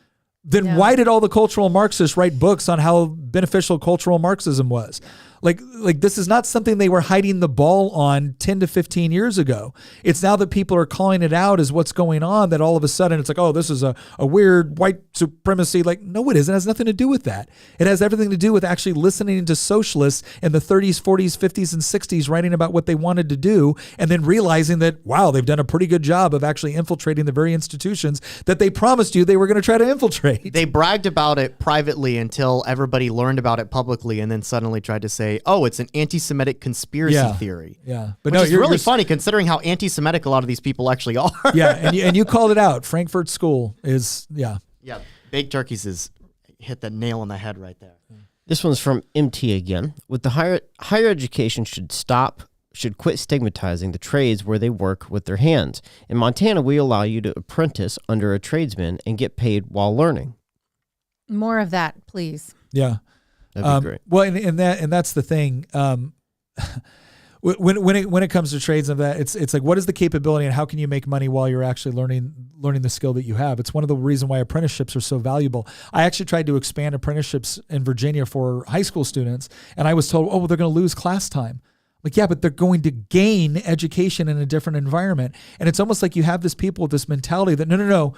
Then why did all the cultural Marxists write books on how beneficial cultural Marxism was? Like this is not something they were hiding the ball on 10 to 15 years ago. It's now that people are calling it out as what's going on that all of a sudden it's like, oh, this is a weird white supremacy. Like, no, it isn't. It has nothing to do with that. It has everything to do with actually listening to socialists in the 30s, 40s, 50s, and 60s writing about what they wanted to do and then realizing that, wow, they've done a pretty good job of actually infiltrating the very institutions that they promised you they were going to try to infiltrate. They bragged about it privately until everybody learned about it publicly and then suddenly tried to say, oh, it's an anti-Semitic conspiracy theory. Yeah. But no, it's really funny considering how anti-Semitic a lot of these people actually are. Yeah, and you called it out. Frankfurt School is, yeah. Yeah, baked turkeys is hit the nail on the head right there. This one's from MT again. With the higher education should quit stigmatizing the trades where they work with their hands. In Montana, we allow you to apprentice under a tradesman and get paid while learning. More of that, please. Yeah. That'd be great. Well, and that's the thing. When it comes to trades of that, it's like, what is the capability and how can you make money while you're actually learning the skill that you have? It's one of the reasons why apprenticeships are so valuable. I actually tried to expand apprenticeships in Virginia for high school students, and I was told, oh, well, they're going to lose class time. Like, yeah, but they're going to gain education in a different environment. And it's almost like you have this people with this mentality that no,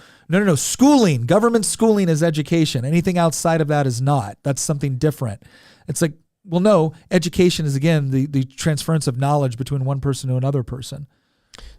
schooling, government schooling is education. Anything outside of that is not. That's something different. It's like, well, no, education is, again, the transference of knowledge between one person to another person.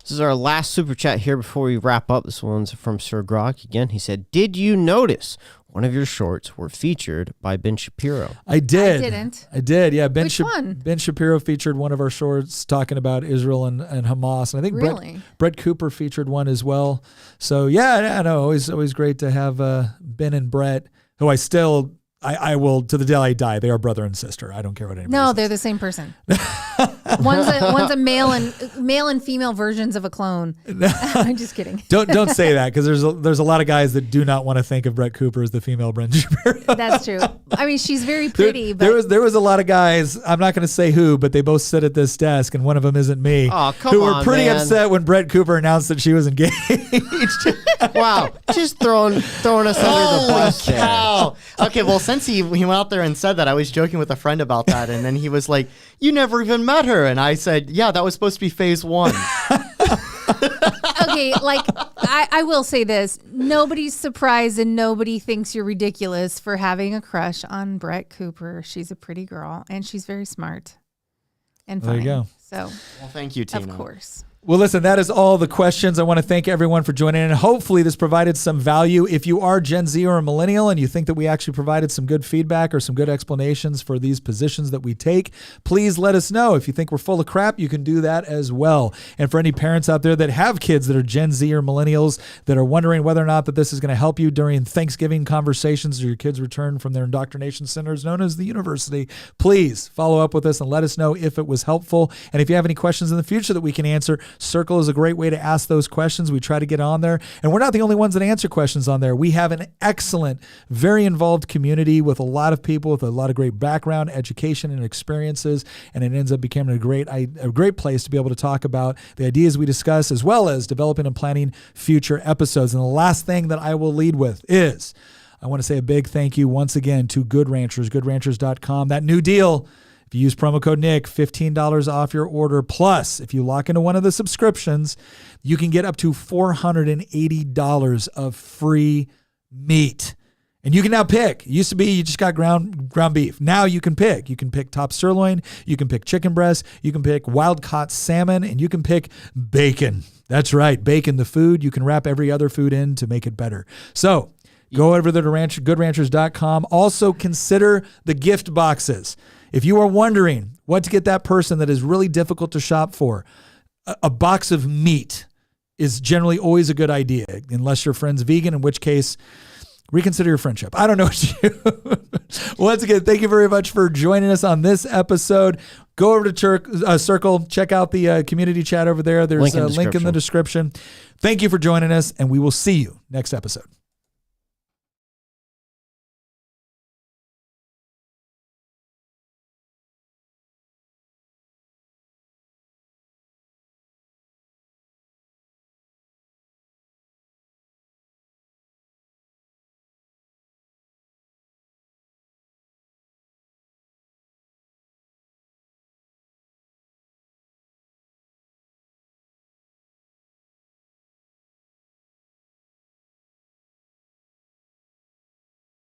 This is our last super chat here before we wrap up. This one's from Sir Grok again. He said, did you notice one of your shorts were featured by Ben Shapiro? I did. I didn't. I did, yeah. Which one? Ben Shapiro featured one of our shorts talking about Israel and Hamas. And I think Really? Brett Cooper featured one as well. So, yeah, I know. Always great to have Ben and Brett, who I will, to the day I die, they are brother and sister. I don't care what anybody No, says. they're the same person. one's a male and female versions of a clone. I'm just kidding. Don't say that, because there's a lot of guys that do not want to think of Brett Cooper as the female Brent Shapiro. That's true. I mean, she's very pretty, but there was a lot of guys, I'm not going to say who, but they both sit at this desk, and one of them isn't me, who were pretty upset when Brett Cooper announced that she was engaged. Wow, just throwing us under the bus there. Cow. Okay, well, since he went out there and said that, I was joking with a friend about that, and then he was like, you never even met her. And I said, yeah, that was supposed to be phase one. okay, like I will say this. Nobody's surprised and nobody thinks you're ridiculous for having a crush on Brett Cooper. She's a pretty girl and she's very smart and There fine. you go. So, Well, thank you, Tina. of course. Well, listen, that is all the questions. I want to thank everyone for joining in. Hopefully this provided some value. If you are Gen Z or a millennial and you think that we actually provided some good feedback or some good explanations for these positions that we take, please let us know. If you think we're full of crap, you can do that as well. And for any parents out there that have kids that are Gen Z or millennials that are wondering whether or not that this is going to help you during Thanksgiving conversations or your kids return from their indoctrination centers known as the university, please follow up with us and let us know if it was helpful. And if you have any questions in the future that we can answer, Circle is a great way to ask those questions. We try to get on there. And we're not the only ones that answer questions on there. We have an excellent, very involved community with a lot of people with a lot of great background, education, and experiences. And it ends up becoming a great place to be able to talk about the ideas we discuss, as well as developing and planning future episodes. And the last thing that I will lead with is I want to say a big thank you once again to Good Ranchers, goodranchers.com. That new deal. If you use promo code Nick, $15 off your order. Plus, if you lock into one of the subscriptions, you can get up to $480 of free meat. And you can now pick. It used to be you just got ground beef. Now you can pick. You can pick top sirloin. You can pick chicken breast. You can pick wild-caught salmon. And you can pick bacon. That's right, bacon, the food. You can wrap every other food in to make it better. So go over there to goodranchers.com. Also consider the gift boxes. If you are wondering what to get that person that is really difficult to shop for, a box of meat is generally always a good idea, unless your friend's vegan, in which case, reconsider your friendship. I don't know what you... Once again, thank you very much for joining us on this episode. Go over to Circle, check out the community chat over there. There's a link in the description. Thank you for joining us, and we will see you next episode.